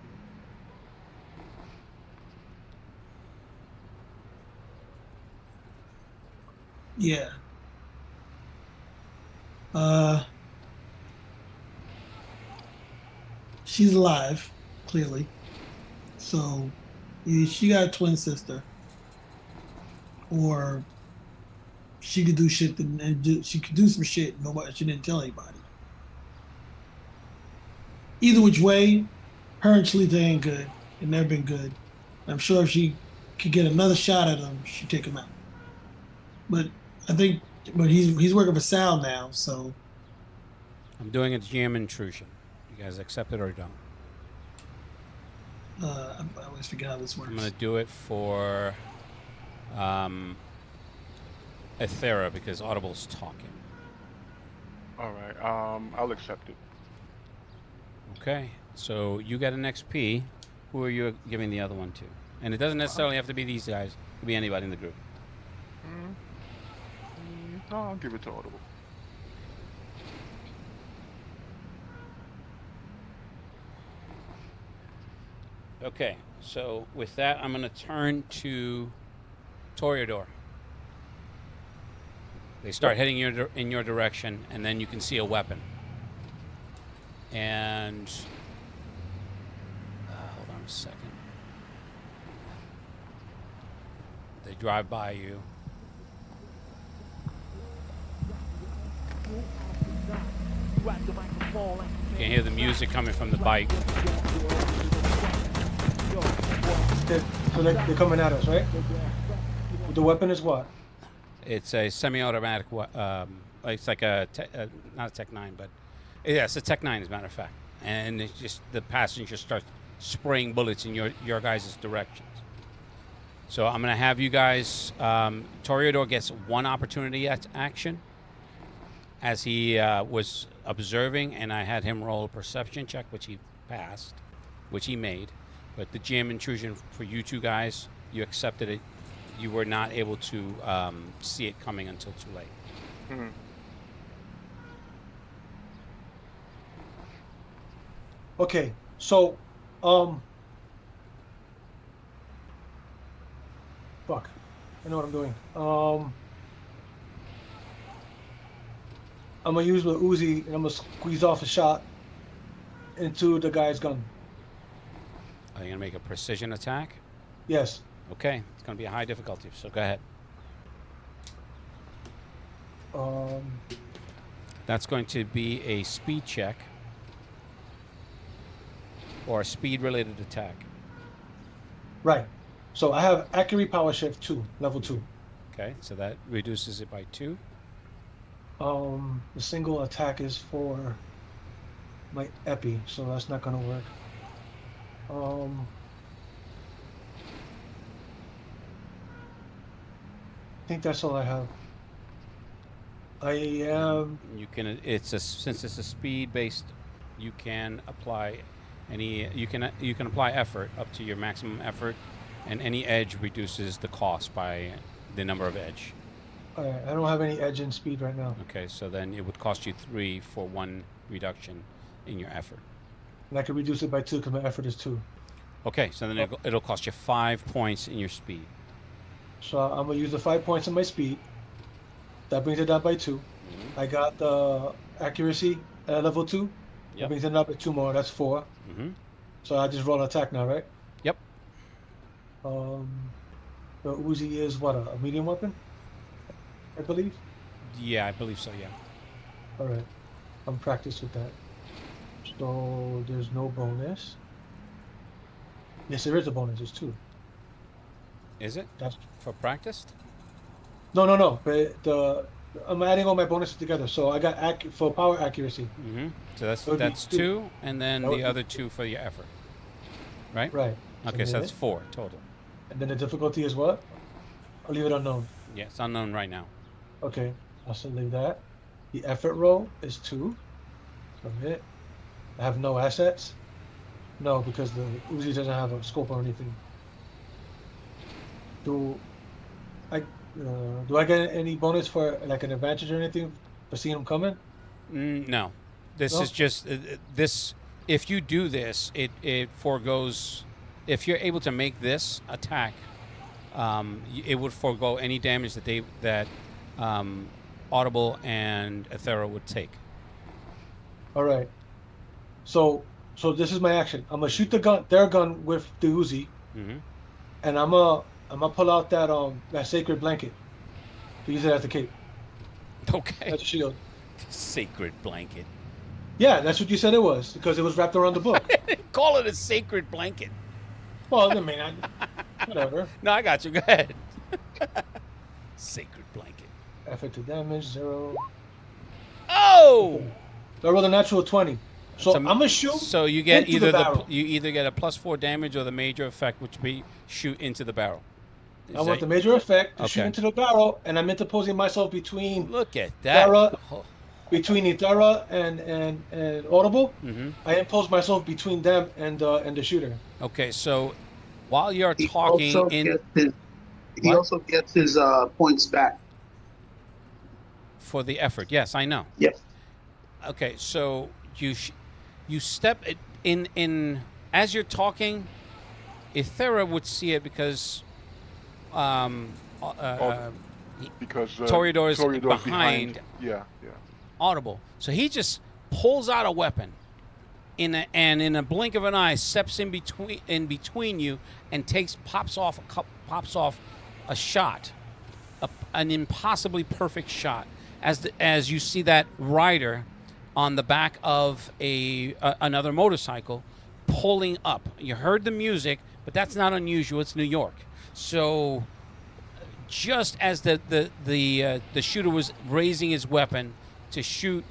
Yeah. She's alive, clearly. So she got a twin sister, or she could do shit she could do some shit. Nobody, she didn't tell anybody. Either which way, her and Shalita ain't good. And never been good. I'm sure if she could get another shot at him, she'd take him out. But I think, but he's working for Sal now, so. I'm doing a GM intrusion. You guys accept it or don't? I always forget how this works. I'm going to do it for Ethera because Audible's talking. All right. I'll accept it. Okay. So you get an XP. Who are you giving the other one to? And it doesn't necessarily have to be these guys. It could be anybody in the group. No, I'll give it to Audible. Okay, so with that, I'm going to turn to Toreador. They start heading in your direction, and then you can see a weapon. And hold on a second. They drive by you. You can hear the music coming from the bike. So they're coming at us, right? The weapon is what? It's a semi-automatic. It's like not a Tech 9, but yes, a Tech 9 as a matter of fact. And it's just the passenger starts spraying bullets in your guys' directions. So I'm going to have you guys. Toreador gets one opportunity at action, as he was observing, and I had him roll a perception check, which he passed, which he made. But the GM intrusion for you two guys, you accepted it. You were not able to see it coming until too late. Mm-hmm. Okay, so, fuck, I know what I'm doing. I'm gonna use my Uzi and I'm gonna squeeze off a shot into the guy's gun. Are you gonna make a precision attack? Yes. Okay, it's gonna be a high difficulty. So go ahead. That's going to be a speed check or a speed-related attack. Right. So I have accuracy power shift 2, level 2. Okay, so that reduces it by 2. The single attack is for my epi, so that's not gonna work. I think that's all I have. You can. Since it's a speed-based, you can apply any. You can apply effort up to your maximum effort, and any edge reduces the cost by the number of edge. Alright, I don't have any edge in speed right now. Okay, so then it would cost you 3 for 1 reduction in your effort. And I can reduce it by 2 because my effort is 2. Okay, so then it'll cost you 5 points in your speed. So I'm gonna use the 5 points in my speed. That brings it down by 2. I got the accuracy at level 2. That brings it up by 2 more. That's 4. So I just roll an attack now, right? Yep. The Uzi is what, a medium weapon? I believe. Yeah, I believe so. Yeah. All right. I'm practiced with that. So there's no bonus. Yes, there is a bonus. There's 2. Is it? That's for practiced? No. But I'm adding all my bonuses together. So I got for power accuracy. So that's 2, and then the other 2 for your effort. Right. Right. Okay, so that's 4 total. And then the difficulty is what? I'll leave it unknown. Yeah, it's unknown right now. Okay, I'll still leave that. The effort roll is 2. So it. I have no assets. No, because the Uzi doesn't have a scope or anything. Do I get any bonus for like an advantage or anything for seeing them coming? No, this is just this. If you do this, it foregoes. If you're able to make this attack, it would forego any damage that Audible and Ethera would take. All right. So this is my action. I'm gonna shoot their gun with the Uzi, and I'm gonna pull out that sacred blanket. to use it as a cape, Okay. as a shield. Sacred blanket. Yeah, that's what you said it was because it was wrapped around the book. Call it a sacred blanket. Well, I mean, whatever. No, I got you. Go ahead. Sacred blanket. Effective damage 0. Oh! I rolled a natural 20. So I'm gonna shoot. So you get into either the barrel. you either get a +4 damage or the major effect, which be shoot into the barrel. I want the major effect to shoot Okay. into the barrel, and I'm interposing myself between Look at that. between Ithera and Audible. Mm-hmm. I impose myself between them and the shooter. Okay, so while you're He talking also in gets his, he What? also gets his points back. for the effort, yes, I know. Yes. Okay, so you step in as you're talking. Ithera would see it because Because Toreador's Toreador's behind. Yeah. Audible. So he just pulls out a weapon and in a blink of an eye steps in between you and pops off a shot, an impossibly perfect shot. As you see that rider on the back of another motorcycle pulling up. You heard the music, but that's not unusual. It's New York. So just as the shooter was raising his weapon to shoot,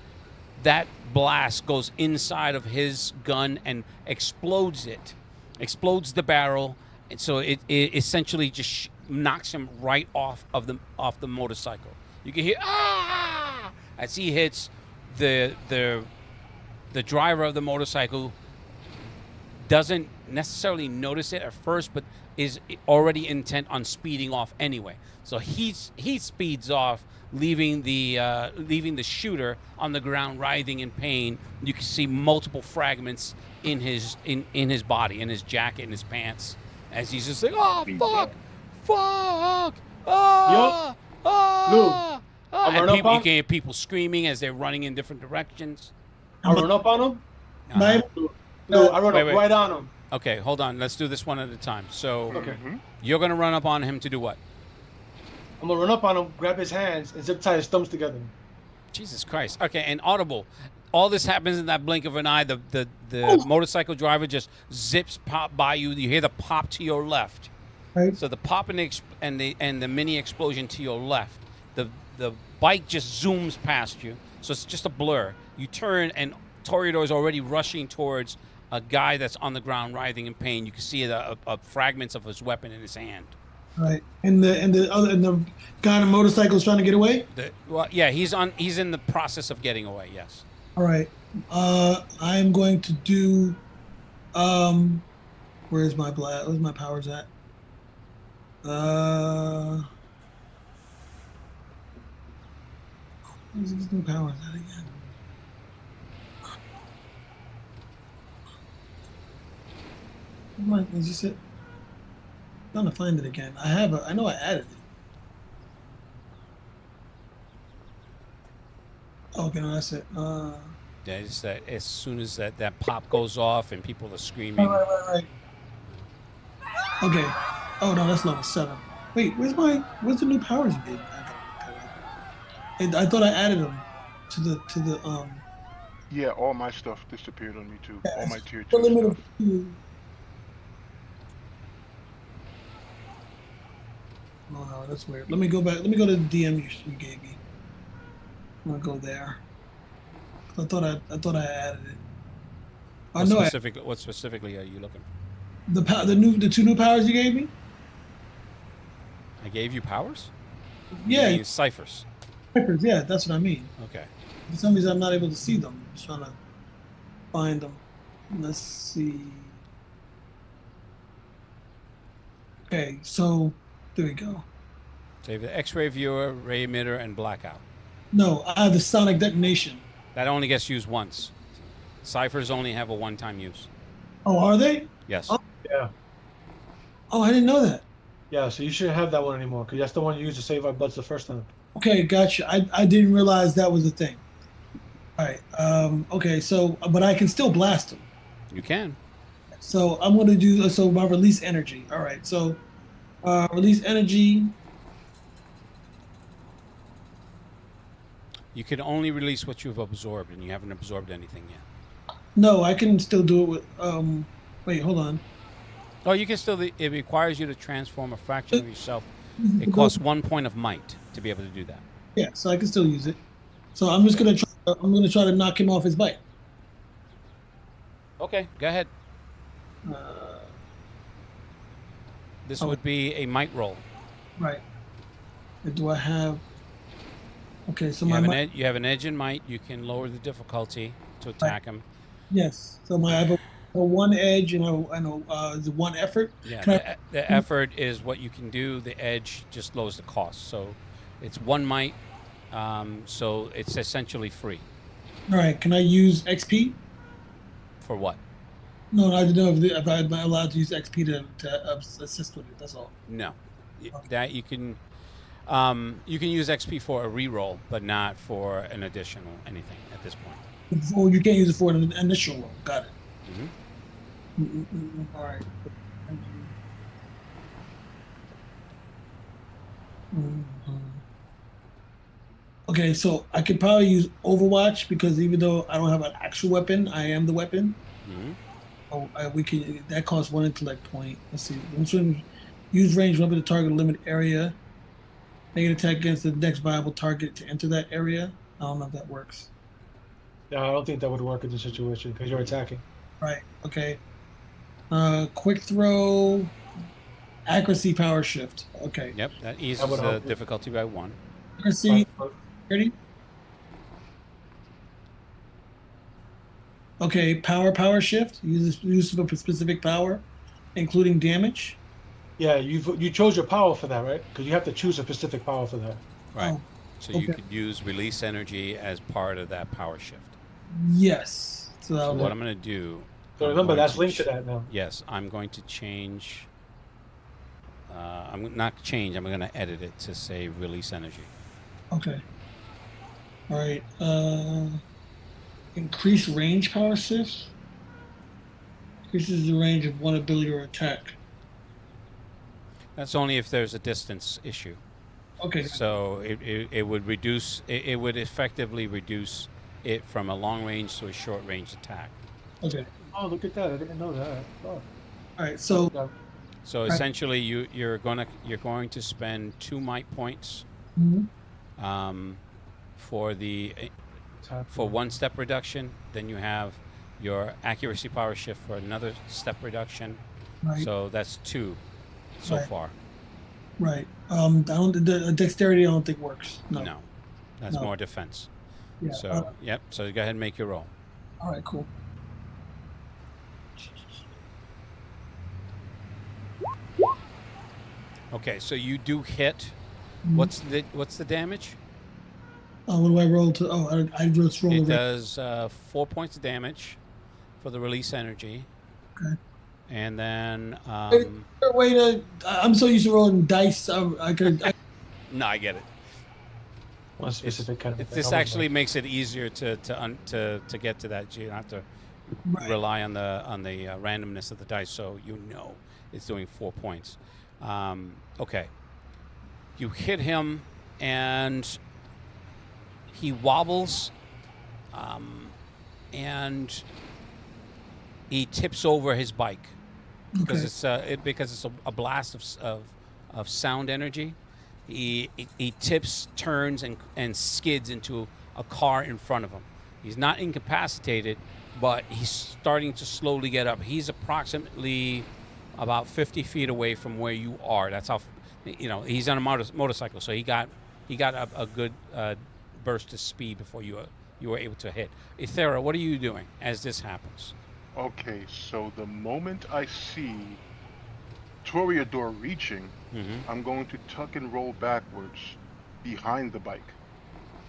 that blast goes inside of his gun and explodes the barrel, and so it essentially just knocks him right off the motorcycle. You can hear ah as he hits the driver of the motorcycle. Doesn't necessarily notice it at first, but is already intent on speeding off anyway. So he speeds off, leaving the shooter on the ground, writhing in pain. You can see multiple fragments in his body, in his jacket, in his pants, as he's just like, "Oh fuck, ah, ah." And you can hear people screaming as they're running in different directions. I run up on him. No, I run up right on him. Okay, hold on. Let's do this one at a time. So Okay. you're going to run up on him to do what? I'm gonna run up on him, grab his hands, and zip tie his thumbs together. Jesus Christ. Okay, and Audible. All this happens in that blink of an eye. The motorcycle driver just pop by you. You hear the pop to your left. Right. So the pop and the mini explosion to your left. The bike just zooms past you. So it's just a blur. You turn and Toreador is already rushing towards a guy that's on the ground writhing in pain. You can see the fragments of his weapon in his hand. Right, and the guy on the motorcycle is trying to get away. He's in the process of getting away. Yes. All right, I'm going to do. Where's my Where's my powers at? Where's these new powers at again? Is this it? I'm trying to find it again. I know I added it. Oh, okay, no, that's it. Yeah, it's that as soon as that pop goes off and people are screaming. Right. Okay. Oh no, that's level 7. Wait, where's the new powers you gave me? I thought I added them to the Yeah, all my stuff disappeared on me too. Yeah, all my tier 2 stuff. Oh no, that's weird. Let me go back. Let me go to the DM you gave me. I'm gonna go there. I thought I added it. What specifically are you looking for? The 2 new powers you gave me. I gave you powers? Yeah. You ciphers. Ciphers, yeah, that's what I mean. Okay. For some reason, I'm not able to see them. I'm just trying to find them. Let's see. Okay, so there we go. So you have the X-ray viewer, ray emitter, and blackout. No, I have the sonic detonation. That only gets used once. Ciphers only have a one-time use. Oh, are they? Yes. Oh, yeah. Oh, I didn't know that. Yeah, so you shouldn't have that one anymore because that's the one you used to save our butts the first time. Okay, gotcha. I didn't realize that was a thing. All right. Okay, so but I can still blast them. You can. So I'm going to do my release energy. All right. So release energy. You can only release what you've absorbed, and you haven't absorbed anything yet. No, I can still do it with. Wait, hold on. Oh, you can still. It requires you to transform a fraction of yourself. It costs 1 point of might to be able to do that. Yeah, so I can still use it. So I'm just gonna try. I'm gonna try to knock him off his bike. Okay, go ahead. This would be a might roll. Right. Do I have? Okay, so You my have, might. you have an edge in might. You can lower the difficulty to attack him. Yes. So I have a one edge and the one effort. Yeah. The effort is what you can do. The edge just lowers the cost. So it's 1 might. So it's essentially free. All right. Can I use XP? For what? No, I don't know if I'm allowed to use XP to assist with it. That's all. No, that you can use XP for a reroll, but not for an additional anything at this point. Oh, you can't use it for an initial roll. Got it. Mm-hmm. All right. Okay, so I could probably use Overwatch because even though I don't have an actual weapon, I am the weapon. Mm-hmm. We can. That costs 1 intellect point. Let's see. Use range weapon to target a limited area. Make an attack against the next viable target to enter that area. I don't know if that works. No, I don't think that would work in this situation because you're attacking. Right. Okay. Quick throw. Accuracy power shift. Okay. Yep, that eases the difficulty by 1. Accuracy. Ready? Okay, power shift. Use of a specific power, including damage. Yeah, you chose your power for that, right? Because you have to choose a specific power for that. Right. Oh, So you could use release energy as part of that power shift. Yes. So what I'm going to do. So remember, that's linked to that now. Yes, I'm going to change. I'm not change. I'm going to edit it to say release energy. Okay. All right. Increase range power shift. Increases the range of one ability or attack. That's only if there's a distance issue. Okay. So it would reduce. It would effectively reduce it from a long range to a short range attack. Okay. Oh, look at that! I didn't know that. Oh. All right. So. So essentially, you're going to spend 2 might points. Mm-hmm. For 1 step reduction. Then you have your accuracy power shift for another step reduction. Right. So that's 2 so far. Right. The dexterity I don't think works. No. That's more defense. Yeah. So yep. So go ahead and make your roll. All right. Cool. Okay. So you do hit. Mm-hmm. What's the damage? What do I roll to? Oh, I just roll. It does 4 points of damage for the release energy. Okay. And then. I'm so used to rolling dice. I could. No, I get it. One specific kind of. This actually makes it easier to get to that. You don't have to rely on the randomness of the dice, so you know it's doing 4 points. Okay. You hit him, and he wobbles, and he tips over his bike because it's a blast of sound energy. He tips, turns, and skids into a car in front of him. He's not incapacitated, but he's starting to slowly get up. He's approximately about 50 feet away from where you are. That's how, he's on a motorcycle, so he got a good burst of speed before you were able to hit. Ethera, what are you doing as this happens? Okay, so the moment I see Toreador reaching, I'm going to tuck and roll backwards behind the bike.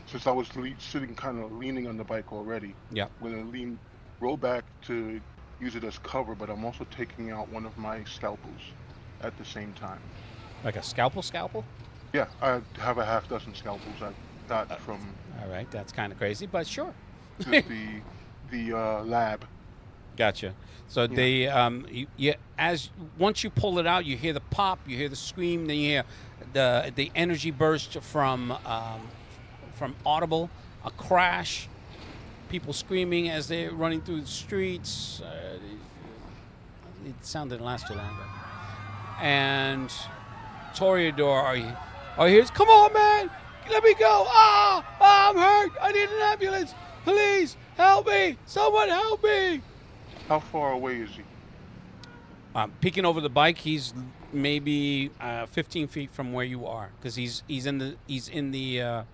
Since I was sitting kind of leaning on the bike already, I'm going to roll back to use it as cover, but I'm also taking out one of my scalpels at the same time. Like a scalpel? Yeah, I have a half dozen scalpels I got from... All right, that's kind of crazy, but sure. the lab. Gotcha. So once you pull it out, you hear the pop, you hear the scream, then you hear the energy burst from Audible, a crash, people screaming as they're running through the streets. It sounded last too long, but. And Toreador, are you here? Come on, man! Let me go! I'm hurt! I need an ambulance! Please, help me! Someone help me! How far away is he? Peeking over the bike, he's maybe 15 feet from where you are, because he's in the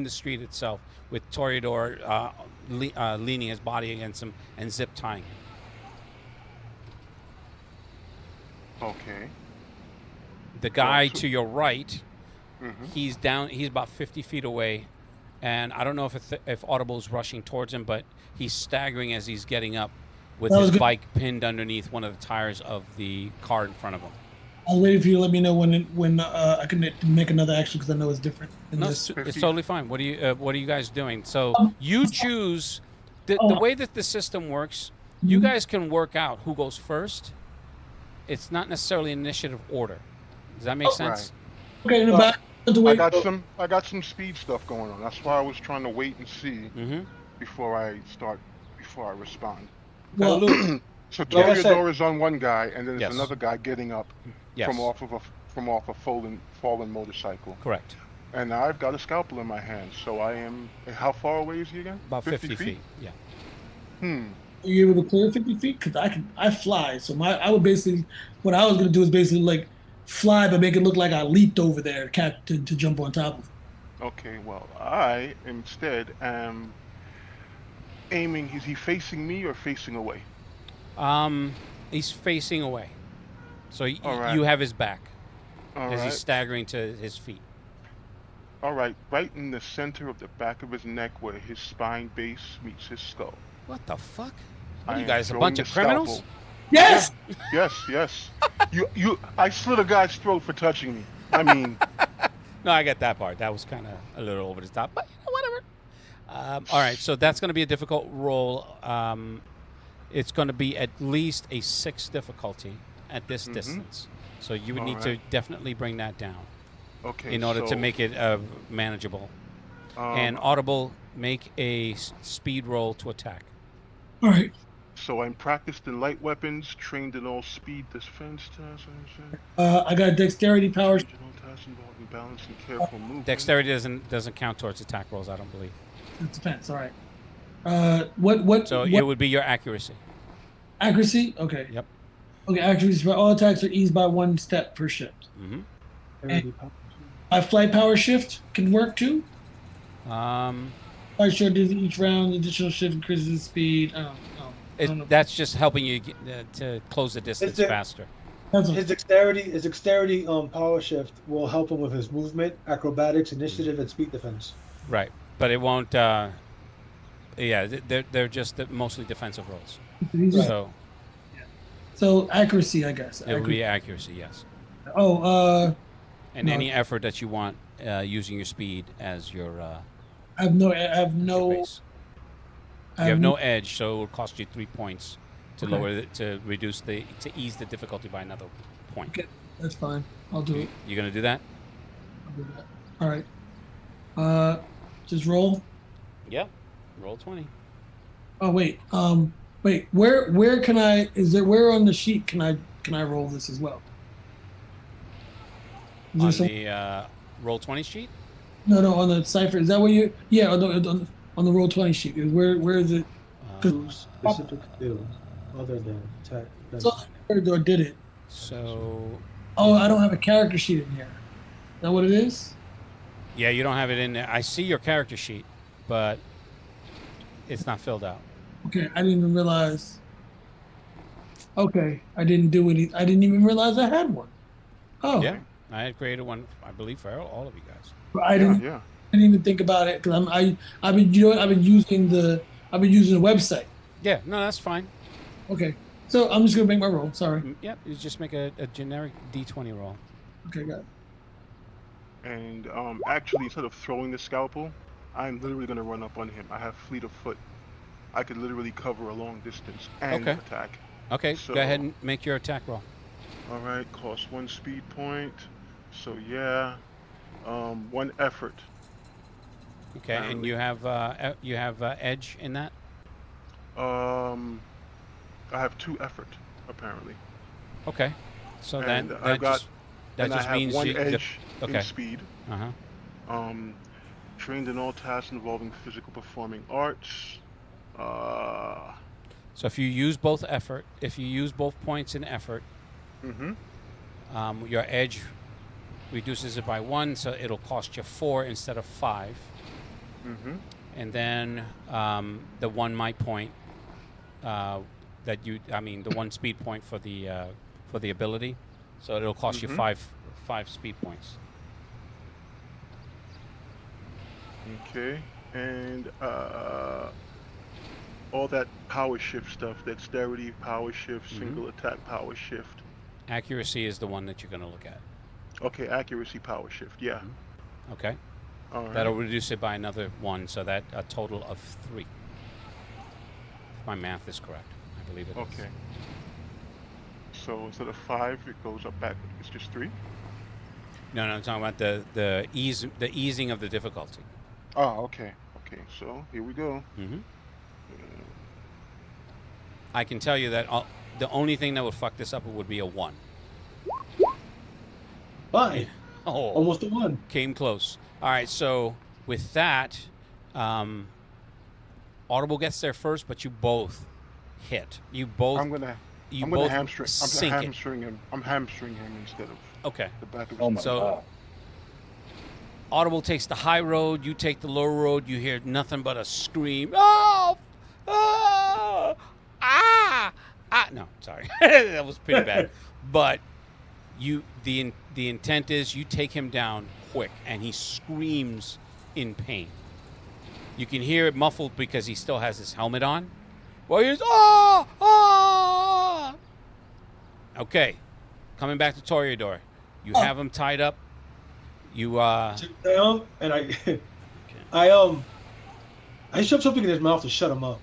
street itself, with Toreador leaning his body against him and zip tying him. Okay. The guy to your right, Mm-hmm. he's down. He's about 50 feet away, and I don't know if Audible's rushing towards him, but he's staggering as he's getting up, with his bike pinned underneath one of the tires of the car in front of him. I'll wait for you to let me know when I can make another action, because I know it's different. No, it's totally fine. What are you guys doing? So you choose the way that the system works. You guys can work out who goes first. It's not necessarily initiative order. Does that make sense? Right. Okay, I got some speed stuff going on. That's why I was trying to wait and see before I respond. Well, so Toreador is on one guy, and then there's Yes. another guy getting up Yes. from off a fallen motorcycle. Correct. And I've got a scalpel in my hand, so I am. How far away is he again? About 50 feet. Yeah. Are you able to clear 50 feet? Because I fly. So what I was going to do is basically like fly, but make it look like I leaped over there to jump on top of him. Okay, well, I instead am aiming. Is he facing me or facing away? He's facing away. So right. you have his back All as right. he's staggering to his feet. All right, right in the center of the back of his neck where his spine base meets his skull. What the fuck? What I are you am guys, a throwing bunch the of criminals? scalpel. Yes! Yes. I slit a guy's throat for touching me. I mean, No, I get that part. That was kind of a little over the top, but whatever. All right, so that's going to be a difficult roll. It's going to be at least a 6 difficulty at this distance. So you would need to definitely bring that down. Okay. In order to make it manageable. And Audible, make a speed roll to attack. All right. So I'm practiced in light weapons, trained in all speed defense tests. I got dexterity power. Tasks involving balance and careful movement. Dexterity doesn't count towards attack rolls, I don't believe. Defense. All right. What? So it would be your accuracy. Accuracy? Okay. Yep. Okay, accuracy. All attacks are eased by 1 step per shift. And my flight power shift can work too. Flight shift does each round. Additional shift increases the speed. I don't know. That's just helping you to close the distance faster. His dexterity power shift will help him with his movement, acrobatics, initiative, and speed defense. Right, but it won't. They're just mostly defensive rolls. Right. So accuracy, I guess. It would be accuracy, yes. And any effort that you want using your speed as your. I have no. Base. You have no edge, so it will cost you 3 points to to ease the difficulty by another point. Okay, that's fine. I'll do it. You gonna do that? I'll do that. All right. Just roll. Yep. Roll 20. Oh wait. Wait. Where can I? Where on the sheet can I roll this as well? On the roll 20 sheet? No, on the Cypher. Is that where you? Yeah, on the roll 20 sheet. Where is it? Specific field other than attack. So or did it? So. Oh, I don't have a character sheet in here. Is that what it is? Yeah, you don't have it in there. I see your character sheet, but it's not filled out. Okay, I didn't even realize. Okay, I didn't even realize I had one. Oh. Yeah, I had created one, I believe, for all of you guys. I didn't even think about it because I've been using the website. Yeah, no, that's fine. Okay, so I'm just gonna make my roll. Sorry. Yep, you just make a generic D20 roll. Okay, got it. And actually, instead of throwing the scalpel, I'm literally gonna run up on him. I have fleet of foot. I could literally cover a long distance and attack. Okay, so, go ahead and make your attack roll. All right, cost 1 speed point. So yeah, 1 effort. Okay, and apparently. you have edge in that. I have 2 effort apparently, Okay, so and that I've got, that and I just have means 1 you, edge in okay. speed. Uh-huh. Trained in all tasks involving physical performing arts. So if you use both effort, if you use both points in effort, your edge reduces it by 1, so it'll cost you 4 instead of 5. And then the 1 might point that you, I mean, the 1 speed point for the ability, so it'll cost you 5 speed points. Okay, and all that power shift stuff, dexterity, power shift, single attack, power shift. Accuracy is the one that you're going to look at. Okay, accuracy, power shift, yeah. Okay. All right. That'll reduce it by another 1, so that a total of 3. If my math is correct, I believe it is. Okay. So instead of 5, it goes up back. It's just 3. No, I'm talking about the easing of the difficulty. Oh, okay. Okay, so here we go. I can tell you that the only thing that would fuck this up would be a 1. Fine. Oh, Almost a 1. Came close. All right, so with that, Audible gets there first, but you both hit. You both. I'm gonna hamstring him. I'm hamstring him instead of the back of his neck. So Audible takes the high road. You take the low road. You hear nothing but a scream. Oh! Ah! Ah! Ah! No, sorry, that was pretty bad. But the intent is you take him down quick, and he screams in pain. You can hear it muffled because he still has his helmet on. Well, he's ah! Okay, coming back to Toreador, you have him tied up. You down, and I shoved something in his mouth to shut him up.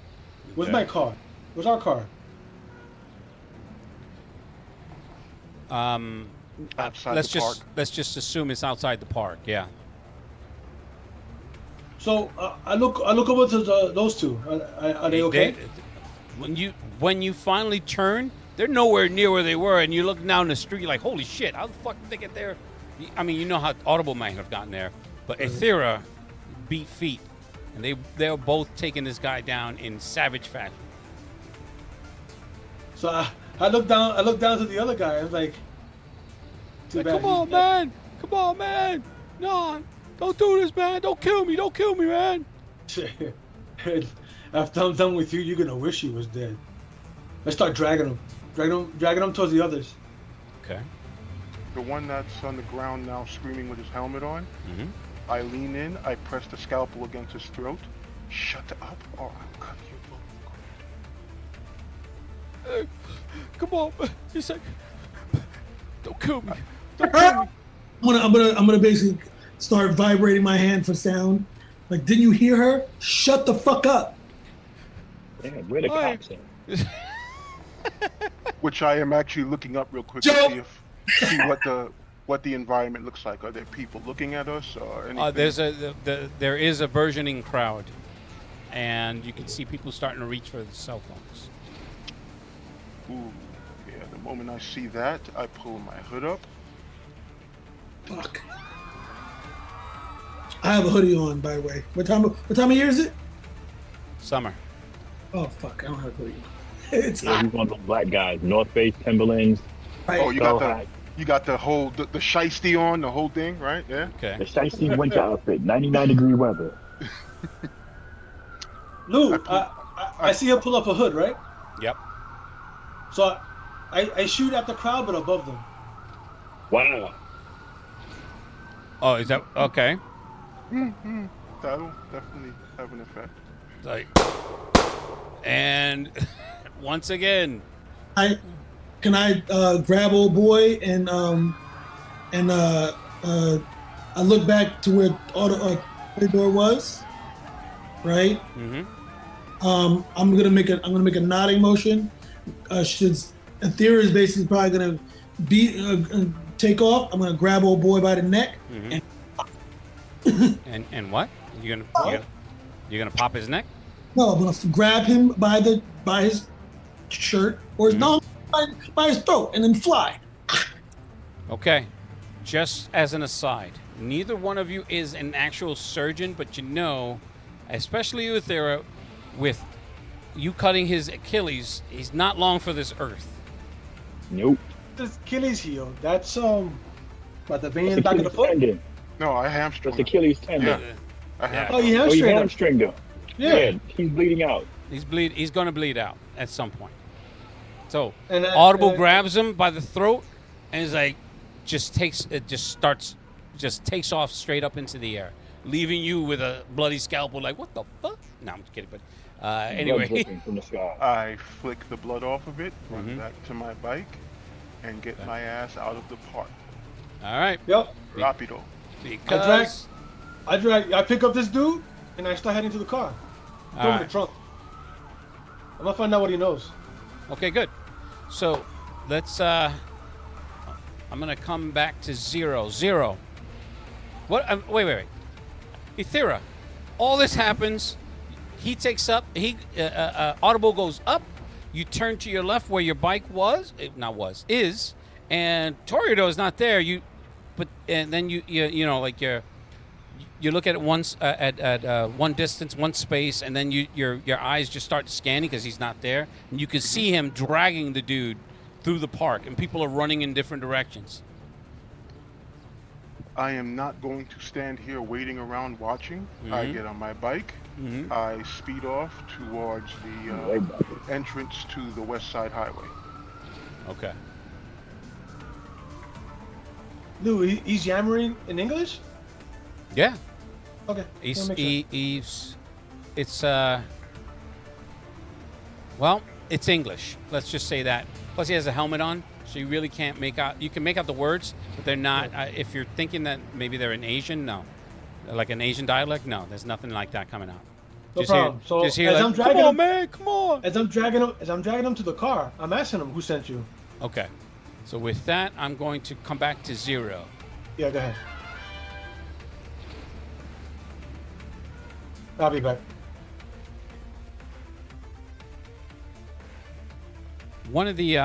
Where's my car? Where's our car? Outside let's the park. let's just assume it's outside the park. Yeah. So I look over to those two. Are they okay? When you finally turn, they're nowhere near where they were, and you look down the street like, holy shit, how the fuck did they get there? I mean, you know how Audible might have gotten there, but Aethera beat feet, and they're both taking this guy down in savage fashion. So I look down to the other guy. I'm like, come on, man! Come on, man! No, don't do this, man! Don't kill me, man! After I'm done with you, you're gonna wish he was dead. I start dragging him towards the others. Okay. The one that's on the ground now screaming with his helmet on, I lean in, I press the scalpel against his throat. Shut up or I'll cut you. Come on, he's like, don't kill me. Don't kill me. I'm gonna basically start vibrating my hand for sound. Like, didn't you hear her? Shut the fuck up. Yeah, where the cops at? Which I am actually looking up real quick to see what the environment looks like. Are there people looking at us or anything? There is a versioning crowd, and you can see people starting to reach for the cell phones. Ooh, yeah. The moment I see that, I pull my hood up. Fuck. I have a hoodie on, by the way. What time of year is it? Summer. Oh fuck! I don't have a hoodie on. It's yeah, he's one of those black guys. North Face, Timberlands. Right. Oh, you got the whole the shiesty on, the whole thing, right? Yeah. Okay. The shiesty winter outfit, 99-degree weather. Lou, I see him pull up a hood, right? Yep. So I shoot at the crowd, but above them. Wow. Oh, is that okay? That'll definitely have an effect. Like, and once again, I grab old boy and I look back to where the door was, right? I'm gonna make a nodding motion. Aethera is basically probably gonna take off. I'm gonna grab old boy by the neck and what? You're gonna pop his neck? No, I'm gonna grab him by his shirt or no, by his throat, and then fly. Okay. Just as an aside, neither one of you is an actual surgeon, but you know, especially with you cutting his Achilles, he's not long for this earth. Nope. This Achilles heel. That's by the vein in the That's back of the foot. tendon. No, I hamstring. That's Achilles tendon. Yeah. I have. Oh, you Oh, you hamstring him. hamstringed him. Yeah. He's bleeding out. He's gonna bleed out at some point. So And Audible grabs him by the throat and is like, takes off straight up into the air, leaving you with a bloody scalpel. Like, what the fuck? No, I'm just kidding. But anyway, Blood dripping from the sky. I flick the blood off of it, run back to my bike, and get my ass out of the park. All right. Yep. Rapido. Because I pick up this dude and I start heading to the car. Throw him in the trunk. I'm gonna find out what he knows. Okay, good. So let's. I'm gonna come back to 0. What? Wait. Ethera, all this happens. He takes up. Audible goes up. You turn to your left where your bike is, and Torido is not there. And then you look at it once at one distance, one space, and then your eyes just start scanning because he's not there, and you can see him dragging the dude through the park, and people are running in different directions. I am not going to stand here waiting around watching. I get on my bike. I speed off towards the entrance to the West Side Highway. Okay. Lou, he's yammering in English? Yeah. Okay. It's English. Let's just say that. Plus, he has a helmet on, so you really can't make out. You can make out the words, but they're not. If you're thinking that maybe they're an Asian, no, like an Asian dialect, no. There's nothing like that coming out. No problem. So just hear as like, I'm dragging come on, him, man, come on. As I'm dragging him to the car, I'm asking him who sent you. Okay. So with that, I'm going to come back to 0. Yeah, go ahead. I'll be back. One of the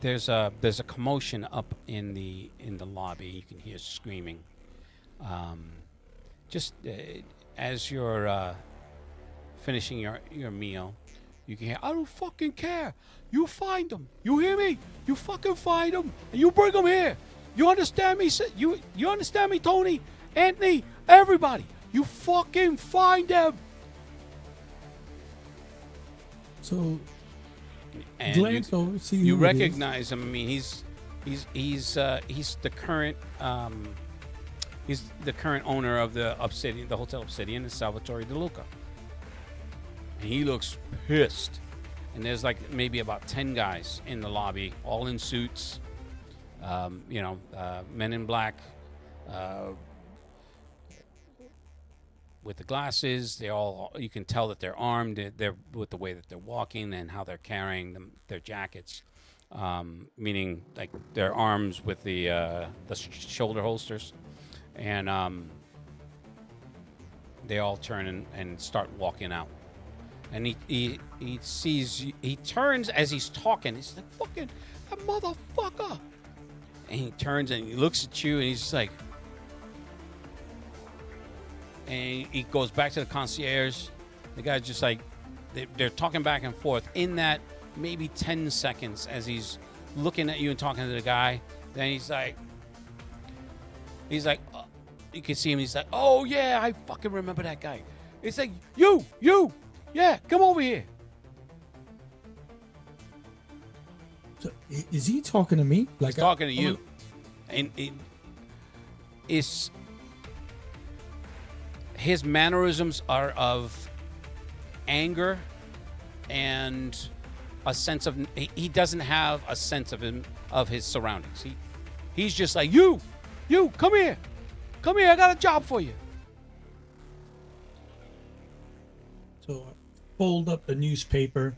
there's a commotion up in the lobby. You can hear screaming. As you're finishing your meal, you can hear, I don't fucking care. You find them. You hear me? You fucking find them and you bring them here. You understand me? You understand me, Tony, Anthony, everybody? You fucking find them. So And glance over, see you who it is. recognize him. I mean, he's the current owner of the Hotel Obsidian, is Salvatore De Luca. And he looks pissed. And there's like maybe about 10 guys in the lobby, all in suits, men in black, with the glasses. You can tell that they're armed. They're with the way that they're walking and how they're carrying their jackets, meaning like their arms with the shoulder holsters, and they all turn and start walking out. And he turns as he's talking. He's like, fucking, that motherfucker. And he turns and he looks at you and he's just like, and he goes back to the concierge. The guy's just like, they're talking back and forth. In that maybe 10 seconds as he's looking at you and talking to the guy, then he's like, you can see him. He's like, oh yeah, I fucking remember that guy. It's like, you. Yeah, come over here. So, is he talking to me? He's talking to you. And his mannerisms are of anger and a sense of, he doesn't have a sense of his surroundings. He's just like, you, come here, I got a job for you. So I fold up the newspaper,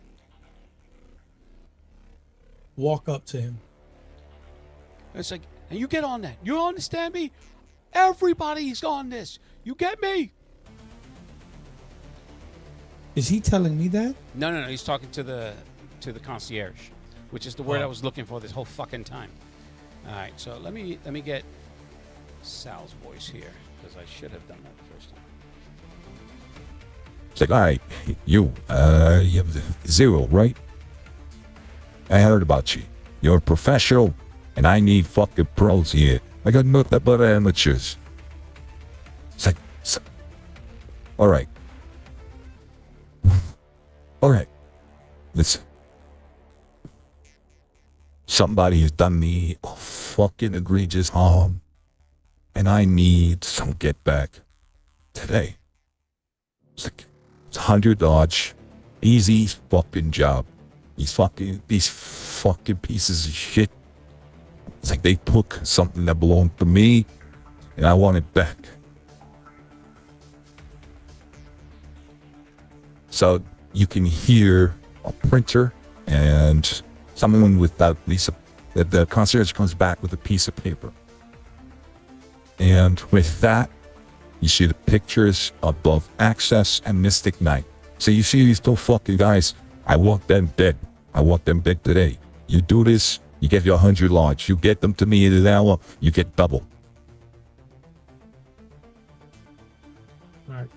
walk up to him. It's like, and you get on that. You understand me? Everybody's on this. You get me? Is he telling me that? No. He's talking to the concierge, which is the word I Oh. was looking for this whole fucking time. All right, so let me get Sal's voice here because I should have done that the first time. It's like, all right, you have 0, right? I heard about you. You're a professional, and I need fucking pros here. I got nothing but amateurs. It's like, all right. All right. Listen. Somebody has done me a fucking egregious harm, and I need some get back today. It's like, it's $100, easy fucking job. These fucking pieces of shit. It's like they took something that belonged to me, and I want it back. So you can hear a printer and someone without the concierge comes back with a piece of paper. And with that, you see the pictures above Access and Mystic Knight. So you see these two fucking guys. I want them dead. I want them dead today. You do this, you get your $100. You get them to me in an hour, you get double. All right.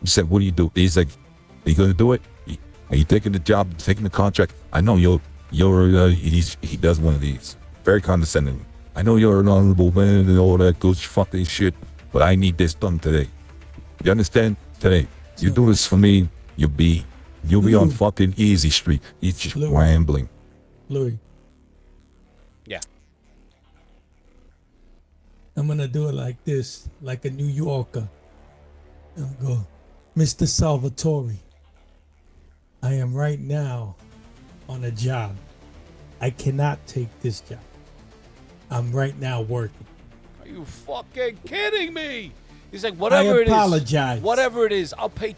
He said, what do you do? He's like, are you going to do it? Are you taking the job, taking the contract? I know he does one of these. Very condescending. I know you're an honorable man and all that good fucking shit, but I need this done today. You understand? Today. You do this for me, you'll be on fucking easy street. He's just rambling. Louis. Yeah. I'm gonna do it like this, like a New Yorker. I'll go, Mr. Salvatore. I am right now on a job. I cannot take this job. I'm right now working. Are you fucking kidding me? He's like, whatever it is. I apologize. Whatever it is, I'll pay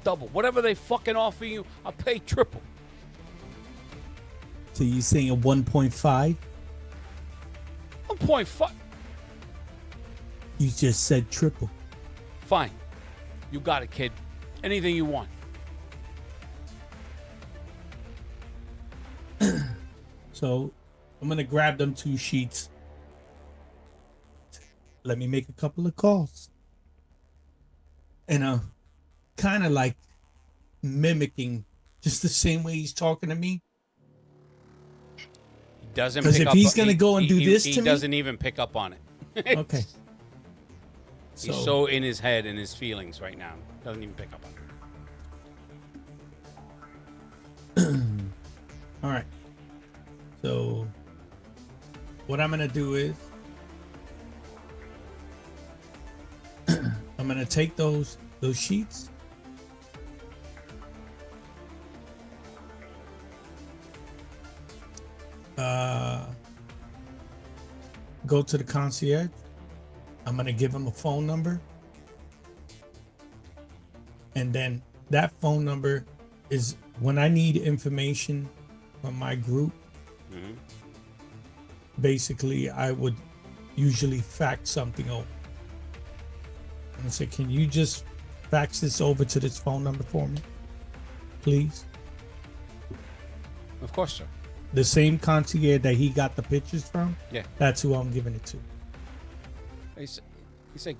double. Whatever they fucking offer you, I'll pay triple. So you saying a 1.5? 1.5. You just said triple. Fine. You got it, kid. Anything you want. So I'm gonna grab them 2 sheets. Let me make a couple of calls. And kind of like mimicking just the same way he's talking to me. He doesn't Because pick if up. he's gonna go and do this he to me, doesn't even pick up on it. okay. He's so in his head and his feelings right now. Doesn't even pick up on it. All right. So what I'm gonna do is I'm gonna take those sheets. Go to the concierge. I'm gonna give him a phone number. And then that phone number is when I need information from my group. Mm-hmm. Basically, I would usually fax something over. And say, can you just fax this over to this phone number for me, please? Of course, sir. The same concierge that he got the pictures from? Yeah. That's who I'm giving it to. He's like,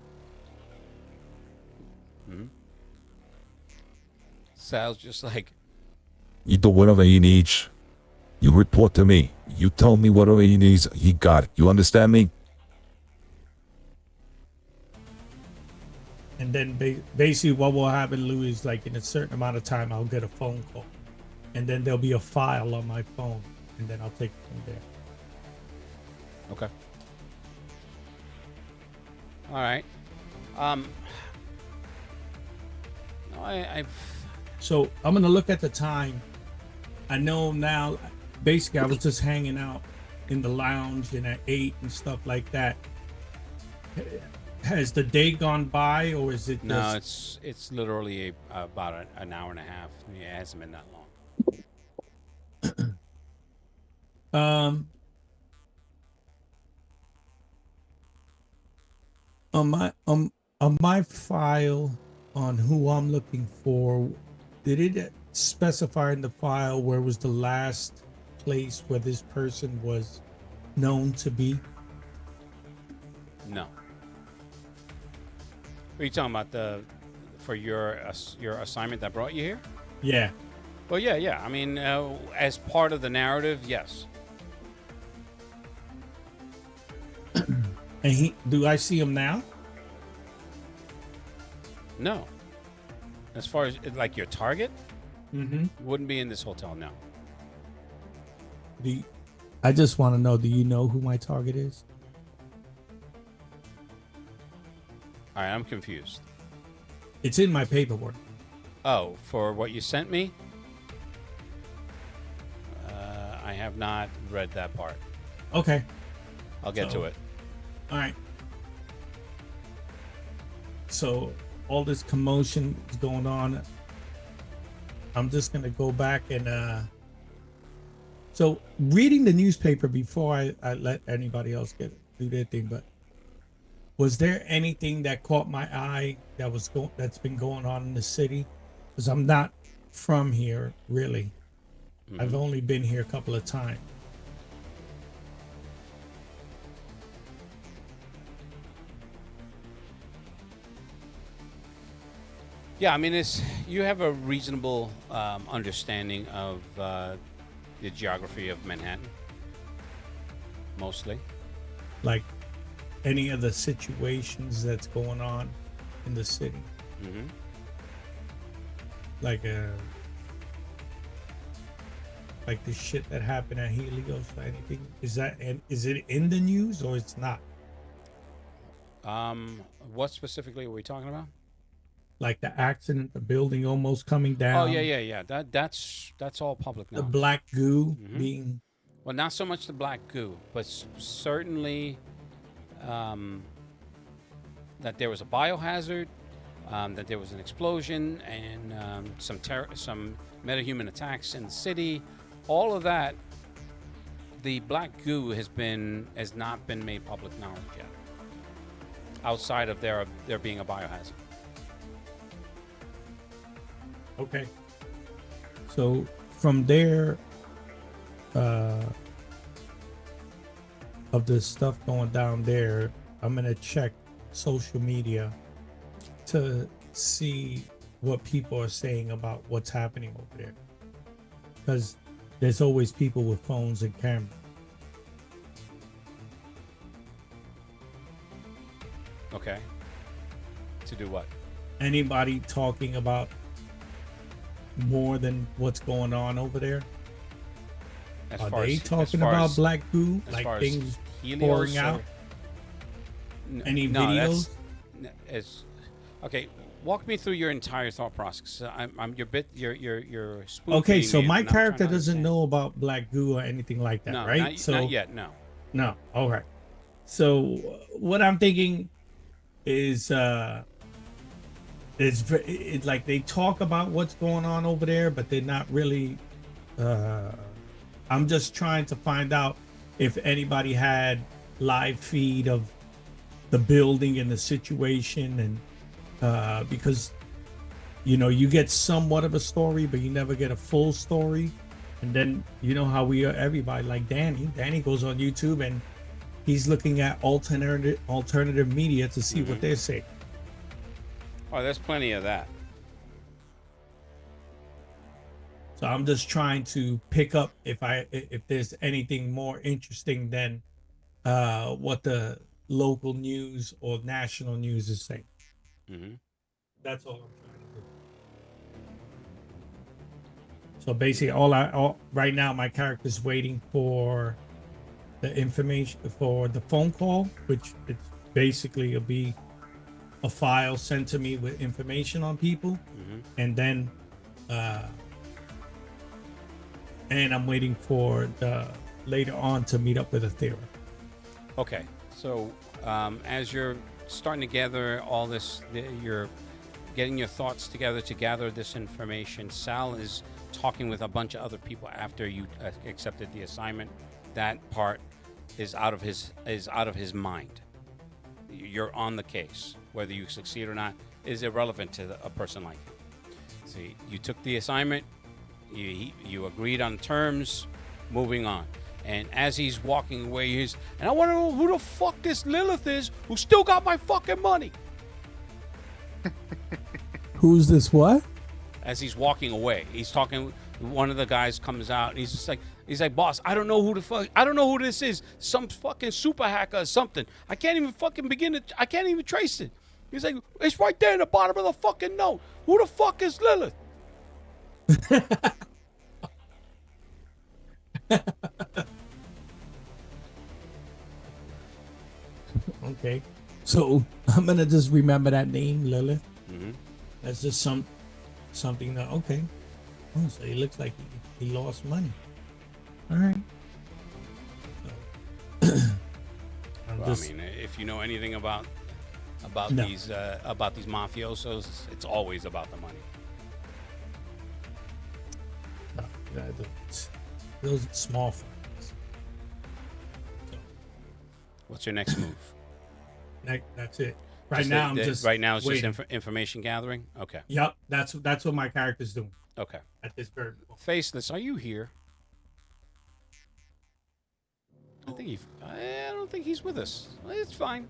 Sal's just like, You do whatever he needs. You report to me. You tell me whatever he needs. He got it. You understand me? And then basically what will happen, Louis, is like in a certain amount of time, I'll get a phone call. And then there'll be a file on my phone. And then I'll take it from there. okay. All right. No, I've. So I'm going to look at the time. I know now, basically, I was just hanging out in the lounge and at 8 and stuff like that. Has the day gone by, or is it No, just... it's literally about an hour and a half. Yeah, it hasn't been that long. Um, on my file on who I'm looking for, did it specify in the file where was the last place where this person was known to be? No. Are you talking about for your assignment that brought you here? Yeah. Well, yeah. I mean, as part of the narrative, yes. And do I see him now? No. As far as like your target, Mm-hmm. wouldn't be in this hotel now. I just want to know, do you know who my target is? All right, I'm confused. It's in my paperwork. Oh, for what you sent me? I have not read that part. Okay. I'll get to it. All right. So all this commotion is going on. I'm just gonna go back and so reading the newspaper before I let anybody else do their thing, but was there anything that caught my eye that's been going on in the city? Because I'm not from here really. Mm-hmm. I've only been here a couple of times. Yeah, I mean, you have a reasonable understanding of the geography of Manhattan, mostly. Like any of the situations that's going on in the city. Mm-hmm. Like the shit that happened at Helios or anything. Is it in the news or it's not? What specifically are we talking about? Like the accident, the building almost coming down. Oh yeah. That's all public The knowledge. black goo Mhm. being. Well, not so much the black goo, but certainly that there was a biohazard, that there was an explosion, and some metahuman attacks in the city. All of that, the black goo has not been made public knowledge yet. Outside of there being a biohazard. Okay. So from there, of the stuff going down there, I'm gonna check social media to see what people are saying about what's happening over there. Because there's always people with phones and cameras. Okay. To do what? Anybody talking about more than what's going on over there? Are they talking about black goo? Like things pouring out? Any videos? Okay. Walk me through your entire thought process. You're spoon Okay, feeding so me, my and I'm trying to character doesn't understand. know about black goo or anything like that, No, right? not yet. No. No. All right. So what I'm thinking is it's like they talk about what's going on over there, but they're not really. I'm just trying to find out if anybody had live feed of the building and the situation, and because you get somewhat of a story, but you never get a full story. And then you know how we are, everybody like Danny goes on YouTube and he's looking at alternative media to see what they're saying. Oh, there's plenty of that. So I'm just trying to pick up if there's anything more interesting than what the local news or national news is saying. Mm-hmm. That's all I'm trying to do. So basically, right now my character's waiting for the information for the phone call, which it's basically will be a file sent to me with information on people, and then and I'm waiting for the later on to meet up with Athera. Okay, so as you're starting to gather all this, you're getting your thoughts together to gather this information. Sal is talking with a bunch of other people after you accepted the assignment that part is out of his mind. You're on the case. Whether you succeed or not is irrelevant to a person like him. See, you took the assignment. You agreed on terms. Moving on. And as he's walking away, and I want to know who the fuck this Lilith is who still got my fucking money. Who's this? What? As he's walking away, he's talking. One of the guys comes out, and he's like, boss, I don't know who this is. Some fucking super hacker or something. I can't even fucking I can't even trace it. He's like, it's right there in the bottom of the fucking note. Who the fuck is Lilith? Okay, so I'm gonna just remember that name, Lilith. Mm-hmm. That's just something that okay. Oh, so he looks like he lost money. All right. Well, I mean, if you know anything about these mafiosos, it's always about the money. Those are small funds. So, what's your next move? That's it. Right now it's waiting. Just information gathering. Okay. Yep, that's what my character's doing. Okay. At this very moment. Faceless, are you here? I don't think he's with us. It's fine.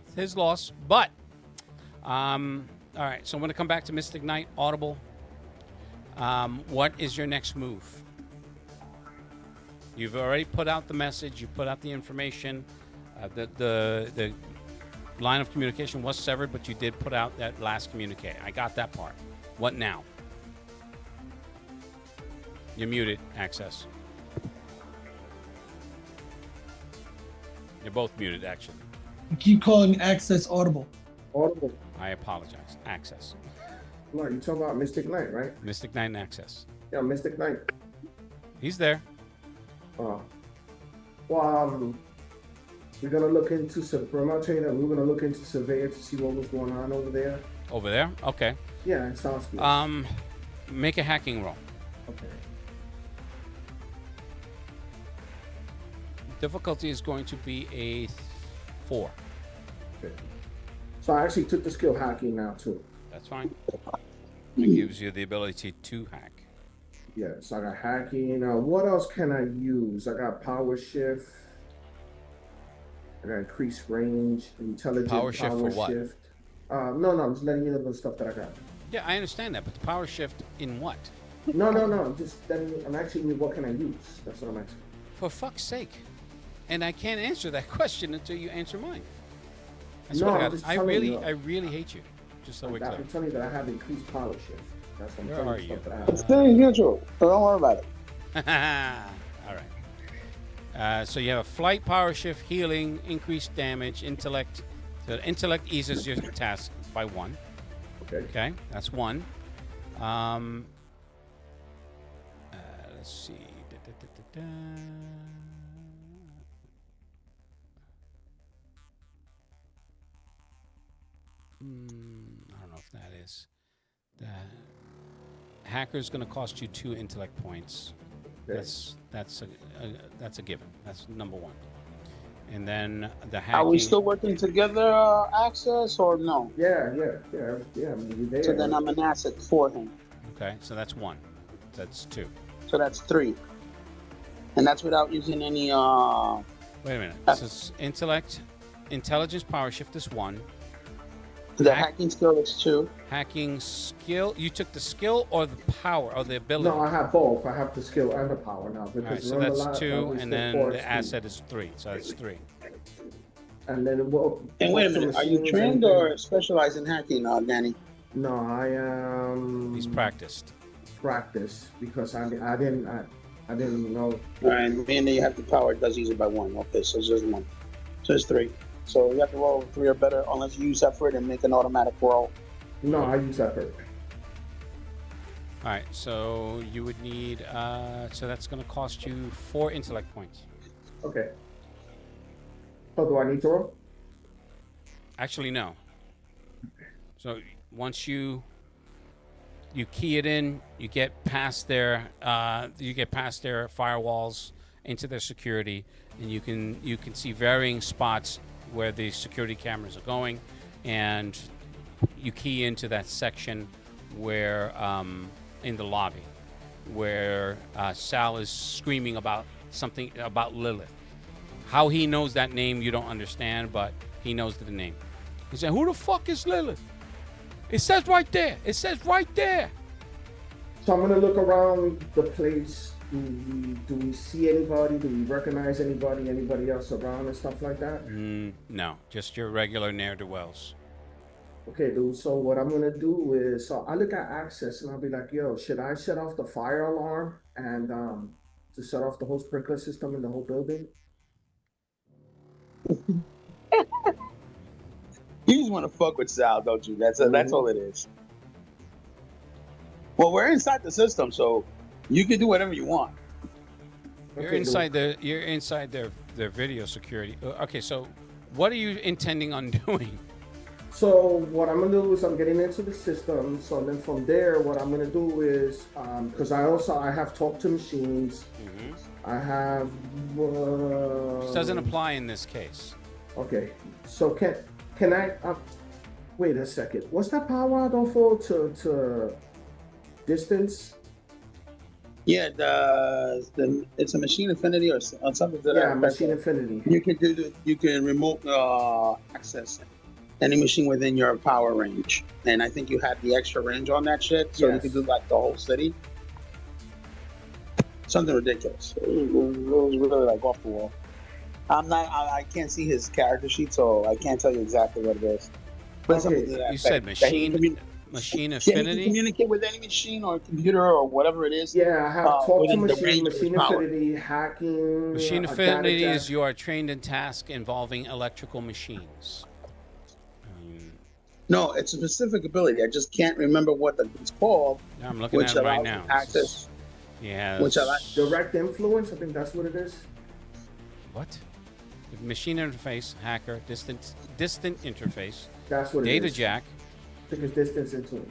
It's his loss. But all right, so I'm going to come back to Mystic Knight, Audible. What is your next move? You've already put out the message. You put out the information. The line of communication was severed, but you did put out that last communique. I got that part. What now? You're muted, Access. You're both muted, actually. You keep calling Access Audible. Audible. I apologize. Access. No, you talking about Mystic Knight, right? Mystic Knight and Access. Yeah, Mystic Knight. He's there. Well, we're gonna look into we're gonna look into Surveyor to see what was going on over there. Over there? Okay. Yeah, it sounds good. Make a hacking roll. Okay. Difficulty is going to be a 4. Okay. So I actually took the skill hacking now too. That's fine. It gives you the ability to hack. Yeah, so I got hacking. What else can I use? I got power shift. I got increased range, intelligent power shift for what? Shift. No, I'm just letting you know the stuff that I got. Yeah, I understand that, but the power shift in what? No. I'm asking you what can I use? That's what I'm asking. For fuck's sake. And I can't answer that question until you answer mine. I really hate you. Just so we're clear. I'm telling you that I have increased power shift. That's what I'm Where telling you. are That I you? have. It's still neutral, so don't worry about it. All right. So you have a flight, power shift, healing, increased damage, intellect. The intellect eases your task by 1. Okay, that's 1. Let's see. I don't know if that is. The hacker's going to cost you 2 intellect points. Okay. That's a given. That's number 1. And then the hacking. Are we still working together, Access, or no? Yeah. I mean, So then I'm an asset for him. Okay, so that's 1. That's 2. So that's 3. And that's without using any. Wait a minute. This is intellect, intelligence, power shift is 1. The hacking skill is 2. Hacking skill. You took the skill or the power or the ability? No, I have both. I have the skill and the power now. All right, so that's 2, and then the asset is 3. So that's 3. And then And wait a minute, are you trained or specialized in hacking, Danny? No, I am. He's practiced. Practice because I didn't know. All right, and then you have the power. It does use it by 1. Okay, so it's just 1. So it's 3. So you have to roll 3 or better unless you use effort and make an automatic roll. No, I use effort. All right, so you would need. So that's going to cost you 4 intellect points. Okay. So do I need to roll? Actually, no. So once you key it in, you get past their firewalls, into their security, and you can see varying spots where the security cameras are going, and you key into that section where in the lobby where Sal is screaming about something about Lilith. How he knows that name, you don't understand, but he knows the name. He said, "Who the fuck is Lilith?" It says right there. It says right there. So I'm gonna look around the place. Do we see anybody? Do we recognize anybody else around and stuff like that? No, just your regular ne'er-do-wells. Okay, dude. So what I'm gonna do is, so I look at access and I'll be like, yo, should I shut off the fire alarm and to shut off the whole sprinkler system in the whole building? You just want to fuck with Sal, don't you? That's all it is. Well, we're inside the system, so you can do whatever you want. You're inside their video security. Okay, so what are you intending on doing? So what I'm gonna do is I'm getting into the system. So then from there, what I'm gonna do is because I have talk to machines. I have. This doesn't apply in this case. Okay, so can I? Wait a second. What's that power I don't fall to distance? Yeah, it's a machine affinity or something. Machine affinity. You can remote access any machine within your power range, and I think you had the extra range on that shit, so you can do like the whole city. Something ridiculous. It was really like off the wall. I can't see his character sheet, so I can't tell you exactly what it is. But you said machine affinity. You can communicate with any machine or computer or whatever it is. Yeah, I have talk to machine affinity, hacking. Machine affinity is you are trained in tasks involving electrical machines. No, it's a specific ability. I just can't remember what it's called. Yeah, I'm looking at it right now. Access. Yeah. Which I like. Direct influence. I think that's what it is. What? Machine interface, hacker, distant interface. That's what it is. Data jack. I think it's distance influence,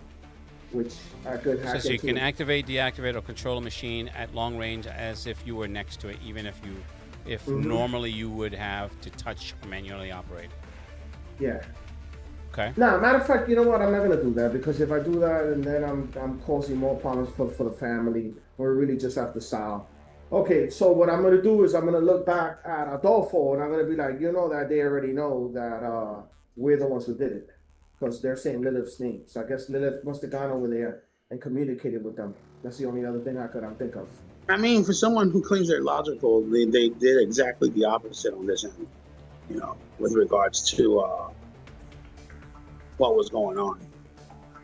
which I could hack So you can activate, deactivate, or control a machine at long range as if you were next to it, even if normally you would have to touch or manually operate. Yeah. Okay. Nah, matter of fact, you know what? I'm not gonna do that because if I do that, and then I'm causing more problems for the family, or really just after Sal. Okay, so what I'm gonna do is I'm gonna look back at Adolfo, and I'm gonna be like, you know that they already know that we're the ones who did it, because they're saying Lilith's name. So I guess Lilith must have gone over there and communicated with them. That's the only other thing I could think of. I mean, for someone who claims they're logical, they did exactly the opposite on this end. You know, with regards to what was going on.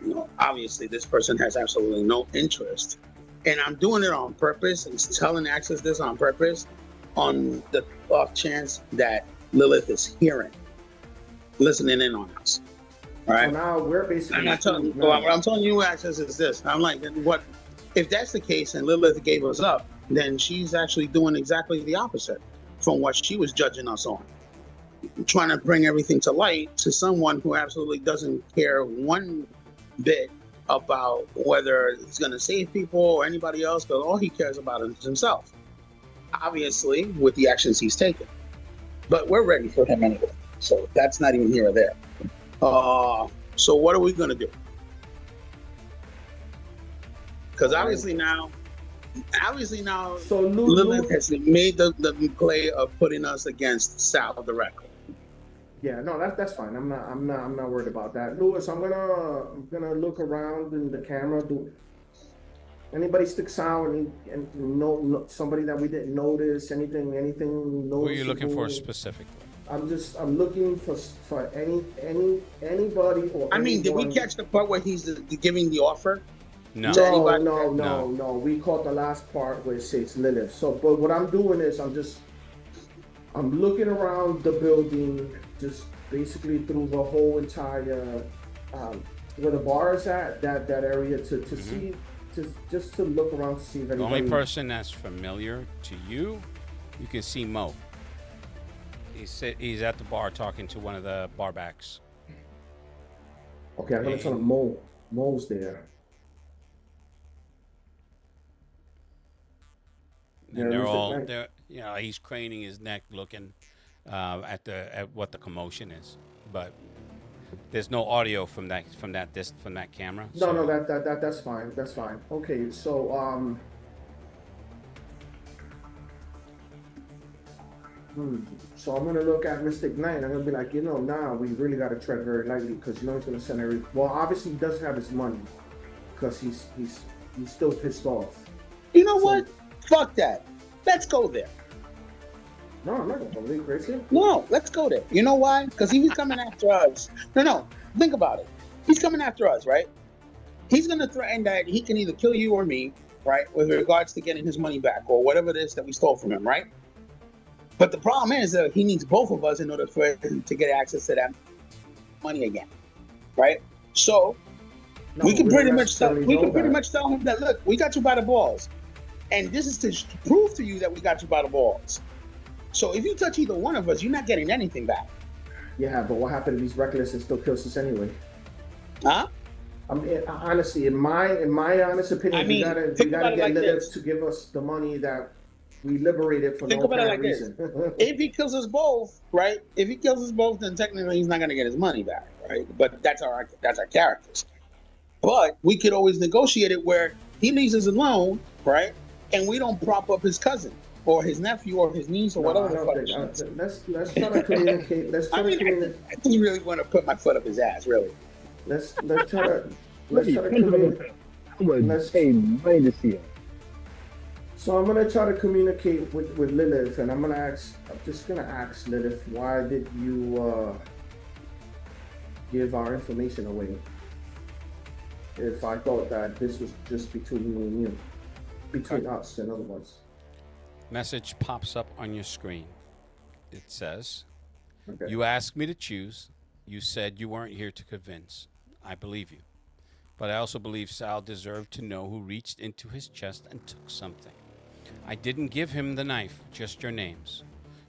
You know, obviously this person has absolutely no interest, and I'm doing it on purpose and telling Access this on purpose, on the off chance that Lilith is listening in on us. All right. So now we're basically. I'm not telling you. What I'm telling you, Access, is this. I'm like, what? If that's the case, and Lilith gave us up, then she's actually doing exactly the opposite from what she was judging us on. Trying to bring everything to light to someone who absolutely doesn't care one bit about whether it's going to save people or anybody else, because all he cares about is himself. Obviously, with the actions he's taken. But we're ready for him anyway. So that's not even here or there. So what are we going to do? Because obviously now, so Lilith has made the play of putting us against Sal directly. Yeah, no, that's fine. I'm not worried about that. Louis, I'm gonna look around in the camera. Do anybody sticks out and no somebody that we didn't notice? Anything noticeable? Who are you looking for specifically? I'm looking for anybody or. I mean, did we catch the part where he's giving the offer? No. No. We caught the last part where it says Lilith. So, but what I'm doing is I'm looking around the building, just basically through the whole entire where the bar is at, that area to see, just to look around to see if anybody. The only person that's familiar to you can see Mo. He's at the bar talking to one of the barbacks. Okay, I'm gonna tell him Mo's there. And they're he's craning his neck, looking at what the commotion is, but there's no audio from that camera. No, no, that's fine. That's fine. Okay, so so I'm gonna look at Mystic Knight and I'm gonna be like, nah, we really gotta tread very lightly because he's gonna send well, obviously he doesn't have his money because he's still pissed off. You know what? Fuck that. Let's go there. No, I'm not gonna believe crazy. No, let's go there. You know why? Because he was coming after us. No, think about it. He's coming after us, right? He's gonna threaten that he can either kill you or me, right? With regards to getting his money back or whatever it is that we stole from him, right? But the problem is that he needs both of us in order for him to get access to that money again, right? So we can pretty much tell him that, look, we got you by the balls, and this is to prove to you that we got you by the balls. So if you touch either one of us, you're not getting anything back. Yeah, but what happened if he's reckless and still kills us anyway? Huh? I mean, honestly, in my honest opinion, we gotta get Lilith to give us the money that we liberated for no apparent reason. If he kills us both, right? If he kills us both, then technically he's not going to get his money back, right? But that's our characters. But we could always negotiate it where he leaves us alone, right? And we don't prop up his cousin or his nephew or his niece or whatever the fuck. Let's try to communicate. I think you really want to put my foot up his ass, really. Let's try to communicate. I would pay money to see him. So I'm gonna try to communicate with Lilith, and I'm just gonna ask Lilith, why did you give our information away? If I thought that this was just between me and you, between us, in other words. Message pops up on your screen. It says, Okay. "You asked me to choose. You said you weren't here to convince. I believe you. But I also believe Sal deserved to know who reached into his chest and took something. I didn't give him the knife, just your names.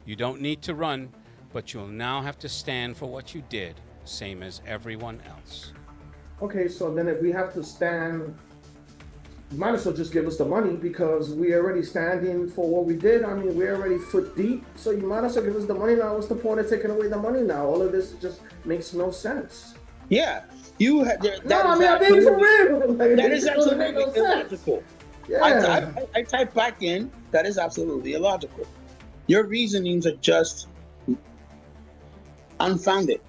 You don't need to run, but you'll now have to stand for what you did, same as everyone else." Okay, so then if we have to stand, you might as well just give us the money because we're already standing for what we did. I mean, we're already foot deep, so you might as well give us the money now. What's the point of taking away the money now? All of this just makes no sense. Yeah, you had. I'm being for real. That is absolutely illogical. Yeah. I type back in, that is absolutely illogical. Your reasonings are just unfounded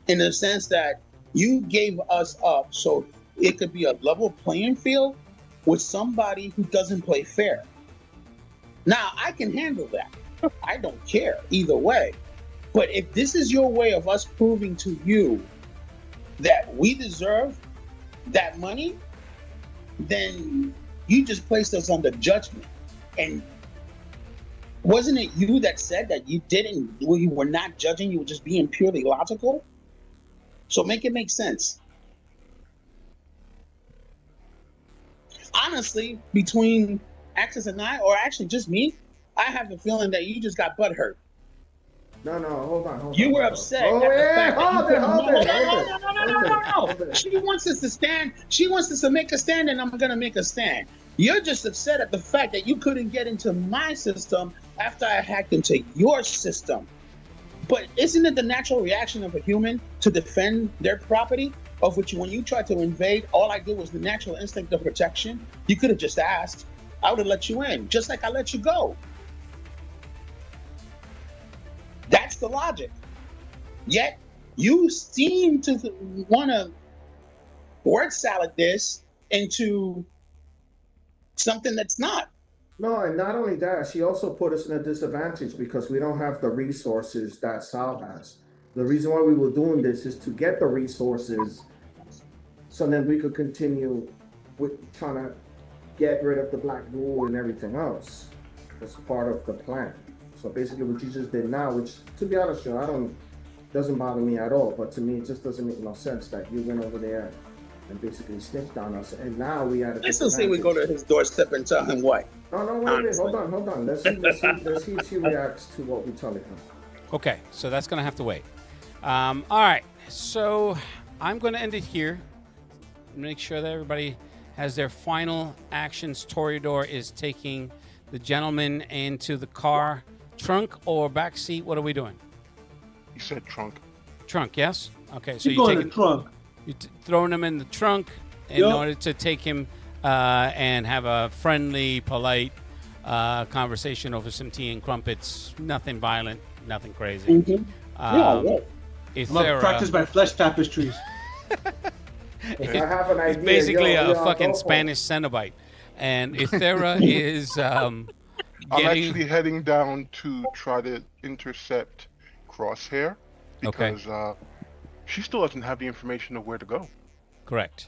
in the sense that you gave us up so it could be a level playing field with somebody who doesn't play fair. Now, I can handle that. I don't care either way. But if this is your way of us proving to you that we deserve that money, then you just placed us under judgment. And wasn't it you that said that you were not judging, you were just being purely logical? So make it make sense. Honestly, between Axis and I, or actually just me, I have the feeling that you just got butthurt. No, hold on. You were upset. Oh, yeah, hold it. She wants us to stand. She wants us to make a stand, and I'm going to make a stand. You're just upset at the fact that you couldn't get into my system after I hacked into your system. But isn't it the natural reaction of a human to defend their property? Of which, when you tried to invade, all I did was the natural instinct of protection. You could have just asked. I would have let you in, just like I let you go. That's the logic. Yet, you seem to want to word salad this into something that's not. No, and not only that, she also put us in a disadvantage because we don't have the resources that Sal has. The reason why we were doing this is to get the resources so then we could continue with trying to get rid of the black ghoul and everything else. That's part of the plan. So basically what you just did now, which to be honest, doesn't bother me at all, but to me it just doesn't make no sense that you went over there and basically snitched on us, and now we had I still say we go to his doorstep and tell him what. No, wait a minute, hold on. Let's see if she reacts to what we tell her. Okay, so that's going to have to wait. All right, so I'm going to end it here. Make sure that everybody has their final actions. Toreador is taking the gentleman into the car. Trunk or back seat? What are we doing? He said trunk. Trunk, yes? Okay, so Keep you're going taking the trunk. you're throwing him in the trunk in Yup. order to take him and have a friendly, polite conversation over some tea and crumpets. Nothing violent, nothing crazy. Mhm. Yeah, yeah. Love practice by flesh tapestries. If I have an It's idea, basically yo, a yo, fucking go for it. Spanish Cenobite. And Ithera is I'm getting... actually heading down to try to intercept Crosshair because she still doesn't have the information of where to go. Correct.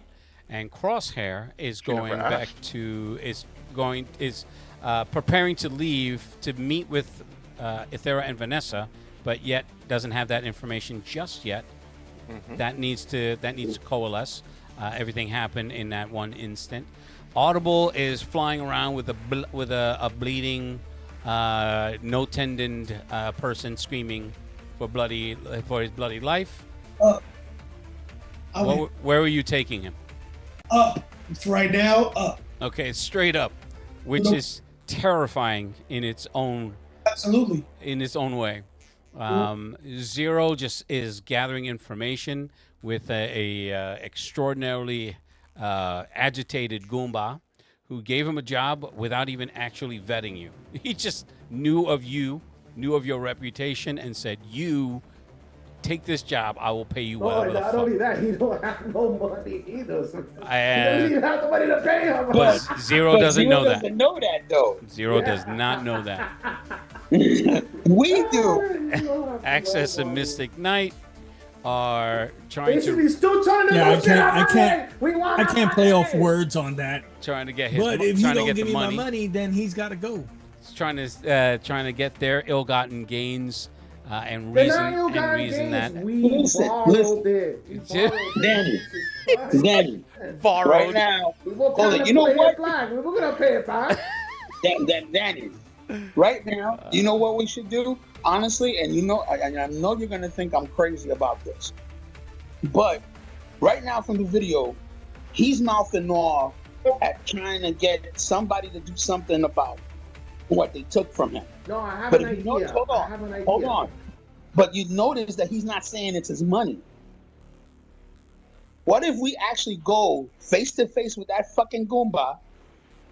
And Crosshair is She never going back asked. to is preparing to leave to meet with Ithera and Vanessa, but yet doesn't have that information just yet. Mhm. That needs to coalesce. Everything happened in that one instant. Audible is flying around with a bleeding, no tendon person screaming for his bloody life. Where are you taking him? Up. It's right now up. Okay, straight up, which is terrifying in its own Absolutely. way. Zero just is gathering information with a extraordinarily agitated Goomba who gave him a job without even actually vetting you. He just knew of you, knew of your reputation, and said, "You take this job. I will pay you No, whatever the not fuck." only that, he don't have no money either. So he And- doesn't even have the money to pay him. But Zero doesn't know that. Doesn't know that though. Zero does not know that. We do. Access and Mystic Knight are trying Basically, to still trying to Yeah, negotiate our I can't. money. We want I our can't play off money. words on that. trying to get his But if you trying to don't get give the me money. my money, then he's got to go. He's trying to get their ill-gotten gains and They're reason not ill-gotten reason gains. that. We Listen, borrowed it. We borrowed it. Danny, Jesus Christ. Danny, Borrowed. right now, We were hold trying it. to You know pay what? it back. We were gonna pay it back. Danny, right now, you know what we should do? Honestly, and I know you're gonna think I'm crazy about this, but right now from the video, he's mouthing off at trying to get somebody to do something about what they took from him. No, I have But an if you idea. notice, hold I on, have an idea. hold on. But you notice that he's not saying it's his money. What if we actually go face to face with that fucking Goomba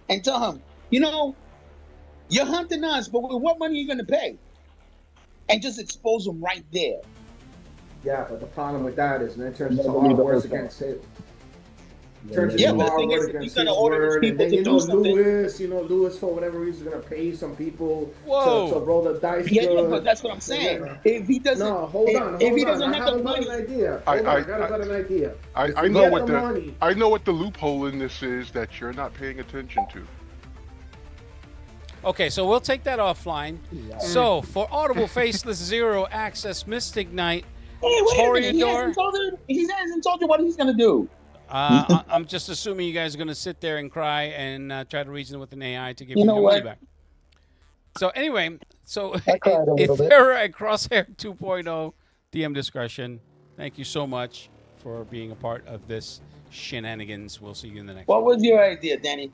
and tell him, you're hunting us, but with what money are you going to pay? And just expose him right there. Yeah, but the problem with that is it turns Never into leave our the words hotel. against it. Turns Yeah, into but the our thing word is, if against you're gonna his order these word, and people then to do something, Lewis for whatever reason is gonna pay some people Whoa. to roll the dice. yeah, good. but that's what I'm saying. If he doesn't, No, hold on. if he I doesn't have the haven't got money, an idea. I- Hold on, I got I- an idea. I If we know get what the the money. I know what the loophole in this is that you're not paying attention to. Okay, so we'll take that offline. So for Audible Faceless Zero Access Mystic Knight, hey, wait a minute. Toreador. He hasn't told you what he's gonna do. I'm just assuming you guys are going to sit there and cry and try to reason with an AI to give You you know your money what? back. So anyway, I cried a little bit. Ithera and Crosshair 2.0 DM discretion. Thank you so much for being a part of this shenanigans. We'll see you in the next one. What was your idea, Danny?